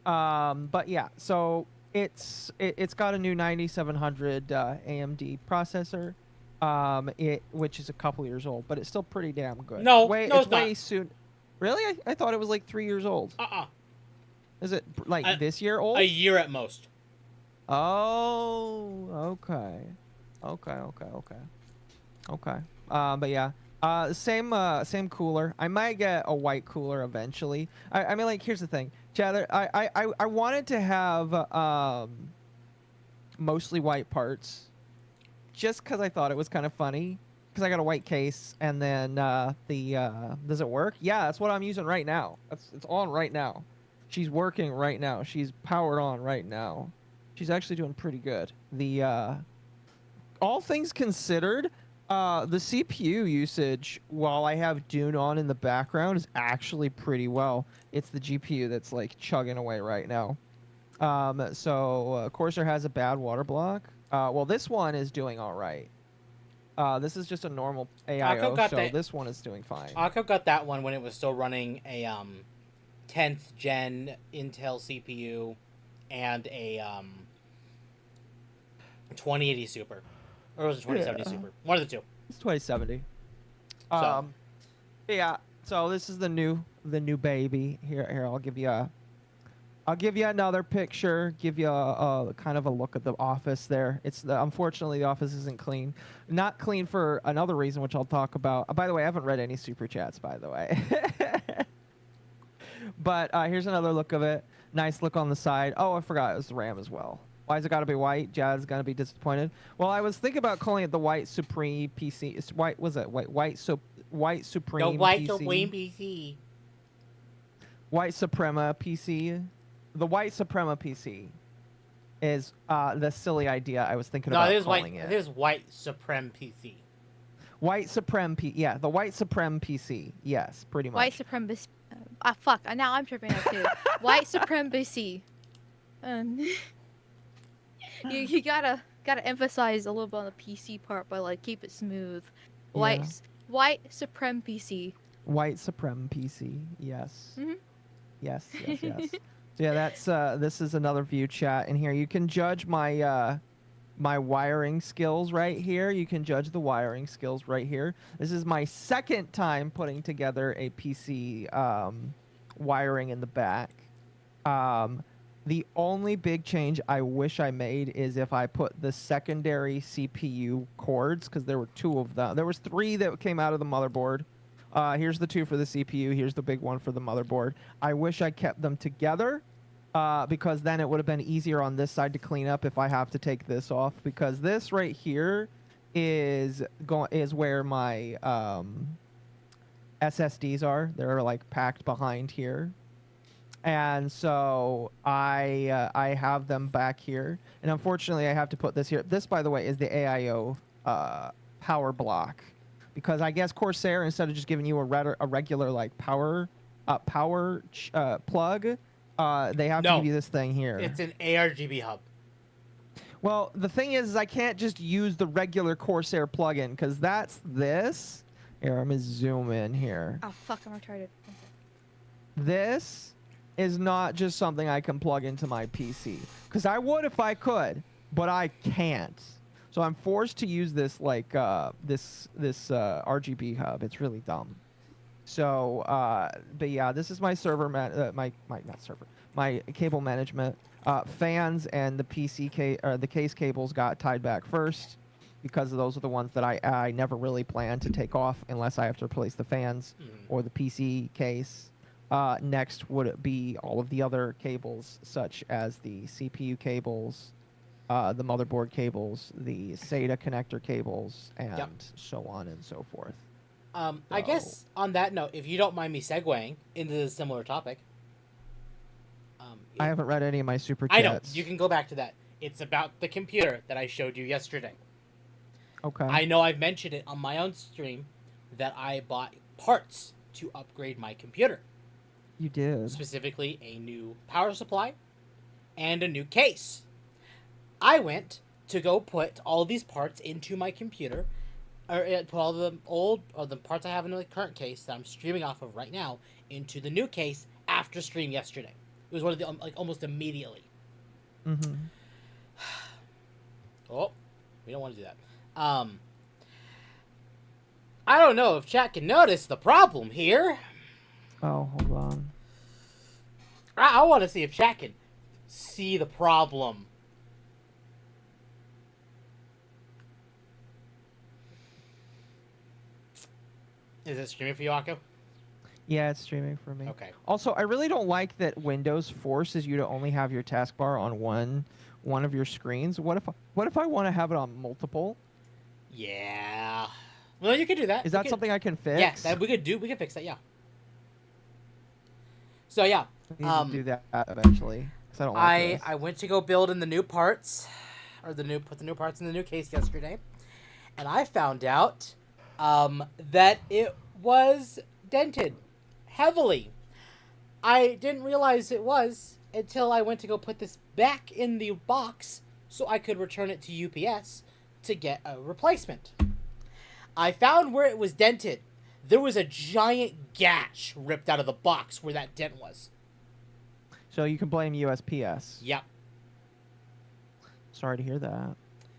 But yeah, so it's got a new 9700 AMD processor, which is a couple years old, but it's still pretty damn good. No, it's not. way soon. Really? I thought it was like 3 years old. Is it this year old? A year at most. Oh, okay. But yeah. Same cooler. I might get a white cooler eventually. I mean, here's the thing, Chandler. I wanted to have mostly white parts, just because I thought it was kind of funny. Because I got a white case, and then does it work? Yeah, that's what I'm using right now. It's on right now. She's working right now. She's powered on right now. She's actually doing pretty good. All things considered, the CPU usage, while I have Dune on in the background, is actually pretty well. It's the GPU that's chugging away right now. So Corsair has a bad water block. Well, this one is doing all right. This is just a normal AIO, so this one is doing fine. Occo got that one when it was still running a 10th gen Intel CPU and a 2080 Super. Or was it 2070 Super? One of the two. It's 2070. So. Yeah. So this is the new baby. Here, I'll give you another picture. Give you a kind of a look at the office there. Unfortunately the office isn't clean. Not clean for another reason, which I'll talk about. By the way, I haven't read any super chats, by the way. But here's another look of it. Nice look on the side. Oh, I forgot it was the RAM as well. Why has it got to be white? Jazz gonna be disappointed. Well, I was thinking about calling it the White Supreme PC. It's white. Was it White Supreme? The White PC. Supreme PC. White Suprema PC. The White Suprema PC is the silly idea I was thinking about calling it. It is White Supreme PC. White Supreme yeah, the White Supreme PC. Yes, pretty much. White Supreme Fuck. Now I'm tripping out too. White supremacy. You gotta emphasize a little bit on the PC part, but like keep it smooth. White Yeah. white supremacy. White Supreme PC. Yes. Mhm. Yes. Yes. Yes. So yeah, that's this is another view chat in here. You can judge my my wiring skills right here. You can judge the wiring skills right here. This is my second time putting together a PC wiring in the back. The only big change I wish I made is if I put the secondary CPU cords, because there were 2 of them. There was 3 that came out of the motherboard. Here's the 2 for the CPU. Here's the big one for the motherboard. I wish I kept them together, because then it would have been easier on this side to clean up if I have to take this off. Because this right here is where my SSDs are. They're like packed behind here. And so I have them back here, and unfortunately I have to put this here. This, by the way, is the AIO power block, because I guess Corsair, instead of just giving you a regular like power plug, they have to give you this thing here. It's an ARGB hub. Well, the thing is I can't just use the regular Corsair plug-in, because that's this. Here, I'm gonna zoom in here. Oh fuck, I'm retarded. This is not just something I can plug into my PC, because I would if I could, but I can't. So I'm forced to use this like this RGB hub. It's really dumb. So but yeah, this is my server my cable management. Fans and the the case cables got tied back first, because those are the ones that I never really plan to take off unless I have to replace the fans or the PC case. Next would be all of the other cables, such as the CPU cables, the motherboard cables, the SATA connector cables, and so on and so forth. I guess on that note, if you don't mind me segueing into a similar topic. I haven't read any of my super chats. I know. You can go back to that. It's about the computer that I showed you yesterday. Okay. I know I've mentioned it on my own stream that I bought parts to upgrade my computer. You did. Specifically, a new power supply and a new case. I went to go put all these parts into my computer, or put all the parts I have in the current case that I'm streaming off of right now into the new case after stream yesterday. It was one of the almost immediately. Mm-hmm. Oh, we don't want to do that. I don't know if chat can notice the problem here. Oh, hold on. I want to see if chat can see the problem. Is it streaming for you, Akko? Yeah, it's streaming for me. Okay. Also, I really don't like that Windows forces you to only have your taskbar on one of your screens. What if I want to have it on multiple? Yeah. Well, you can do that. Is that something I can fix? Yeah, we can fix that. Yeah. So yeah. I need to do that eventually. 'Cause I don't like this. I went to go build in the new parts, put the new parts in the new case yesterday, and I found out that it was dented heavily. I didn't realize it was until I went to go put this back in the box so I could return it to UPS to get a replacement. I found where it was dented. There was a giant gash ripped out of the box where that dent was. So you can blame USPS. Yep. Sorry to hear that.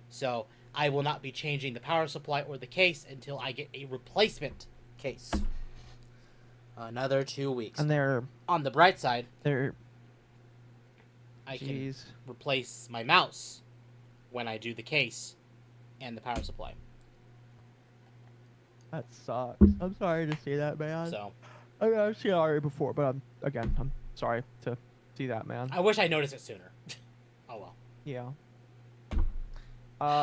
So I will not be changing the power supply or the case until I get a replacement case. Another 2 weeks. And they're on the bright side. I can replace my mouse when I do the case and the power supply. That sucks. I'm sorry to see that, man. So I've seen it already before, but I'm sorry to see that, man. I wish I noticed it sooner. Oh well. Yeah.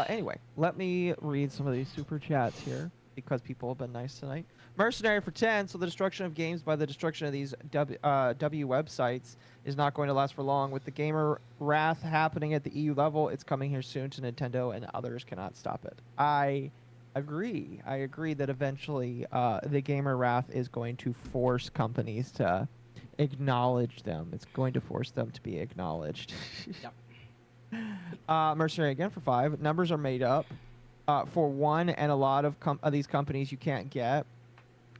Anyway, let me read some of these super chats here because people have been nice tonight. Mercenary for 10, so the destruction of games by the destruction of these W websites is not going to last for long. With the gamer wrath happening at the EU level, it's coming here soon to Nintendo, and others cannot stop it. I agree. I agree that eventually the gamer wrath is going to force companies to acknowledge them. It's going to force them to be acknowledged. Yep. Mercenary again for 5. Numbers are made up. For 1, and a lot of these companies you can't get.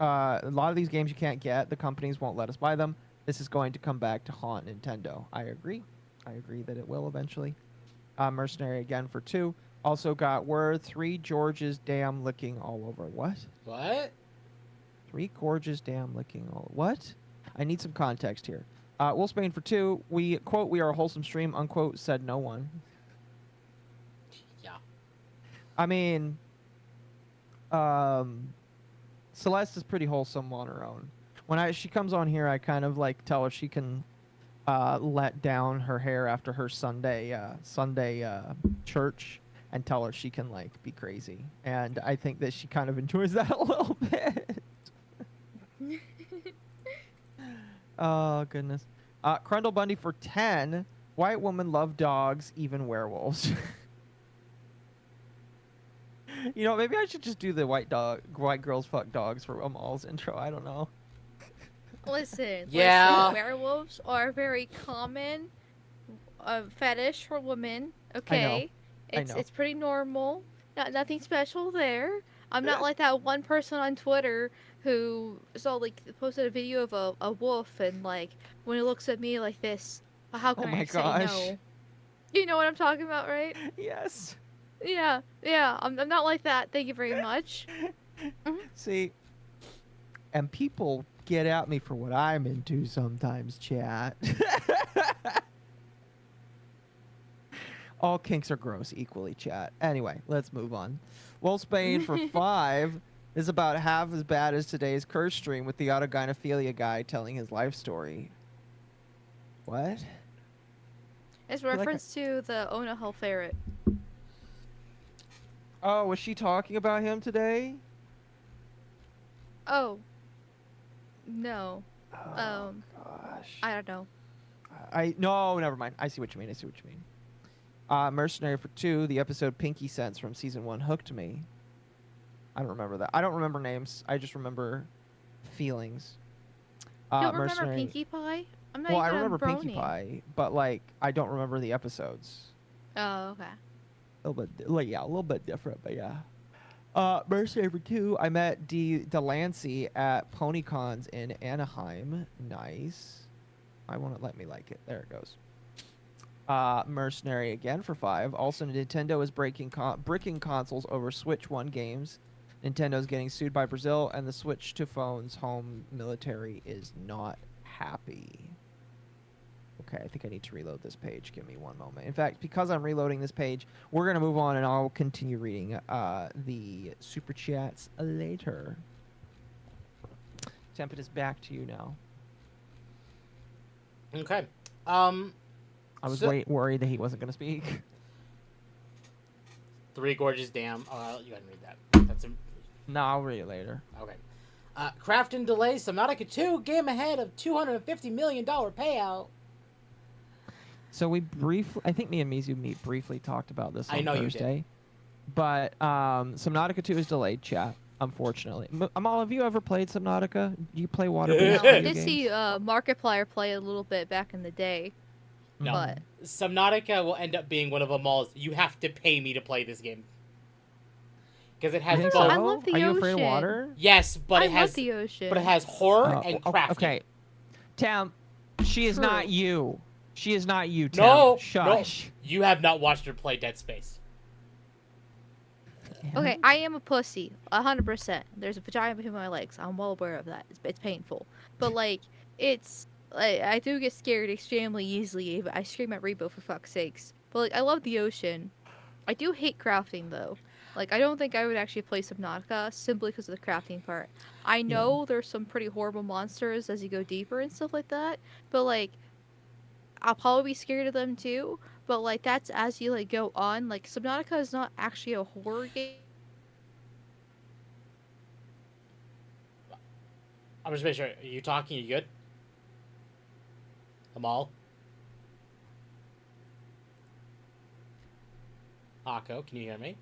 A lot of these games you can't get. The companies won't let us buy them. This is going to come back to haunt Nintendo. I agree. I agree that it will eventually. Mercenary again for 2. Also got word 3 Georges dam licking all over. What? What? 3 gorges dam licking all. What? I need some context here. Wolfsbane for 2. We quote, "We are a wholesome stream," unquote, said no one. Yeah. I mean, Celeste is pretty wholesome on her own. When she comes on here, I kind of like tell her she can let down her hair after her Sunday church, and tell her she can like be crazy. And I think that she kind of enjoys that a little bit. Oh goodness. Crundle Bundy for 10. White woman love dogs, even werewolves. You know, maybe I should just do the white girls fuck dogs for Amal's intro. I don't know. Listen, Yeah. werewolves are a very common fetish for women. Okay, I know. it's pretty normal. Nothing special there. I'm not like that one person on Twitter who posted a video of a wolf, and like when it looks at me like this, how can I say no? You know what I'm talking about, right? Yes. Yeah. I'm not like that. Thank you very much. See, and people get at me for what I'm into sometimes, chat. All kinks are gross equally, chat. Anyway, let's move on. Wolfsbane for 5 is about half as bad as today's curse stream with the autogynephilia guy telling his life story. What? It's reference to the Onahull ferret. Oh, was she talking about him today? Oh. No. Oh, gosh. I don't know. No, never mind. I see what you mean. Mercenary for 2, the episode Pinky Sense from season 1 hooked me. I don't remember that. I don't remember names. I just remember feelings. You don't remember Pinkie Pie? I'm not well, I even remember a Pinkie brony. Pie, but like I don't remember the episodes. Oh, okay. A little bit different, but yeah. Mercenary for 2, I met Delancey at PonyCons in Anaheim. Nice. I won't let me like it. There it goes. Mercenary again for 5. Also, Nintendo is bricking consoles over Switch 1 games. Nintendo's getting sued by Brazil, and the Switch to phones home military is not happy. Okay, I think I need to reload this page. Give me one moment. In fact, because I'm reloading this page, we're going to move on, and I'll continue reading the super chats later. Temp, it is back to you now. Okay. I was worried that he wasn't going to speak. 3 Gorges Dam. You gotta read that. No, I'll read it later. Okay. Craft and Delay Subnautica 2 game ahead of $250 million payout. So we I think me and Mizu briefly talked about this on Thursday. You did. But Subnautica 2 is delayed, chat, unfortunately. Amal, have you ever played Subnautica? Do you play water-based No, I video did see Markiplier play a little bit back in the day. No. But Subnautica will end up being one of them all. You have to pay me to play this game. Because it has both. I love the Are you ocean. afraid of water? Yes, but it has love the ocean. But it has horror and crafting. Okay. Tam, she is True. not you. She is not you, Tam. No, Shush. no. You have not watched her play Dead Space. Okay, I am a pussy, 100%. There's a vagina between my legs. I'm well aware of that. It's painful, but like, I do get scared extremely easily. I scream at Rebo for fuck's sakes. But like, I love the ocean. I do hate crafting though. Like, I don't think I would actually play Subnautica simply because of the crafting part. I know there's some pretty horrible monsters as you go deeper and stuff like that, but like, I'll probably be scared of them too. But like, that's as you like go on. Like, Subnautica is not actually a horror game. I'm just making sure. Are you talking? Are you good? Amal? Occo, can you hear me?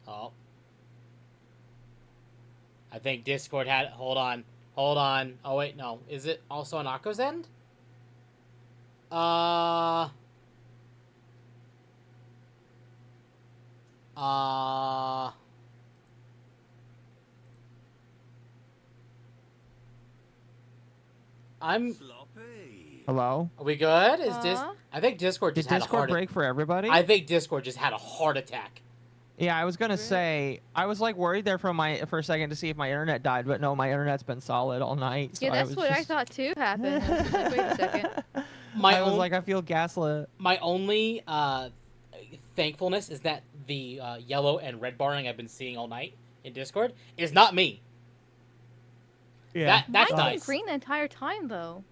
Oh. I think Discord had... Hold on. Hold on. Oh, wait, no. Is it also on Akko's end? I'm... Hello? Are we good? I think Discord Did just had a Discord heart... break for everybody? I think Discord just had a heart attack. Yeah, I was gonna say, I was like worried there for a second to see if my internet died, but no, my internet's been solid all night. So Yeah, that's what I thought too happened. I was just like, wait a second. I was like, I feel gaslit. My only thankfulness is that the yellow and red barring I've been seeing all night in Discord is not me. Yeah, that's Mine's nice. been green the entire time though.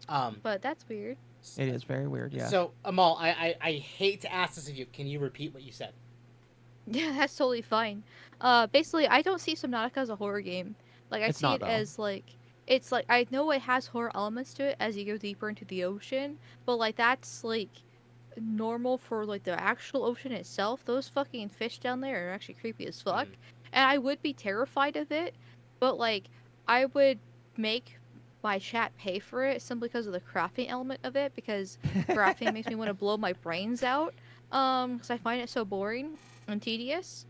But that's weird. It is very weird, yeah. So, Amal, I hate to ask this of you. Can you repeat what you said? Yeah, that's totally fine. Basically, I don't see Subnautica as a horror game. Like, I see it as, like... It's, like, I know it has horror elements to it as you go deeper into the ocean, but, like, that's, like, normal for, like, the actual ocean itself. Those fucking fish down there are actually creepy as fuck. And I would be terrified of it, but, like, I would make my chat pay for it simply because of the crafting element of it, because crafting makes me want to blow my brains out, because I find it so boring and tedious.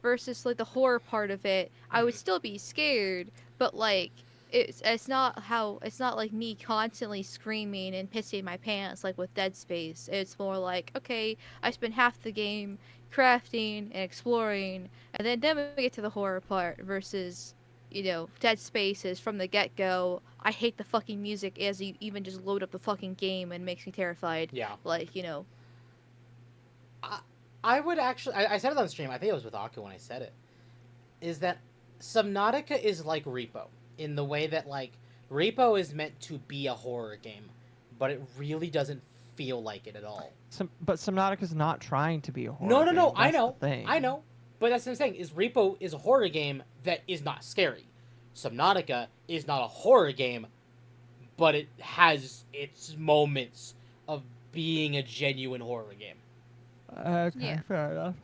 Versus like the horror part of it, I would still be scared, but like it's not like me constantly screaming and pissing my pants like with Dead Space. It's more like, okay, I spend half the game crafting and exploring, and then we get to the horror part. Versus, you know, Dead Space is from the get-go, I hate the fucking music as you even just load up the fucking game and makes me terrified. Yeah. Like, you know. I would actually... I said it on stream. I think it was with Akko when I said it. Is that Subnautica is like Repo. In the way that, like, Repo is meant to be a horror game. But it really doesn't feel like it at all. But Subnautica's not trying to be a horror game. No. That's I know. But that's what I'm saying. Is Repo is a horror game that is not scary. Subnautica is not a horror game, but it has its moments of being a genuine horror game. Okay, Yeah. fair enough.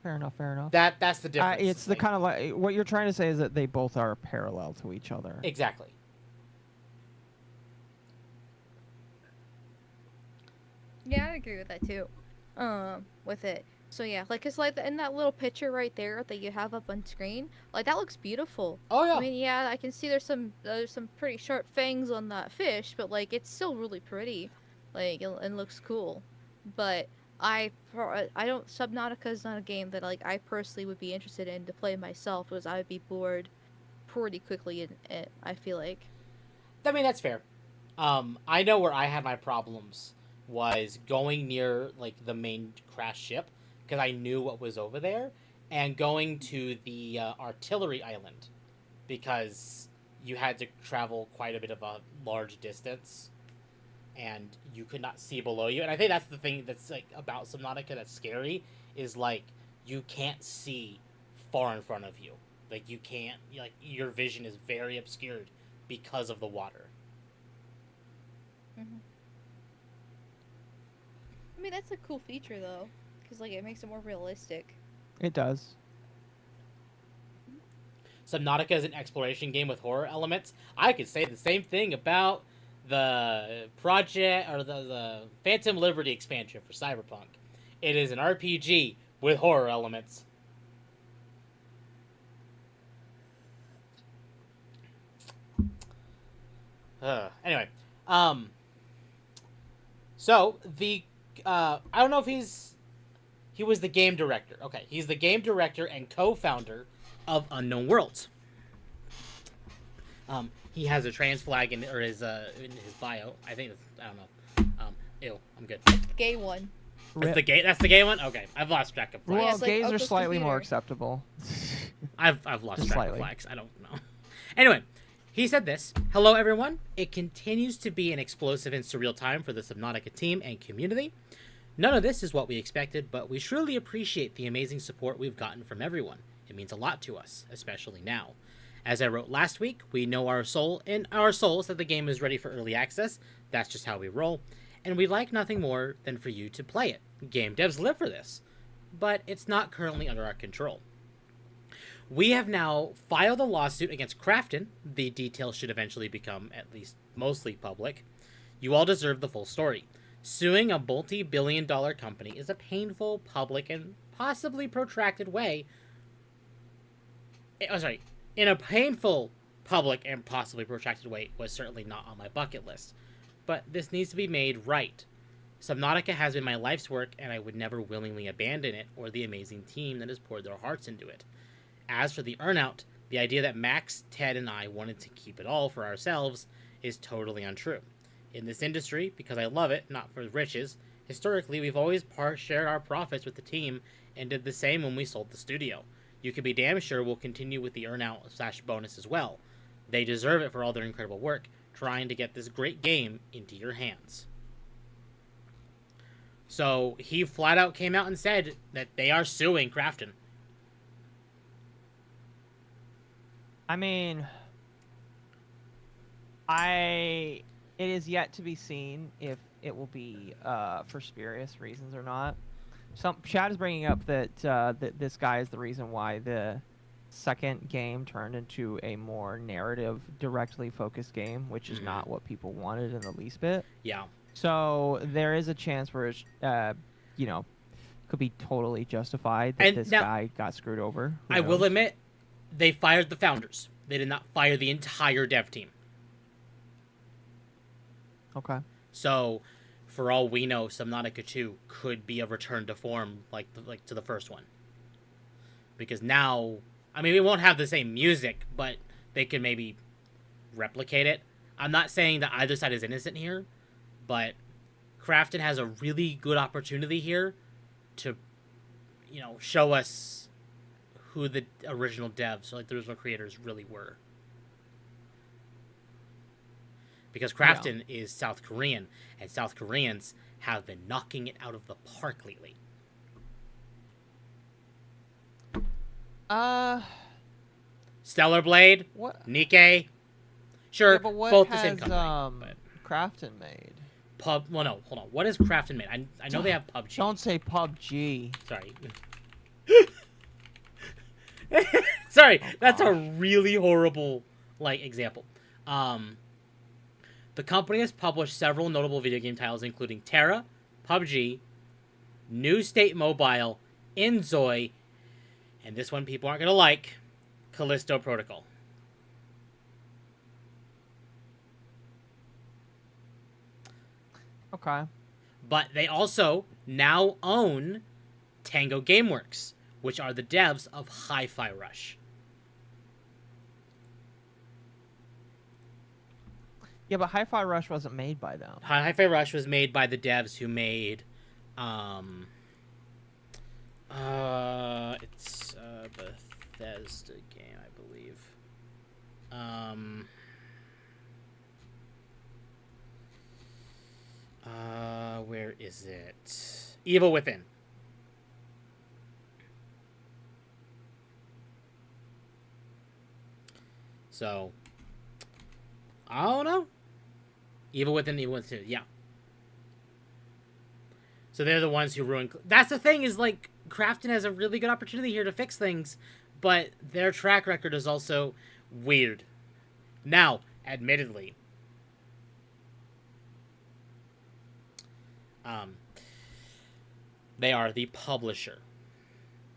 Fair enough. That's the difference. It's the kind of like what you're trying to say is that they both are parallel to each other. Exactly. Yeah, I agree with that too. With it. So yeah, like it's like in that little picture right there that you have up on screen, like that looks beautiful. Oh yeah. I mean, yeah, I can see there's some pretty sharp fangs on that fish, but like it's still really pretty, like and looks cool. But I don't. Subnautica is not a game that like I personally would be interested in to play myself, because I would be bored pretty quickly in it. I feel like. I mean, that's fair. I know where I had my problems was going near like the main crash ship, because I knew what was over there, and going to the artillery island, because you had to travel quite a bit of a large distance, and you could not see below you. And I think that's the thing that's like about Subnautica that's scary, is like you can't see far in front of you. Like you can't, like your vision is very obscured because of the water. Mm-hmm. I mean, that's a cool feature though, because like it makes it more realistic. It does. Subnautica is an exploration game with horror elements. I could say the same thing about the project or the Phantom Liberty expansion for Cyberpunk. It is an RPG with horror elements. Anyway, so the I don't know if he was the game director. Okay, he's the game director and co-founder of Unknown Worlds. He has a trans flag in his bio. I think I don't know. Ew, I'm good. That's the gay one. That's the gay one. Okay, I've lost track of flags. Well, Yeah, it's like gays are Uncle's slightly more computer. acceptable. I've lost Just track slightly. of flags. I don't know. Anyway, he said this. Hello, everyone. It continues to be an explosive and surreal time for the Subnautica team and community. None of this is what we expected, but we truly appreciate the amazing support we've gotten from everyone. It means a lot to us, especially now. As I wrote last week, we know in our souls that the game is ready for early access. That's just how we roll. and we'd like nothing more than for you to play it. Game devs live for this, but it's not currently under our control. We have now filed a lawsuit against Krafton. The details should eventually become at least mostly public. You all deserve the full story. Suing a multi-billion-dollar company is a painful, public, and possibly protracted way. In a painful, public, and possibly protracted way was certainly not on my bucket list. But this needs to be made right. Subnautica has been my life's work, and I would never willingly abandon it or the amazing team that has poured their hearts into it. As for the earnout, the idea that Max, Ted, and I wanted to keep it all for ourselves is totally untrue. In this industry, because I love it, not for riches, historically we've always shared our profits with the team and did the same when we sold the studio. You can be damn sure we'll continue with the earnout/bonus as well. They deserve it for all their incredible work trying to get this great game into your hands. So he flat out came out and said that they are suing Krafton. I mean, it is yet to be seen if it will be for spurious reasons or not. Chad is bringing up that that this guy is the reason why the second game turned into a more narrative, directly focused game, which is not what people wanted in the least bit. Yeah. So there is a chance where it's, could be totally justified that this guy got screwed over. I will admit, they fired the founders. They did not fire the entire dev team. Okay. So, for all we know, Subnautica 2 could be a return to form like to the first one. Because now, I mean, we won't have the same music, but they can maybe replicate it. I'm not saying that either side is innocent here, but Krafton has a really good opportunity here to, show us who the original devs, so like the original creators, really were. Because Krafton is South Korean, and South Koreans have been knocking it out of the park lately. Stellar Blade, what? Nikkei, sure, but what both has, the same company. Krafton made? Well, no, hold on. What has Krafton made? I know they have PUBG. Don't say PUBG. Sorry. Sorry, that's a really horrible example. The company has published several notable video game titles, including Terra, PUBG, New State Mobile, Inzoi, and this one people aren't gonna like, Callisto Protocol. Okay. But they also now own Tango Gameworks, which are the devs of Hi-Fi Rush. Yeah, but Hi-Fi Rush wasn't made by them. Hi-Fi Rush was made by the devs who made, it's a Bethesda game, I believe. Where is it? Evil Within. So, I don't know. Evil Within 2, yeah. So they're the ones who ruined... That's the thing, is, Krafton has a really good opportunity here to fix things, but their track record is also weird. Now, admittedly, they are the publisher,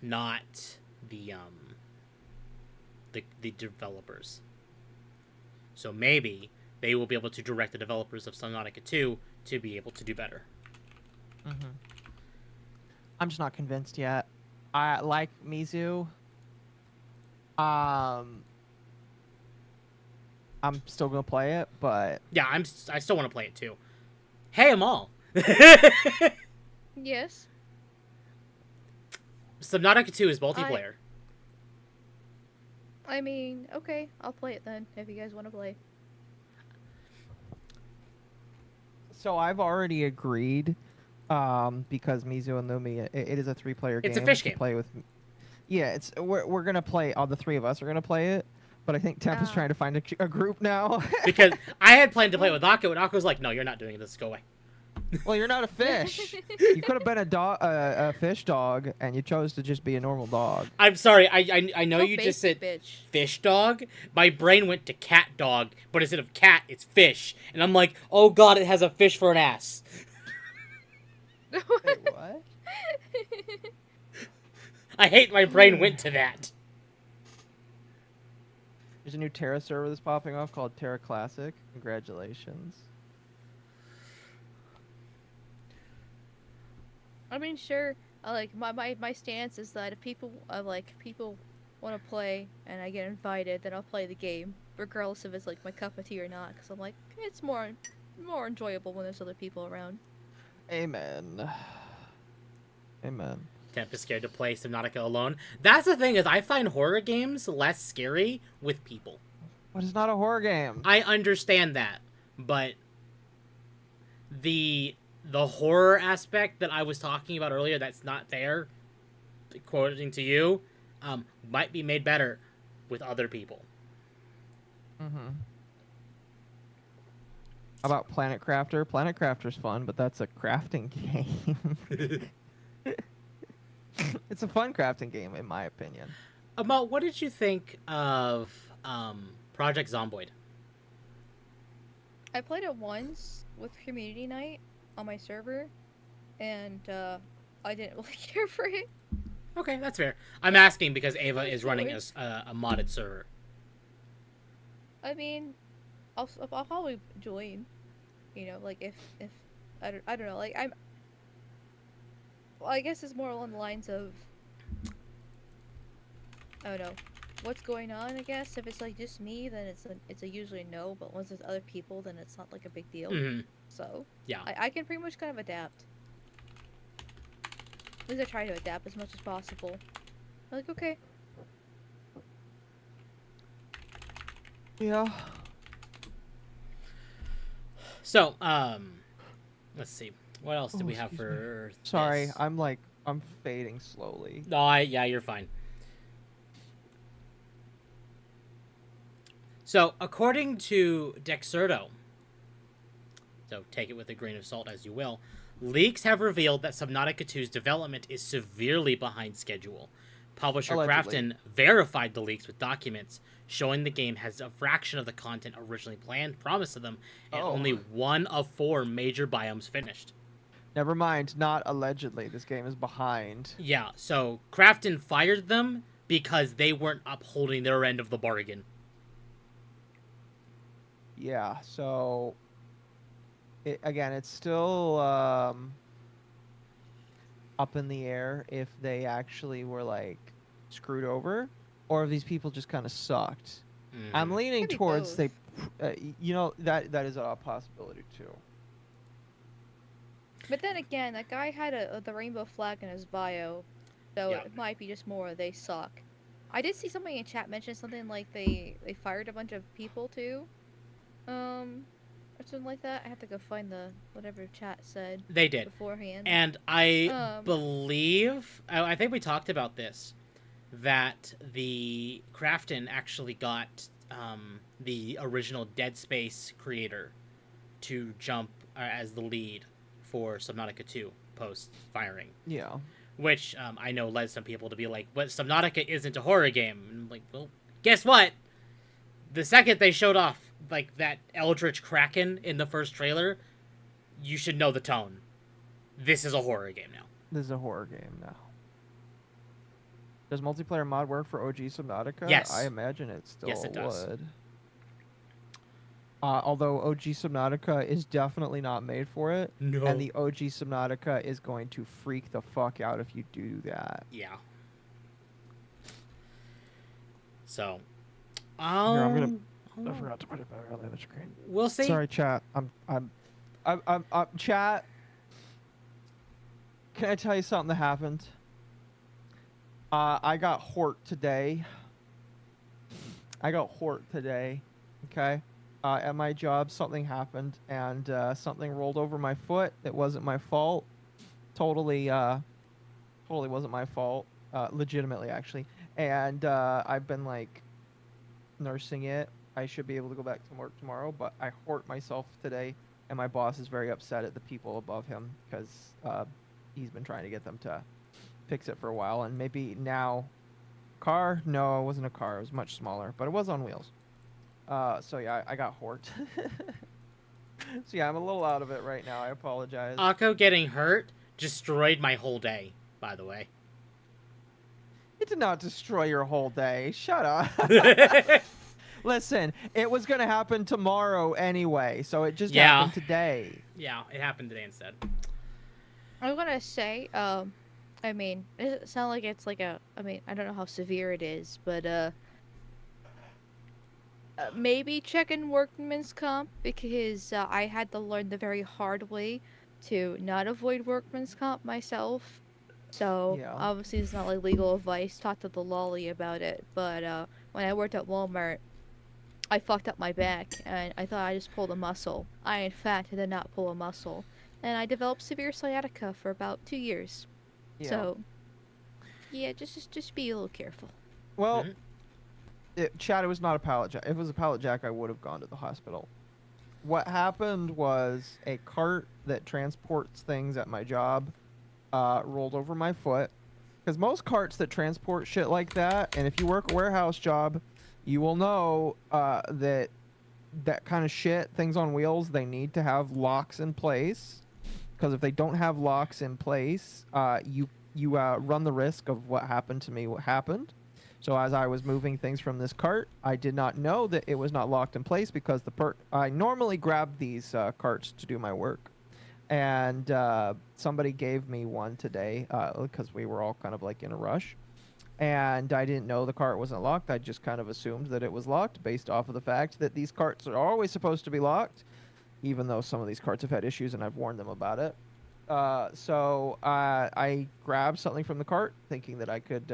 not the developers. So maybe they will be able to direct the developers of Subnautica 2 to be able to do better. Mm-hmm. I'm just not convinced yet. I like Mizu. I'm still gonna play it, but yeah, I still want to play it too. Hey, Amal. Yes. Subnautica 2 is multiplayer. I mean, okay, I'll play it then if you guys want to play. So I've already agreed, because Mizu and Lumi, it is a 3-player game. It's a fish game. Play with. Yeah, we're gonna play. All the 3 of us are gonna play it, but I think Temp is trying to find a group now. Because I had planned to play it with Akko, and Akko was like, "No, you're not doing this. Go away." Well, you're not a fish. You could have been a fish dog, and you chose to just be a normal dog. I'm sorry. I know So you just said basic, bitch. fish dog. My brain went to cat dog, but instead of cat, it's fish. And I'm like, oh god, it has a fish for an ass. Wait, what? I hate my brain went to that. There's a new Terra server that's popping off called Terra Classic. Congratulations. I mean, sure. Like my stance is that if people people want to play and I get invited, then I'll play the game, regardless if it's like my cup of tea or not. Because I'm like, it's more enjoyable when there's other people around. Amen. Amen. Temp is scared to play Subnautica alone. That's the thing, is I find horror games less scary with people. But it's not a horror game. I understand that, but the horror aspect that I was talking about earlier that's not there, according to you, might be made better with other people. Mm-hmm. How about Planet Crafter? Planet Crafter's fun, but that's a crafting game. It's a fun crafting game, in my opinion. Amal, what did you think of Project Zomboid? I played it once with community night on my server, and I didn't really care for it. Okay, that's fair. I'm asking because Ava is running a modded server. I mean, I'll probably join. You know, like if I don't know, like well, I guess it's more along the lines of, I don't know, what's going on. I guess if it's like just me, then it's a usually no. But once there's other people, then it's not like a big deal. Mm-hmm. So Yeah, I can pretty much kind of adapt. At least I try to adapt as much as possible. I'm like, okay. Yeah. So, let's see. What else do we have for Sorry, this? I'm fading slowly. No, yeah, you're fine. So, according to Dexerto, so take it with a grain of salt as you will, leaks have revealed that Subnautica 2's development is severely behind schedule. Publisher Allegedly. Krafton verified the leaks with documents showing the game has a fraction of the content originally promised to them, and only 1 of 4 major biomes finished. Never mind, not allegedly. This game is behind. Yeah, so Krafton fired them because they weren't upholding their end of the bargain. Yeah, so again, it's still up in the air if they actually were like screwed over, or if these people just kind of sucked. I'm leaning Maybe towards both. you know, that is a possibility too. But then again, that guy had the rainbow flag in his bio, so Yeah. it might be just more they suck. I did see somebody in chat mention something like they fired a bunch of people too, or something like that. I have to go find the whatever chat said. They did. Beforehand. And I believe, I think we talked about this, that the Krafton actually got the original Dead Space creator to jump as the lead for Subnautica 2 post-firing. Yeah. Which I know led some people to be like, but Subnautica isn't a horror game. And I'm like, well, guess what? The second they showed off like that Eldritch Kraken in the first trailer, you should know the tone. This is a horror game now. This is a horror game now. Does multiplayer mod work for OG Subnautica? Yes. I imagine it still Yes, it does. would. Although OG Subnautica is definitely not made for it. No. And the OG Subnautica is going to freak the fuck out if you do that. Yeah. So, Here, I'm gonna. Oh. I forgot to put it back on the other screen. We'll see. Sorry, chat. I'm chat. Can I tell you something that happened? I got Hort today. Okay. At my job, something happened, and something rolled over my foot. It wasn't my fault. Totally wasn't my fault. Legitimately, actually. And I've been like nursing it. I should be able to go back to work tomorrow, but I hurt myself today and my boss is very upset at the people above him because he's been trying to get them to fix it for a while, and maybe now. Car? No, it wasn't a car. It was much smaller, but it was on wheels. So yeah, I got hort. So yeah, I'm a little out of it right now. I apologize. Occo getting hurt destroyed my whole day, by the way. It did not destroy your whole day. Shut up. Listen, it was going to happen tomorrow anyway, so it just happened today. Yeah, it happened today instead. I was gonna say, I mean, it doesn't sound like it's like a, I mean, I don't know how severe it is, but, maybe check in workman's comp, because, I had to learn the very hard way to not avoid workman's comp myself. So, Yeah. obviously it's not like legal advice, talk to the lolly about it, but, when I worked at Walmart, I fucked up my back, and I thought I just pulled a muscle. I, in fact, did not pull a muscle, and I developed severe sciatica for about 2 years. Yeah. So, yeah, just be a little careful. Well, Chad, it was not a pallet jack. If it was a pallet jack, I would have gone to the hospital. What happened was a cart that transports things at my job rolled over my foot. Because most carts that transport shit like that, and if you work a warehouse job, you will know that that kind of shit, things on wheels, they need to have locks in place. Because if they don't have locks in place, you run the risk of what happened to me. What happened? So as I was moving things from this cart, I did not know that it was not locked in place because I normally grab these carts to do my work, and somebody gave me one today because we were all kind of like in a rush, and I didn't know the cart wasn't locked. I just kind of assumed that it was locked based off of the fact that these carts are always supposed to be locked, even though some of these carts have had issues and I've warned them about it. So I grabbed something from the cart thinking that I could,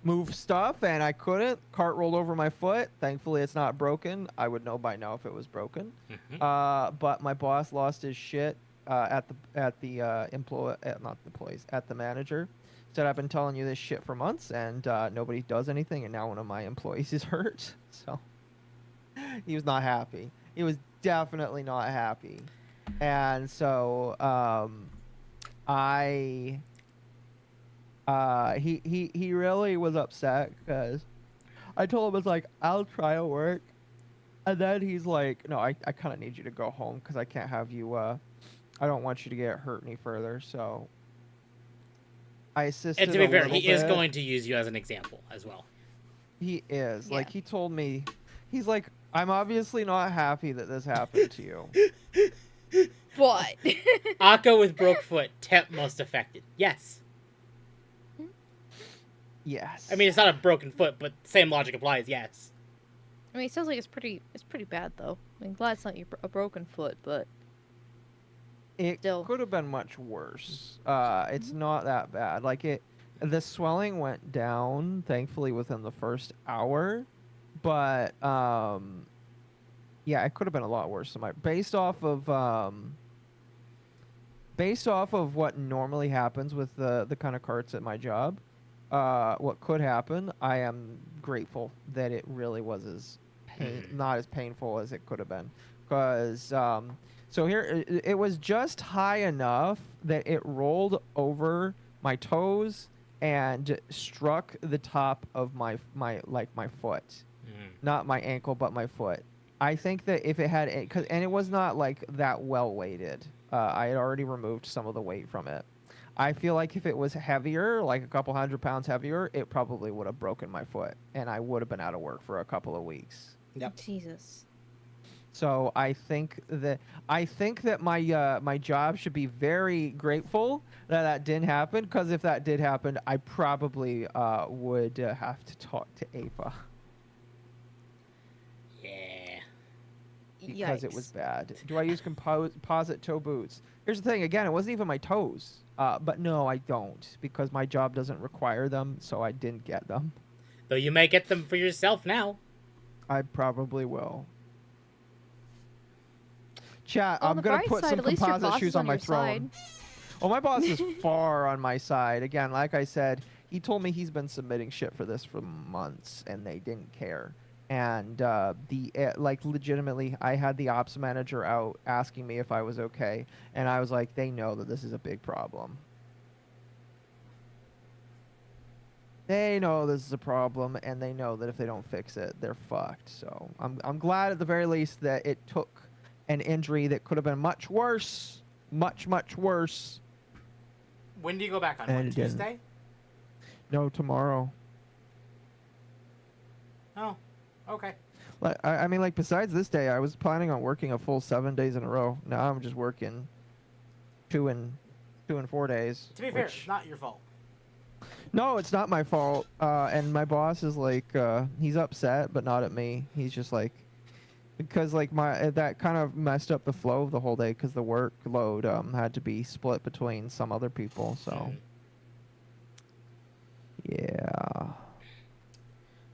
move stuff, and I couldn't. Cart rolled over my foot. Thankfully, it's not broken. I would know by now if it was broken. But my boss lost his shit at the manager. Said, I've been telling you this shit for months, and nobody does anything, and now one of my employees is hurt. So he was not happy. He was definitely not happy. And so he really was upset because I told him, it's like, I'll try to work. And then he's like, no, I kind of need you to go home because I can't have you, I don't want you to get hurt any further. So I assisted And to be a fair, little he is bit. going to use you as an example as well. He is. Yeah. Like, he told me, he's like, I'm obviously not happy that this happened to you. What? Occo with broke foot, Temp most affected. Yes. Yes. I mean, it's not a broken foot, but same logic applies, yes. I mean, it sounds like it's pretty bad though. I mean, glad it's not a broken foot, but it still. could have been much worse. It's not that bad. Like, the swelling went down, thankfully, within the first hour. But, yeah, it could have been a lot worse. Based off of what normally happens with the kind of carts at my job, what could happen, I am grateful that it really was not as painful as it could have been. Because, so here, it was just high enough that it rolled over my toes and struck the top of my foot. Not my ankle, but my foot. I think that if it had, and it was not like that well weighted. I had already removed some of the weight from it. I feel like if it was heavier, like a couple 100 pounds heavier, it probably would have broken my foot, and I would have been out of work for a couple of weeks. Yep. Jesus. So I think that my job should be very grateful that didn't happen, because if that did happen, I probably would have to talk to Ava. Yeah. Because it was Yikes. bad. Do I use composite toe boots? Here's the thing. Again, it wasn't even my toes. But no, I don't, because my job doesn't require them, so I didn't get them. Though you may get them for yourself now. I probably will. Chat, On I'm the going bright to put side, some at least your composite boss shoes is on on my your throne. side. Well, my boss is far on my side. Again, like I said, he told me he's been submitting shit for this for months, and they didn't care. And like legitimately, I had the ops manager out asking me if I was okay, and I was like, they know that this is a big problem. They know this is a problem, and they know that if they don't fix it, they're fucked. So I'm glad at the very least that it took an injury that could have been much worse, much worse. When do you go back on? And What, it didn't. Tuesday? No, tomorrow. Oh, okay. I mean, like, besides this day, I was planning on working a full 7 days in a row. Now I'm just working 2 and 4 days. To be fair, it's not your fault. No, it's not my fault. And my boss is like, he's upset, but not at me. He's just like, because like that kind of messed up the flow of the whole day because the workload had to be split between some other people. So, yeah.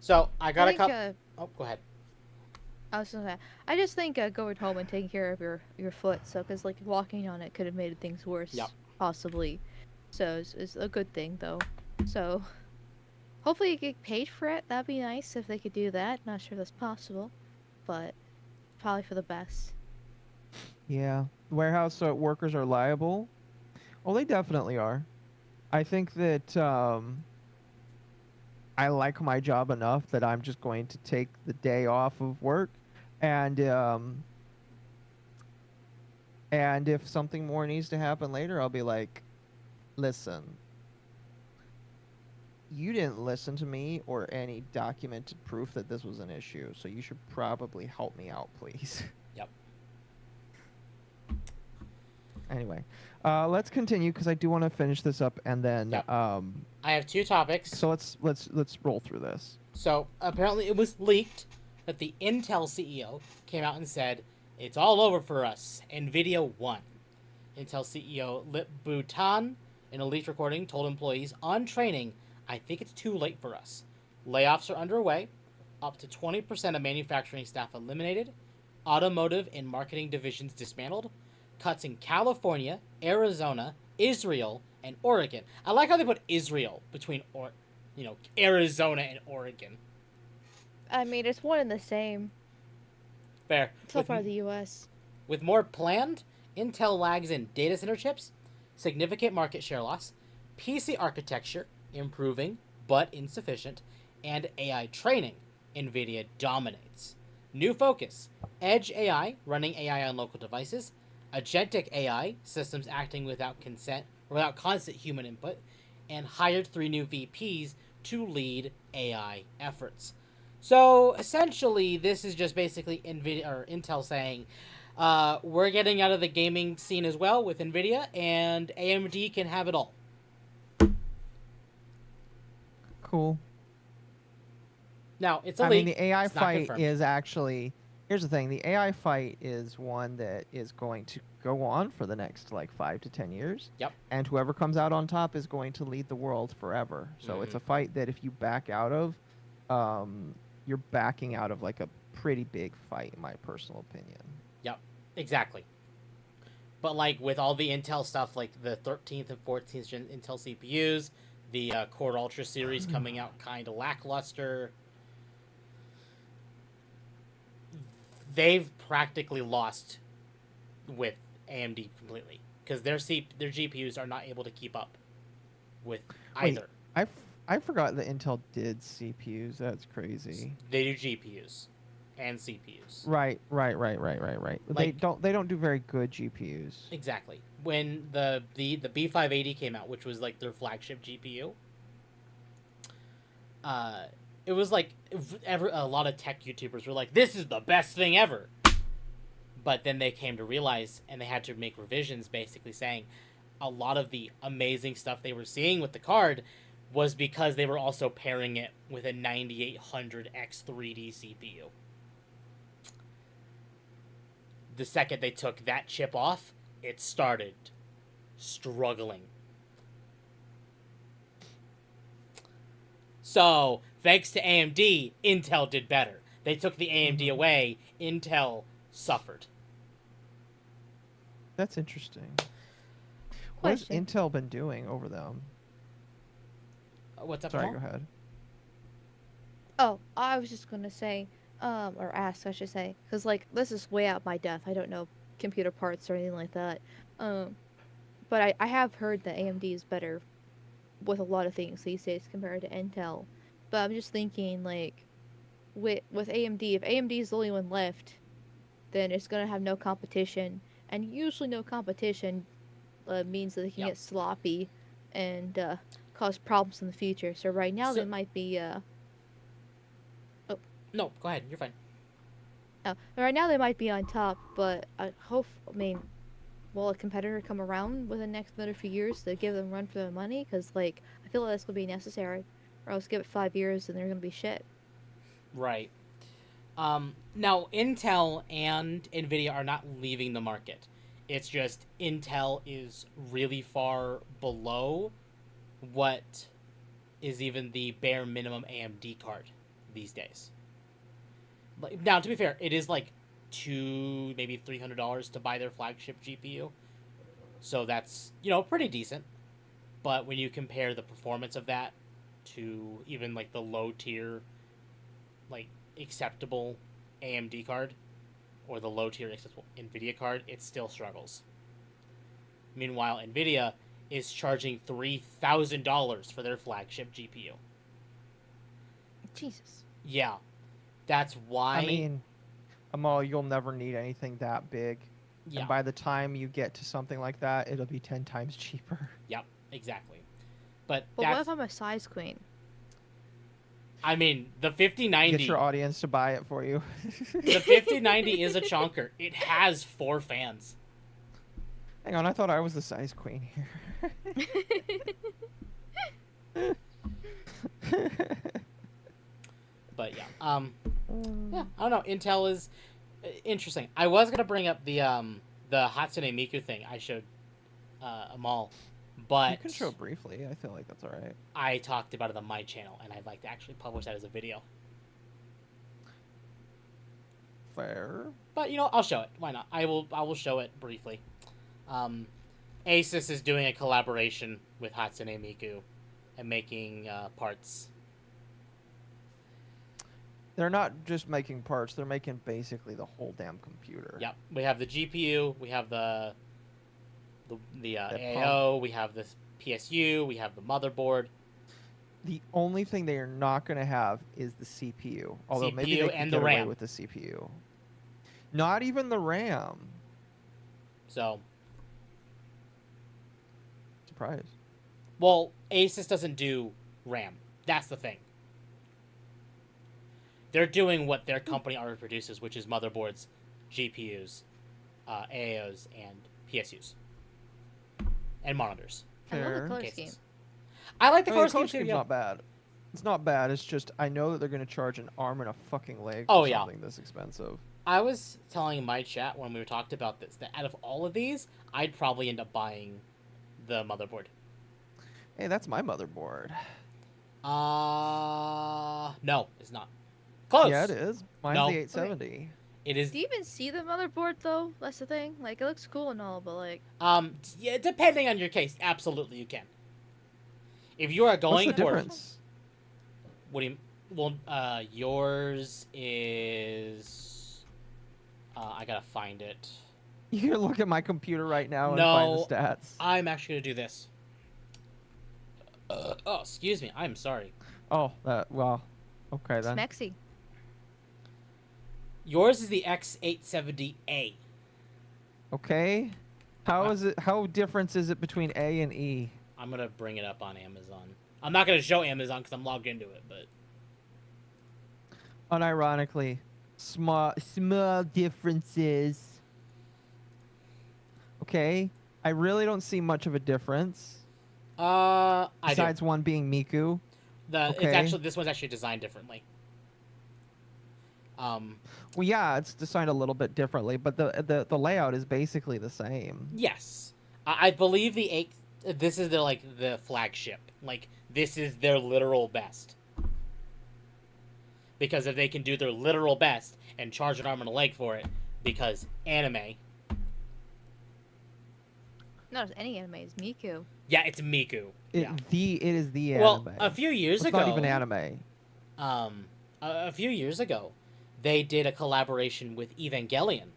So I got a think, couple. Oh, go ahead. I was gonna say, I just think going home and taking care of your foot, so because like walking on it could have made things worse, possibly. So it's a good thing though. So hopefully you get paid for it. That'd be nice if they could do that. Not sure that's possible, but probably for the best. Yeah, warehouse workers are liable. Oh, they definitely are. I think that I like my job enough that I'm just going to take the day off of work, and if something more needs to happen later, I'll be like, listen, you didn't listen to me or any documented proof that this was an issue, so you should probably help me out, please. Yep. Anyway, let's continue because I do want to finish this up, and then I have 2 topics. So let's roll through this. So apparently it was leaked that the Intel CEO came out and said it's all over for us. Nvidia won. Intel CEO Lip Bhutan, in a leaked recording, told employees on training, "I think it's too late for us. Layoffs are underway. Up to 20% of manufacturing staff eliminated. Automotive and marketing divisions dismantled. Cuts in California, Arizona, Israel, and Oregon." I like how they put Israel between, Arizona and Oregon. I mean, it's one and the same. Fair. So far, the U.S. With more planned, Intel lags in data center chips, significant market share loss, PC architecture improving but insufficient, and AI training, Nvidia dominates. New focus: Edge AI, running AI on local devices, agentic AI, systems acting without consent or without constant human input, and hired 3 new VPs to lead AI efforts. So essentially, this is just basically Nvidia or Intel saying, we're getting out of the gaming scene as well with Nvidia, and AMD can have it all. Cool. Now, it's a leak. I mean, the AI fight confirmed. is actually... Here's the thing. The AI fight is one that is going to go on for the next, 5 to 10 years. Yep. And whoever comes out on top is going to lead the world forever. So it's a fight that if you back out of, you're backing out of, a pretty big fight, in my personal opinion. Yep, exactly. But, with all the Intel stuff, the 13th and 14th gen Intel CPUs, the Core Ultra series coming out kind of lackluster, they've practically lost with AMD completely because their GPUs are not able to keep up with either. Wait, I forgot that Intel did CPUs. That's crazy. They do GPUs and CPUs. Right. They don't do very good GPUs. Exactly. When the B580 came out, which was their flagship GPU, it was a lot of tech YouTubers were like, this is the best thing ever. But then they came to realize, and they had to make revisions basically saying a lot of the amazing stuff they were seeing with the card was because they were also pairing it with a 9800X3D CPU. The second they took that chip off, it started struggling. So, thanks to AMD, Intel did better. They took the AMD away, Intel suffered. That's interesting. What has Intel been doing over them? What's up, Sorry, Paul? go ahead. Oh, I was just going to say, or ask, I should say, because like this is way out my depth. I don't know computer parts or anything like that. But I have heard that AMD is better with a lot of things these days compared to Intel. But I'm just thinking like with AMD, if AMD is the only one left, then it's gonna have no competition, and usually no competition means that they can get sloppy and cause problems in the future. So right now they might be. No, go ahead. You're fine. Oh, right now they might be on top, but I mean, will a competitor come around within the next another few years to give them a run for their money? Because like I feel like that's gonna be necessary, or else give it 5 years and they're gonna be shit. Right. Now, Intel and NVIDIA are not leaving the market. It's just Intel is really far below what is even the bare minimum AMD card these days. Now, to be fair, it is like $200, maybe $300 to buy their flagship GPU. So that's, pretty decent. But when you compare the performance of that to even like the low tier, like acceptable AMD card or the low tier acceptable NVIDIA card, it still struggles. Meanwhile, NVIDIA is charging $3,000 for their flagship GPU. Jesus. Yeah. That's why... I mean, Amal, you'll never need anything that big. Yeah. And by the time you get to something like that, it'll be 10 times cheaper. Yep, exactly. But what if I'm a size queen? I mean, the 5090... Get your audience to buy it for you. The 5090 is a chonker. It has 4 fans. Hang on, I thought I was the size queen here. But yeah, I don't know. Intel is interesting. I was gonna bring up the Hatsune Miku thing I showed Amal, but you can show it briefly. I feel like that's all right. I talked about it on my channel, and I'd like to actually publish that as a video. Fair. But I'll show it. Why not? I will show it briefly. Asus is doing a collaboration with Hatsune Miku and making parts. They're not just making parts, they're making basically the whole damn computer. Yep. We have the GPU, we have the AO, we have the PSU, we have the motherboard. The only thing they are not going to have is the CPU. Although maybe they can and get the away RAM with the CPU. Not even the RAM. So. Surprise. Well, Asus doesn't do RAM. That's the thing. They're doing what their company already produces, which is motherboards, GPUs, AOs, and PSUs. And monitors. I love the Fair. color Cases. scheme. I like the I mean, color the color scheme scheme's too. not bad. It's not bad. It's just I know that they're going to charge an arm and a fucking leg Oh, for yeah. something this expensive. I was telling my chat when we talked about this that out of all of these, I'd probably end up buying the motherboard. Hey, that's my motherboard. No, it's not. Close. Yeah, it is. Mine's No. the 870. It is. Do you even see the motherboard though? That's the thing. Like it looks cool and all, but like. Yeah, depending on your case, absolutely you can. If you are going What's the for, difference? what do you? Well, yours is. I gotta find it. You can look at my computer right now and No, find the stats. I'm actually gonna do this. Oh, excuse me. I'm sorry. Oh, well, okay then. Smexy. Yours is the X870A. Okay. How is it? How difference is it between A and E? I'm gonna bring it up on Amazon. I'm not gonna show Amazon because I'm logged into it, but Unironically, small differences. Okay, I really don't see much of a difference. I do. Besides one being Miku. It's okay. actually this one's actually designed differently. Well, yeah, it's designed a little bit differently, but the layout is basically the same. Yes, I believe the 8. This is the flagship. Like this is their literal best. Because if they can do their literal best and charge an arm and a leg for it, because anime. Not just any anime, it's Miku. Yeah, it's Miku. It is the anime. Well, a few years it's ago. not even anime. A few years ago, they did a collaboration with Evangelion,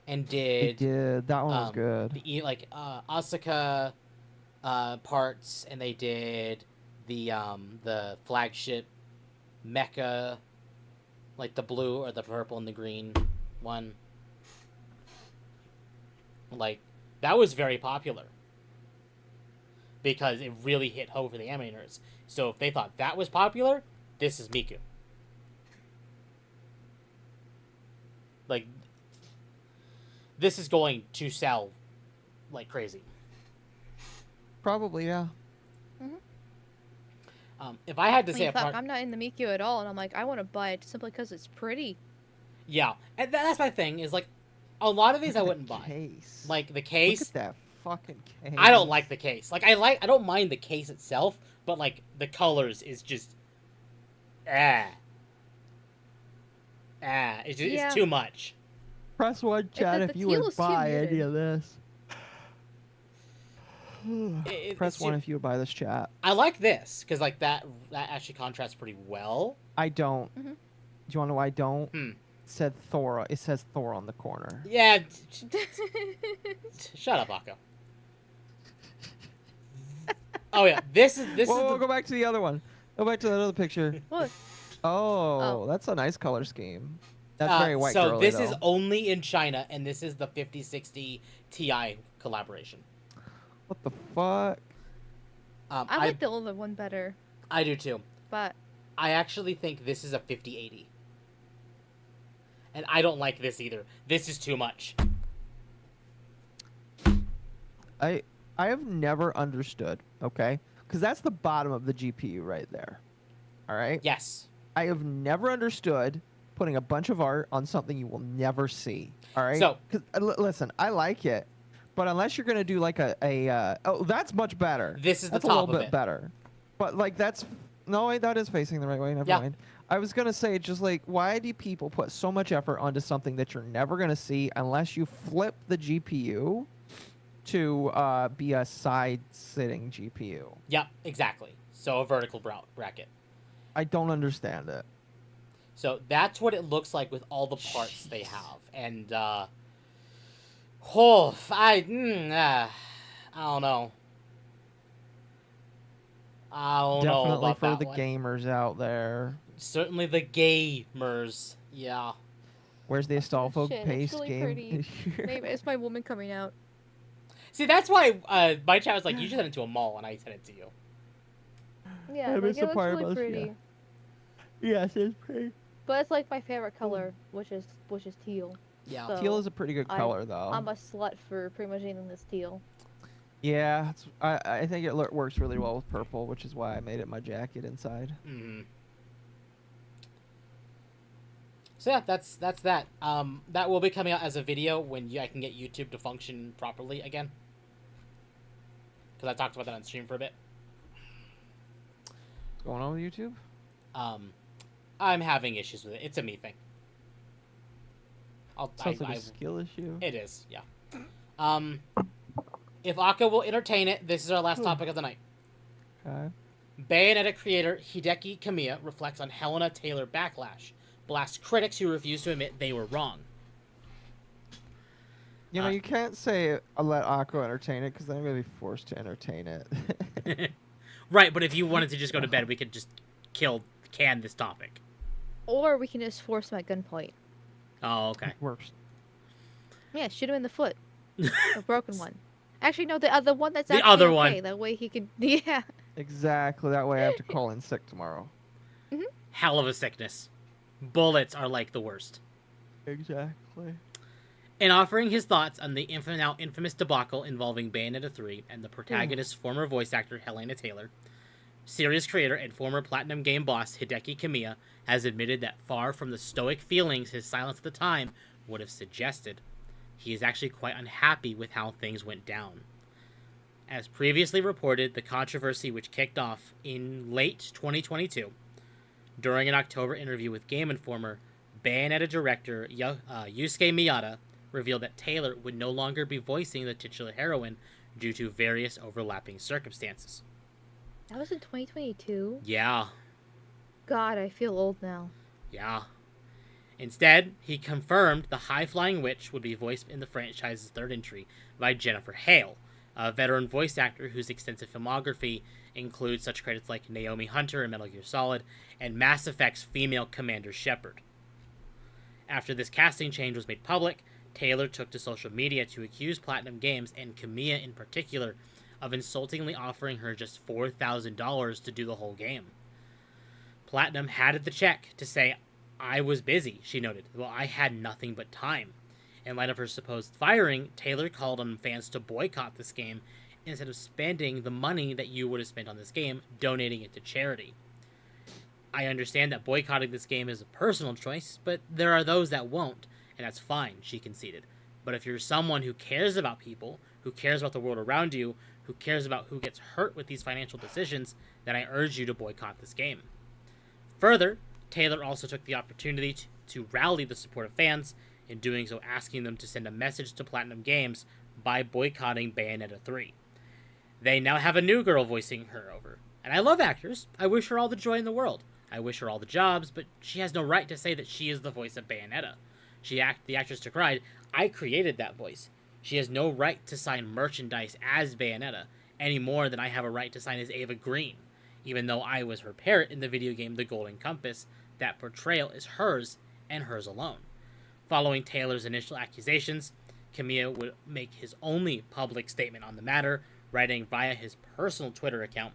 and They did. That one was good. the Asuka parts, and they did the flagship mecha, like the blue or the purple and the green one. Like, that was very popular because it really hit home for the anime nerds. So if they thought that was popular, this is Miku. Like, this is going to sell like crazy. Probably, yeah. If I had to I say mean, a fuck, part, I'm not in the Mikio at all, and I'm like, I want to buy it simply because it's pretty. yeah, and that's my thing. Is like, a lot of these I Look at wouldn't the buy. case. Like the case. Look at that fucking case. I don't like the case. Like I don't mind the case itself, but like the colors is just, it's Yeah. too much. Press one, chat, the if you teal would is too buy any muted. of this. Press It's one too- if you would buy this, chat. I like this because like that actually contrasts pretty well. I don't. Mhm. Do you want to know why I don't? Hmm. It says Thor on the corner. Yeah. Shut up, Akko. Oh yeah, this is Whoa, go back to the other one. Go back to that other picture. What? Oh, Oh. that's a nice color scheme. That's very white so girly, this though. is only in China, and this is the 5060 Ti collaboration. What the fuck? I like the older one better, I do too. but I actually think this is a 5080. And I don't like this either. This is too much. I have never understood, okay? Because that's the bottom of the GPU right there. All right? Yes. I have never understood putting a bunch of art on something you will never see. All right? So- 'Cause, listen, I like it, but unless you're going to do like oh, that's much better. This is the That's a top little of bit it. better. But like that's no, wait, that is facing the right way. Never Yeah. mind. I was gonna say just like why do people put so much effort onto something that you're never gonna see unless you flip the GPU to be a side-sitting GPU? Yep, exactly. So a vertical bracket. I don't understand it. So that's what it looks like with all the parts they Jeez. have. And, I don't know. I don't know Definitely about for that the one. gamers out there. Certainly the gamers. Yeah. Where's the Astolfo shit, it's pace really game? pretty. Maybe it's my woman coming out. See, that's why my chat was like, you should send it to a mall, and I sent it to you. Yeah, I like, missed it the looks part really about- pretty. Yes, it's pretty. But it's like my favorite color, which is teal. Yeah. So, Teal is a pretty good I'm- color, though. I'm a slut for pretty much anything that's teal. Yeah, I think it works really well with purple, which is why I made it my jacket inside. Mm-hmm. So yeah, that's that. That will be coming out as a video when I can get YouTube to function properly again. Because I talked about that on stream for a bit. What's going on with YouTube? I'm having issues with it. It's a me thing. Sounds like a skill issue. It is, yeah. If Akko will entertain it, this is our last topic of the night. Okay. Bayonetta creator Hideki Kamiya reflects on Helena Taylor backlash, blasts critics who refuse to admit they were wrong. You know, you can't say let Akko entertain it because then I'm gonna be forced to entertain it. Right, but if you wanted to just go to bed, we could just can this topic. Or we can just force him at gunpoint. Oh, okay. Works. Yeah, shoot him in the foot. A broken one. Actually, no, the one that's The actually other okay. one. That way he can. Yeah. Exactly. That way I have to call in sick tomorrow. Hell of a sickness. Bullets are like the worst. Exactly. In offering his thoughts on the now infamous debacle involving Bayonetta 3 and the protagonist's former voice actor Helena Taylor, series creator and former Platinum Game boss Hideki Kamiya has admitted that far from the stoic feelings his silence at the time would have suggested, he is actually quite unhappy with how things went down. As previously reported, the controversy which kicked off in late 2022, during an October interview with Game Informer, Bayonetta director Yusuke Miyata revealed that Taylor would no longer be voicing the titular heroine due to various overlapping circumstances. That was in 2022. Yeah. God, I feel old now. Yeah. Instead, he confirmed the high-flying witch would be voiced in the franchise's third entry by Jennifer Hale, a veteran voice actor whose extensive filmography includes such credits like Naomi Hunter in Metal Gear Solid and Mass Effect's female Commander Shepard. After this casting change was made public, Taylor took to social media to accuse Platinum Games, and Kamiya in particular, of insultingly offering her just $4,000 to do the whole game. Platinum had the check to say, "I was busy," she noted. "Well, I had nothing but time." In light of her supposed firing, Taylor called on fans to boycott this game instead of spending the money that you would have spent on this game, donating it to charity. I understand that boycotting this game is a personal choice, but there are those that won't, and that's fine, she conceded. But if you're someone who cares about people, who cares about the world around you, who cares about who gets hurt with these financial decisions, then I urge you to boycott this game. Further, Taylor also took the opportunity to rally the support of fans, in doing so asking them to send a message to Platinum Games by boycotting Bayonetta 3. They now have a new girl voicing her over. And I love actors. I wish her all the joy in the world. I wish her all the jobs, but she has no right to say that she is the voice of Bayonetta. The actress decried, "I created that voice. She has no right to sign merchandise as Bayonetta, any more than I have a right to sign as Ava Green. Even though I was her parrot in the video game The Golden Compass, that portrayal is hers and hers alone." Following Taylor's initial accusations, Kamiya would make his only public statement on the matter, writing via his personal Twitter account,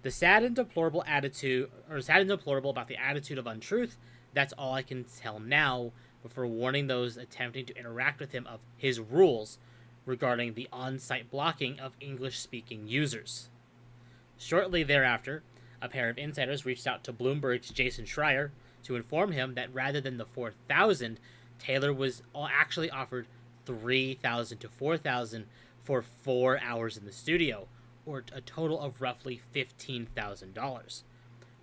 sad and deplorable about the attitude of untruth, that's all I can tell now, before warning those attempting to interact with him of his rules regarding the on-site blocking of English-speaking users. Shortly thereafter, a pair of insiders reached out to Bloomberg's Jason Schreier to inform him that rather than the $4,000, Taylor was actually offered $3,000 to $4,000 for 4 hours in the studio, or a total of roughly $15,000.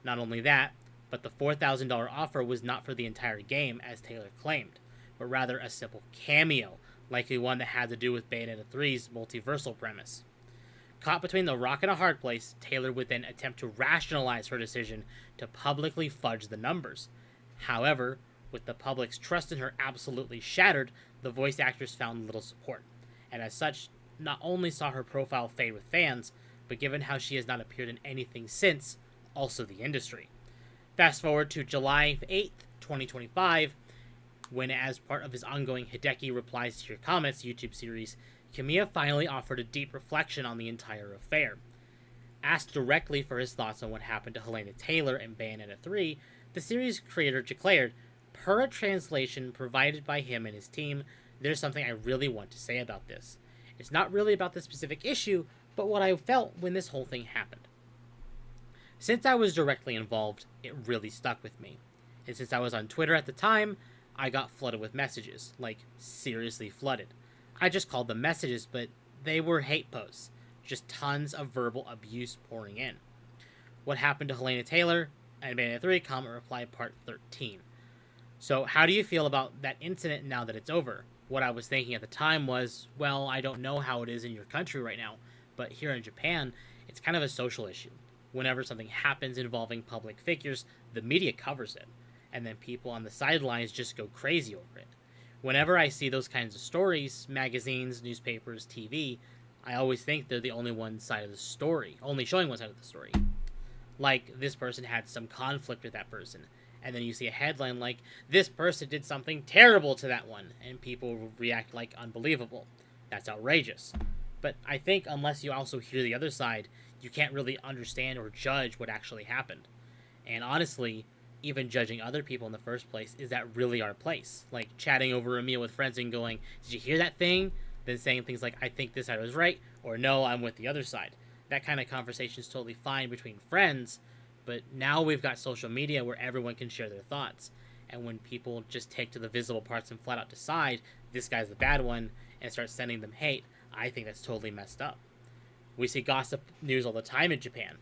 Not only that, but the $4,000 offer was not for the entire game, as Taylor claimed, but rather a simple cameo, likely one that had to do with Bayonetta 3's multiversal premise. Caught between the rock and a hard place, Taylor would then attempt to rationalize her decision to publicly fudge the numbers. However, with the public's trust in her absolutely shattered, the voice actress found little support, and as such, not only saw her profile fade with fans, but given how she has not appeared in anything since, also the industry. Fast forward to July 8th, 2025, when as part of his ongoing Hideki Replies to Your Comments YouTube series, Kamiya finally offered a deep reflection on the entire affair. Asked directly for his thoughts on what happened to Helena Taylor in Bayonetta 3, the series creator declared, "Per a translation provided by him and his team, there's something I really want to say about this. It's not really about the specific issue, but what I felt when this whole thing happened. Since I was directly involved, it really stuck with me. And since I was on Twitter at the time, I got flooded with messages, like seriously flooded. I just called them messages, but they were hate posts, just tons of verbal abuse pouring in. What happened to Helena Taylor and Bayonetta 3, comment reply part 13. So how do you feel about that incident now that it's over? What I was thinking at the time was, well, I don't know how it is in your country right now, but here in Japan, it's kind of a social issue. Whenever something happens involving public figures, the media covers it, and then people on the sidelines just go crazy over it. Whenever I see those kinds of stories, magazines, newspapers, TV, I always think they're the only one side of the story, only showing one side of the story. Like, this person had some conflict with that person, and then you see a headline like, this person did something terrible to that one, and people react like unbelievable. That's outrageous. But I think unless you also hear the other side, you can't really understand or judge what actually happened. And honestly, even judging other people in the first place, is that really our place? Like chatting over a meal with friends and going, did you hear that thing? Then saying things like, I think this side was right, or no, I'm with the other side. That kind of conversation is totally fine between friends, but now we've got social media where everyone can share their thoughts. And when people just take to the visible parts and flat out decide, this guy's the bad one, and start sending them hate, I think that's totally messed up. We see gossip news all the time in Japan.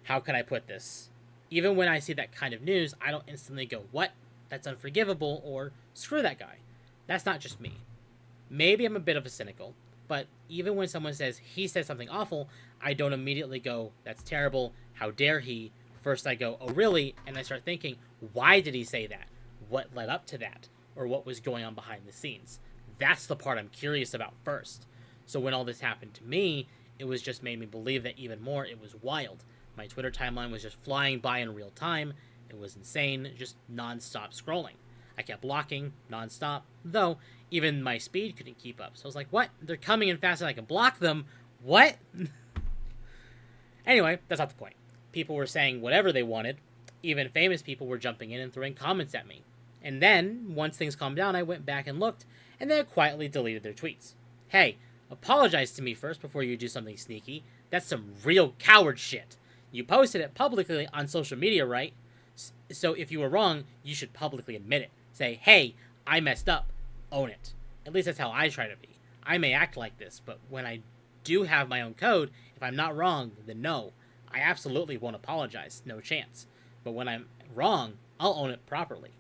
How can I put this? Even when I see that kind of news, I don't instantly go, what? That's unforgivable, or screw that guy. That's not just me. Maybe I'm a bit of a cynical, but even when someone says he said something awful, I don't immediately go, that's terrible, how dare he? First I go, oh really? And I start thinking, why did he say that? what led up to that or what was going on behind the scenes. That's the part I'm curious about first. So when all this happened to me, it was just made me believe that even more. It was wild. My Twitter timeline was just flying by in real time. It was insane, just non-stop scrolling. I kept blocking non-stop, though even my speed couldn't keep up. So I was like, what? They're coming in faster than I can block them? What? Anyway, that's not the point. People were saying whatever they wanted. Even famous people were jumping in and throwing comments at me. And then, once things calmed down, I went back and looked, and they quietly deleted their tweets. Hey, apologize to me first before you do something sneaky. That's some real coward shit. You posted it publicly on social media, right? So if you were wrong, you should publicly admit it. Say, hey, I messed up. Own it. At least that's how I try to be. I may act like this, but when I do have my own code, if I'm not wrong, then no. I absolutely won't apologize. No chance. But when I'm wrong, I'll own it properly.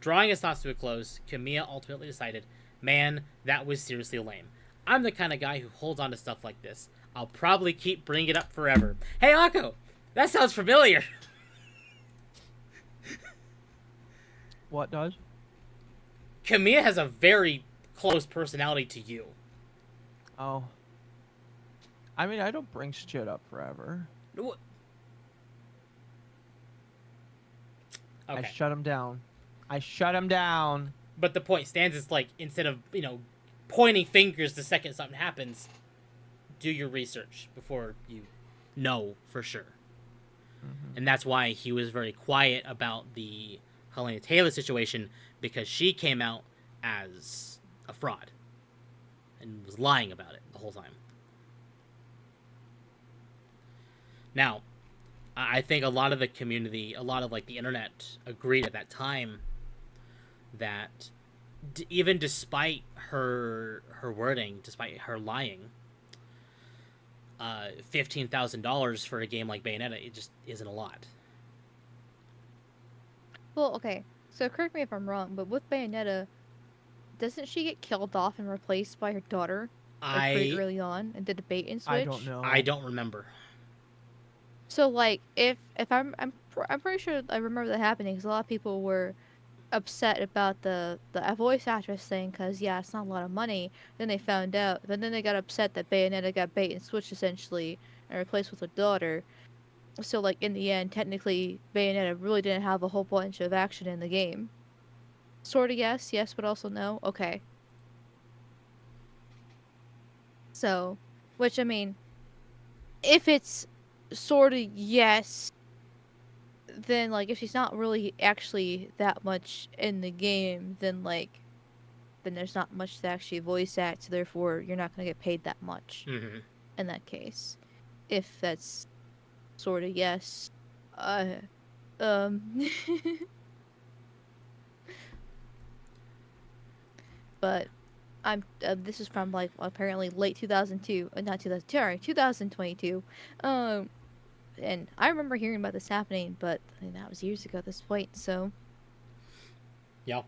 Drawing his thoughts to a close, Kamiya ultimately decided, man, that was seriously lame. I'm the kind of guy who holds on to stuff like this. I'll probably keep bringing it up forever. Hey, Akko! That sounds familiar! What does? Kamiya has a very close personality to you. Oh. I mean, I don't bring shit up forever. Okay. I shut him down. I shut him down. But the point stands is, like, instead of, pointing fingers the second something happens, do your research before you know for sure. Mm-hmm. And that's why he was very quiet about the Helena Taylor situation, because she came out as a fraud and was lying about it the whole time. Now, I think a lot of the community, a lot of the internet agreed at that time that even despite her wording, despite her lying, $15,000 for a game like Bayonetta, it just isn't a lot. Well, okay. So correct me if I'm wrong, but with Bayonetta, doesn't she get killed off and replaced by her daughter pretty early on and did the bait and switch? I don't know. I don't remember. So if I'm pretty sure I remember that happening, because a lot of people were upset about the voice actress thing, because it's not a lot of money. Then they found out, but then they got upset that Bayonetta got bait and switched essentially and replaced with her daughter. So in the end, technically Bayonetta really didn't have a whole bunch of action in the game. Sort of yes, but also no. Okay. So, which I mean, if it's sort of yes, then if she's not really actually that much in the game, then then there's not much to actually voice act, so therefore you're not going to get paid that much in that case. If that's sort of yes. But I'm this is from apparently late 2002, not 2002, sorry, 2022. And I remember hearing about this happening, but I mean, that was years ago at this point, so. Yeah,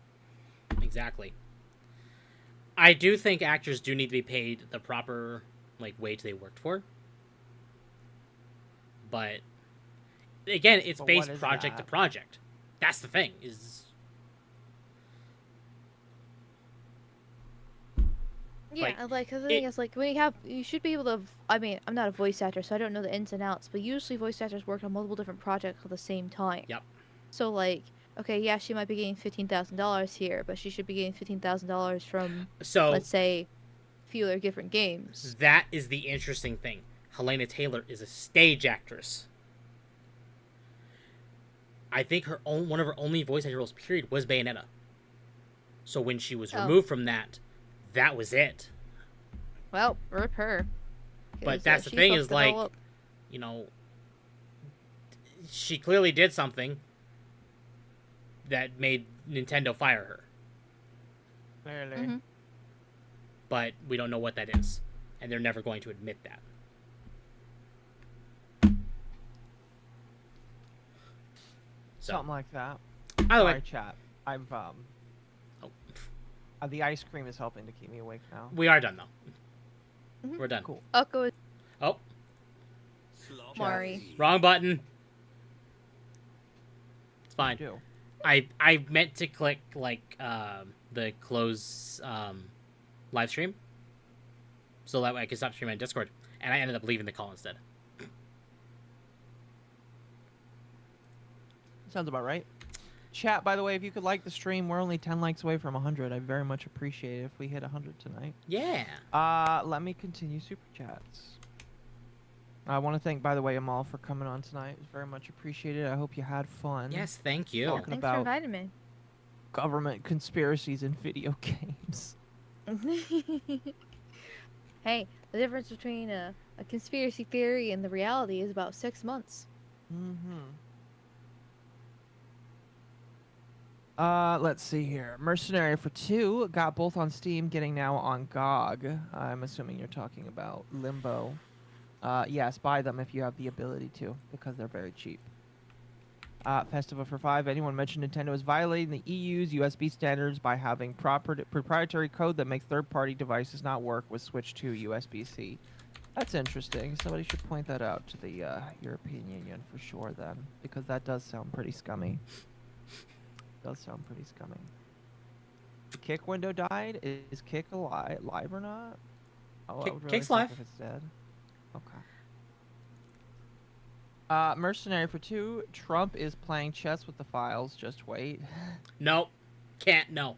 exactly. I do think actors do need to be paid the proper wage they worked for. But again, it's based project to project. That's the thing. Yeah, because the thing is, when you should be able to. I mean, I'm not a voice actor, so I don't know the ins and outs. But usually, voice actors work on multiple different projects at the same time. Yep. So okay, yeah, she might be getting $15,000 here, but she should be getting $15,000 from, let's say, a few other different games. That is the interesting thing. Helena Taylor is a stage actress. I think one of her only voice actor roles, period, was Bayonetta. So when she was removed from that was it. Well, rip her. But that's the thing is she clearly did something that made Nintendo fire her. Clearly. Mm-hmm. But we don't know what that is. And they're never going to admit that. So. Something like that. Either way, chat. I've the ice cream is helping to keep me awake now. We are done though. Mm-hmm. We're done. Cool. Occo is Oh. Mari. Wrong button. It's fine. I meant to click like the close live stream, so that way I could stop streaming on Discord, and I ended up leaving the call instead. Sounds about right. Chat, by the way, if you could like the stream, we're only 10 likes away from 100. I very much appreciate it if we hit 100 tonight. Yeah. Let me continue super chats. I want to thank, by the way, Amal for coming on tonight. It was very much appreciated. I hope you had fun. Yes, thank you. Talking Thanks about for inviting me. government conspiracies in video games. Hey, the difference between a conspiracy theory and the reality is about 6 months. Let's see here. Mercenary for 2 got both on Steam, getting now on GOG. I'm assuming you're talking about Limbo. Yes, buy them if you have the ability to, because they're very cheap. Festival for 5. Anyone mentioned Nintendo is violating the EU's USB standards by having proprietary code that makes third-party devices not work with Switch to USB-C. That's interesting. Somebody should point that out to the European Union for sure then, because that does sound pretty scummy. Does sound pretty scummy. The Kick window died. Is Kick live or not? Oh, I would really Kick's suck live. if it's dead. Okay. Mercenary for 2. Trump is playing chess with the files. Just wait. Nope. Can't. No.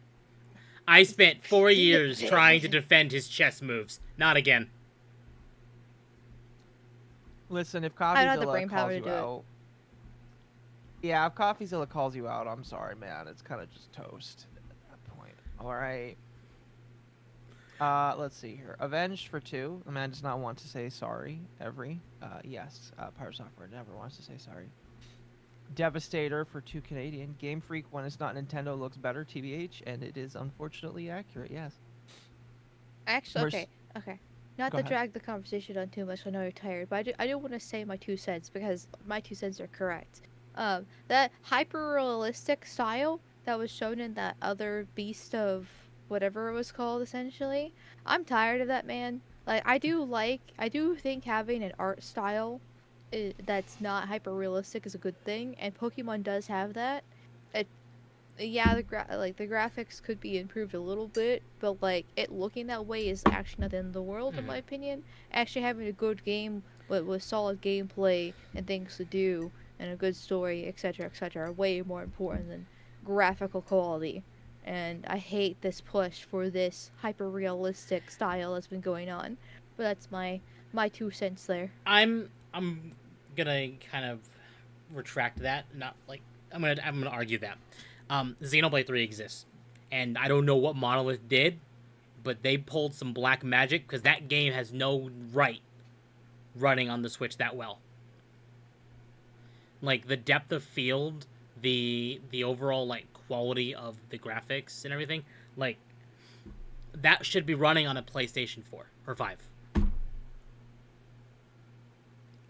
I spent 4 years trying to defend his chess moves. Not again. Listen, if I don't have the CoffeeZilla brain power calls to you do it. out, yeah, if CoffeeZilla calls you out, I'm sorry, man. It's kind of just toast at that point. All right. Let's see here. Avenged for 2. The man does not want to say sorry. Yes. Pirate Software never wants to say sorry. Devastator for 2 Canadian. Game Freak, when it's not Nintendo, looks better, TBH, and it is unfortunately accurate, yes. Actually, okay. Not Go to ahead. drag the conversation on too much, I know you're tired, but I do want to say my 2 cents, because my 2 cents are correct. That hyper-realistic style that was shown in that other Beast of whatever it was called, essentially, I'm tired of that, man. Like, I do think having an art style that's not hyper-realistic is a good thing, and Pokemon does have that. Yeah, the graphics could be improved a little bit, but like it looking that way is actually not the end of the world in my opinion. Actually having a good game with solid gameplay and things to do and a good story, etc., etc., are way more important than graphical quality. And I hate this push for this hyper-realistic style that's been going on. But that's my 2 cents there. I'm gonna kind of retract that. Not like I'm gonna argue that. Xenoblade 3 exists, and I don't know what Monolith did, but they pulled some black magic because that game has no right running on the Switch that well. Like the depth of field, the overall like quality of the graphics and everything, like that should be running on a PlayStation 4 or 5.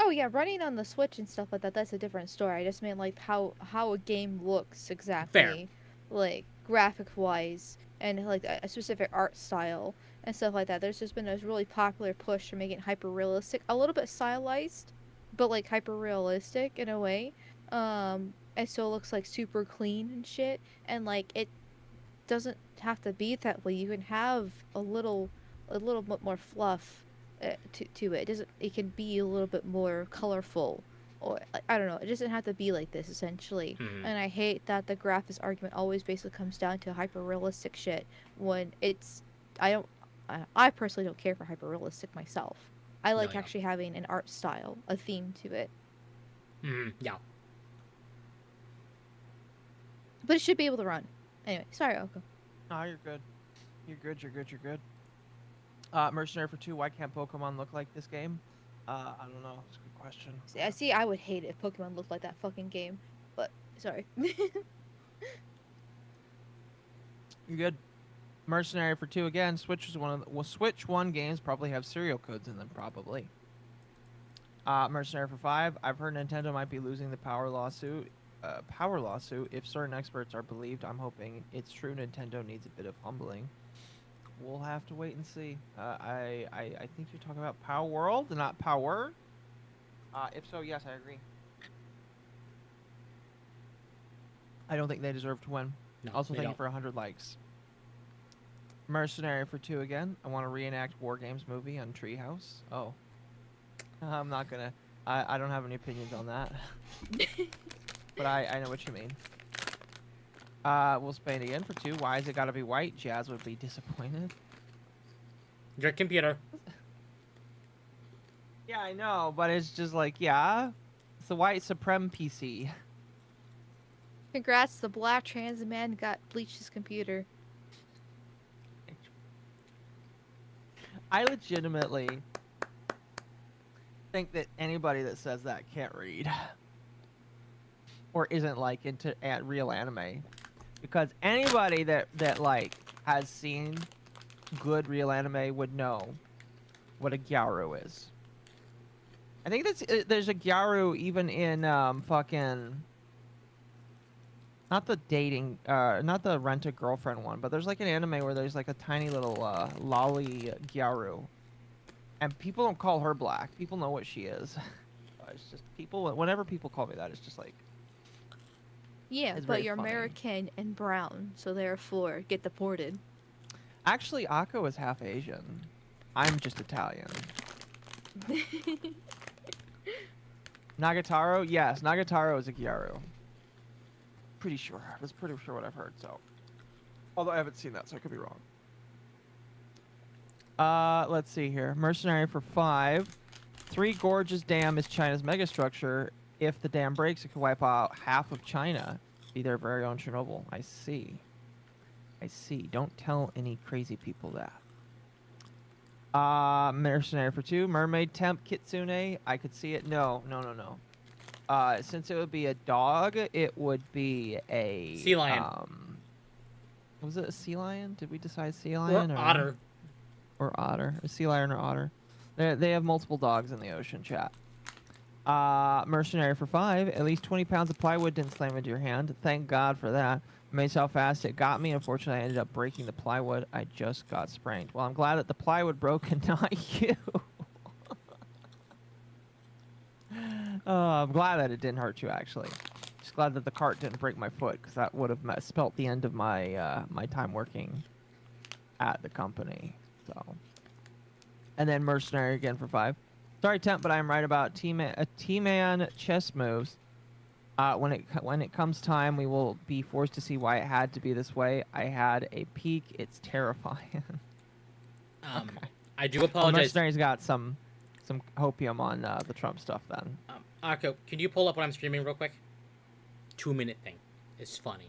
Oh yeah, running on the Switch and stuff like that's a different story. I just mean like how a game looks exactly. Fair. Like graphic wise and like a specific art style and stuff like that. There's just been a really popular push to make it hyper realistic, a little bit stylized, but like hyper realistic in a way. And so it looks like super clean and shit, and like it doesn't have to be that way. You can have a little bit more fluff to it. It can be a little bit more colorful, or I don't know. It doesn't have to be like this essentially. Mhm. And I hate that the graphics argument always basically comes down to hyper realistic shit when it's I personally don't care for hyper realistic myself. I like yeah. actually having an art style, a theme to it. Yeah. But it should be able to run. Anyway, sorry, Oko. No, you're good. You're good. Mercenary for 2. Why can't Pokemon look like this game? I don't know. It's a good question. See, I would hate it if Pokemon looked like that fucking game. But sorry. You're good. Mercenary for 2 again. Switch is Switch 1 games probably have serial codes in them, probably. Mercenary for 5. I've heard Nintendo might be losing the power lawsuit. If certain experts are believed. I'm hoping it's true. Nintendo needs a bit of humbling. We'll have to wait and see. I think you're talking about Power World and not Power. If so, yes, I agree. I don't think they deserve to win. No, Also, they thank you don't. for 100 likes. Mercenary for 2 again. I want to reenact War Games movie on Treehouse. Oh. I'm not gonna. I don't have any opinions on that. But I know what you mean. We'll Spain again for 2. Why has it got to be white? Jazz would be disappointed. Your computer. Yeah, I know, but it's just like, yeah. It's the white Supreme PC. Congrats, the black trans man got bleached his computer. I legitimately think that anybody that says that can't read. Or isn't like into real anime. Because anybody that like has seen good real anime would know what a gyaru is. I think there's a gyaru even in fucking not the dating not the rent a girlfriend one, but there's like an anime where there's like a tiny little lolly gyaru. And people don't call her black. People know what she is. It's just people whenever people call me that, it's just like Yeah, it's but very you're funny. American and brown, so therefore get deported. Actually, Akko is half Asian. I'm just Italian. Nagatoro? Yes, Nagatoro is a Gyaru. Pretty sure. That's pretty sure what I've heard, so. Although I haven't seen that, so I could be wrong. Let's see here. Mercenary for 5. 3 Gorges Dam is China's megastructure. If the dam breaks, it could wipe out half of China. Be their very own Chernobyl. I see. I see. Don't tell any crazy people that. Mercenary for 2. Mermaid Temp Kitsune. I could see it. No. Since it would be a dog, it would be a... Sea lion. Was it a sea lion? Did we decide sea lion? Or otter. Or otter. A sea lion or otter. They have multiple dogs in the ocean, chat. Mercenary for 5. At least 20 pounds of plywood didn't slam into your hand. Thank God for that. Amazed how fast it got me. Unfortunately, I ended up breaking the plywood. I just got sprained. Well, I'm glad that the plywood broke and not you. I'm glad that it didn't hurt you, actually. Just glad that the cart didn't break my foot, because that would have spelt the end of my my time working at the company. So, and then Mercenary again for 5. Sorry, Temp, but I'm right about T-Man chess moves. When it comes time, we will be forced to see why it had to be this way. I had a peek. It's terrifying. Okay. I do Well, apologize. Mercenary's got some hopium on the Trump stuff then. Akko, can you pull up what I'm streaming real quick? 2-minute thing. It's funny.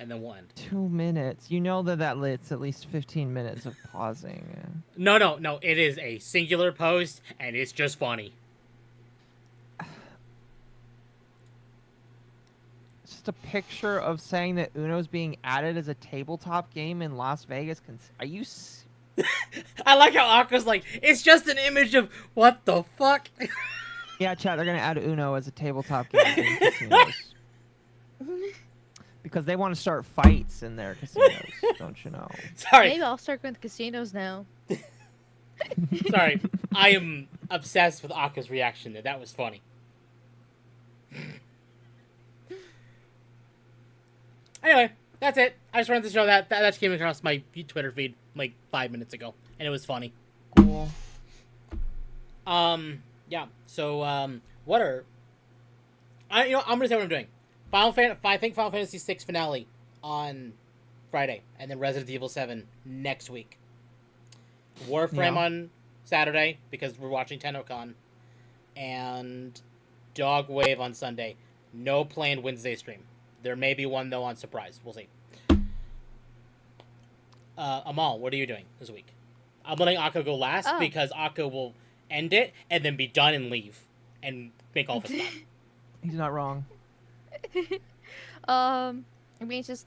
And then we'll end. 2 minutes. You know that it's at least 15 minutes of pausing. No. It is a singular post, and it's just funny. It's just a picture of saying that Uno's being added as a tabletop game in Las Vegas. Are you... I like how Akko's like, it's just an image of what the fuck? Yeah, chat, they're going to add Uno as a tabletop game in casinos. Because they want to start fights in their casinos, don't you know? Sorry. Maybe I'll start going to casinos now. Sorry. I am obsessed with Akko's reaction there. That was funny. Anyway, that's it. I just wanted to show that came across my Twitter feed like 5 minutes ago, and it was funny. Cool. Yeah. So, what are... I'm gonna say what I'm doing. I think Final Fantasy VI finale on Friday, and then Resident Evil 7 next week. Warframe on Saturday, because we're watching TennoCon, and Dogwave on Sunday. No planned Wednesday stream. There may be one, though, on Surprise. We'll see. Amal, what are you doing this week? I'm letting Akko go last, because Akko will end it, and then be done and leave, and make all of us stop. He's not wrong. I mean, it's just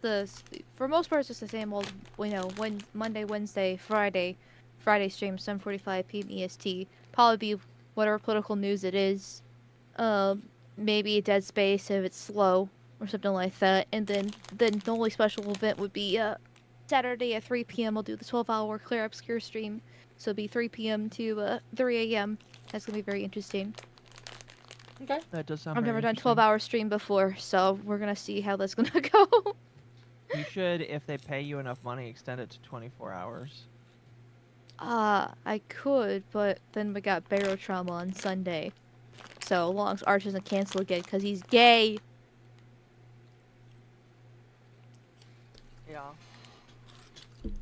for most part, it's just the same old, when Monday, Wednesday, Friday stream, 7:45 p.m. EST. Probably be whatever political news it is. Maybe Dead Space if it's slow or something like that. And then the only special event would be Saturday at 3 p.m. I'll do the 12-hour Clear Obscure stream. So it'll be 3 p.m. to 3 a.m. That's gonna be very interesting. Okay. That does sound I've very never done interesting. 12-hour stream before, so we're gonna see how that's gonna go. You should, if they pay you enough money, extend it to 24 hours. I could, but then we got Barrow Trauma on Sunday. So long as Arch doesn't cancel again, because he's gay. Yeah.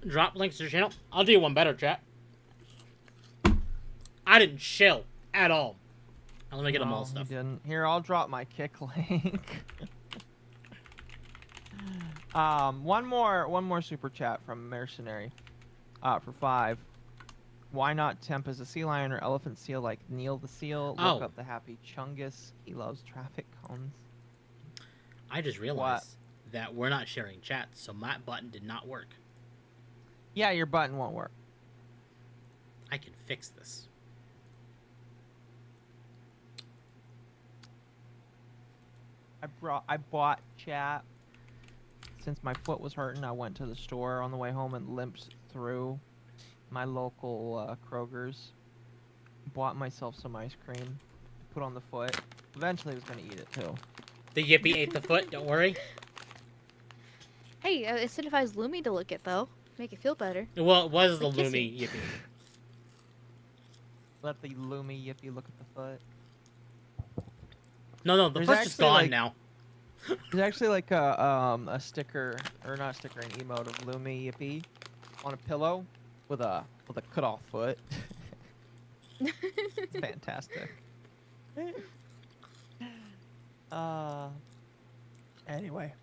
Drop links to your channel. I'll do you one better, chat. I didn't chill at all. Let me get them all stuff. Didn't. Here, I'll drop my kick link. One more super chat from Mercenary. For 5. Why not temp as a sea lion or elephant seal like Neil the Seal? Look up the happy Chungus. He loves traffic cones. I just realized that we're not sharing chat, so my button did not work. Yeah, your button won't work. I can fix this. I bought chat. Since my foot was hurting, I went to the store on the way home and limped through my local Kroger's. Bought myself some ice cream. Put on the foot. Eventually, I was gonna eat it too. The Yippee ate the foot. Don't worry. Hey, it incentivized Lumi to lick it though. Make it feel better. Well, it was the Like kissing. Lumi Yippee. Let the Lumi Yippee look at the foot. No, the There's foot's just actually, gone like- now. There's actually like a sticker, or not a sticker, an emote of Lumi Yippee on a pillow with a cut off foot. It's fantastic. Anyway.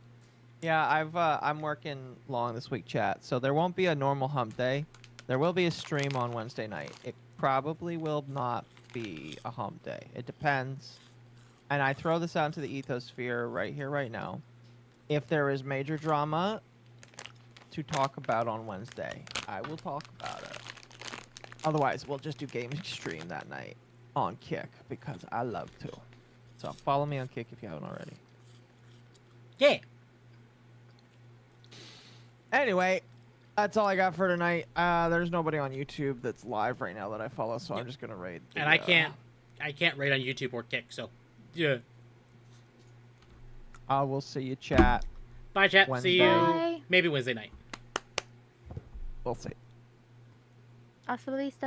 Yeah, I'm working long this week, chat, so there won't be a normal hump day. There will be a stream on Wednesday night. It probably will not be a hump day. It depends. And I throw this out into the ethosphere right here, right now. If there is major drama to talk about on Wednesday, I will talk about it. Otherwise, we'll just do gaming stream that night on Kick, because I love to. So follow me on Kick if you haven't already. Yeah. Anyway, that's all I got for tonight. There's nobody on YouTube that's live right now that I follow, so I'm just gonna raid. And I can't rate on YouTube or Kick, so yeah. I will see you, chat. Bye, chat. Wednesday. See you Bye. maybe Wednesday night. We'll see. Hasta la vista.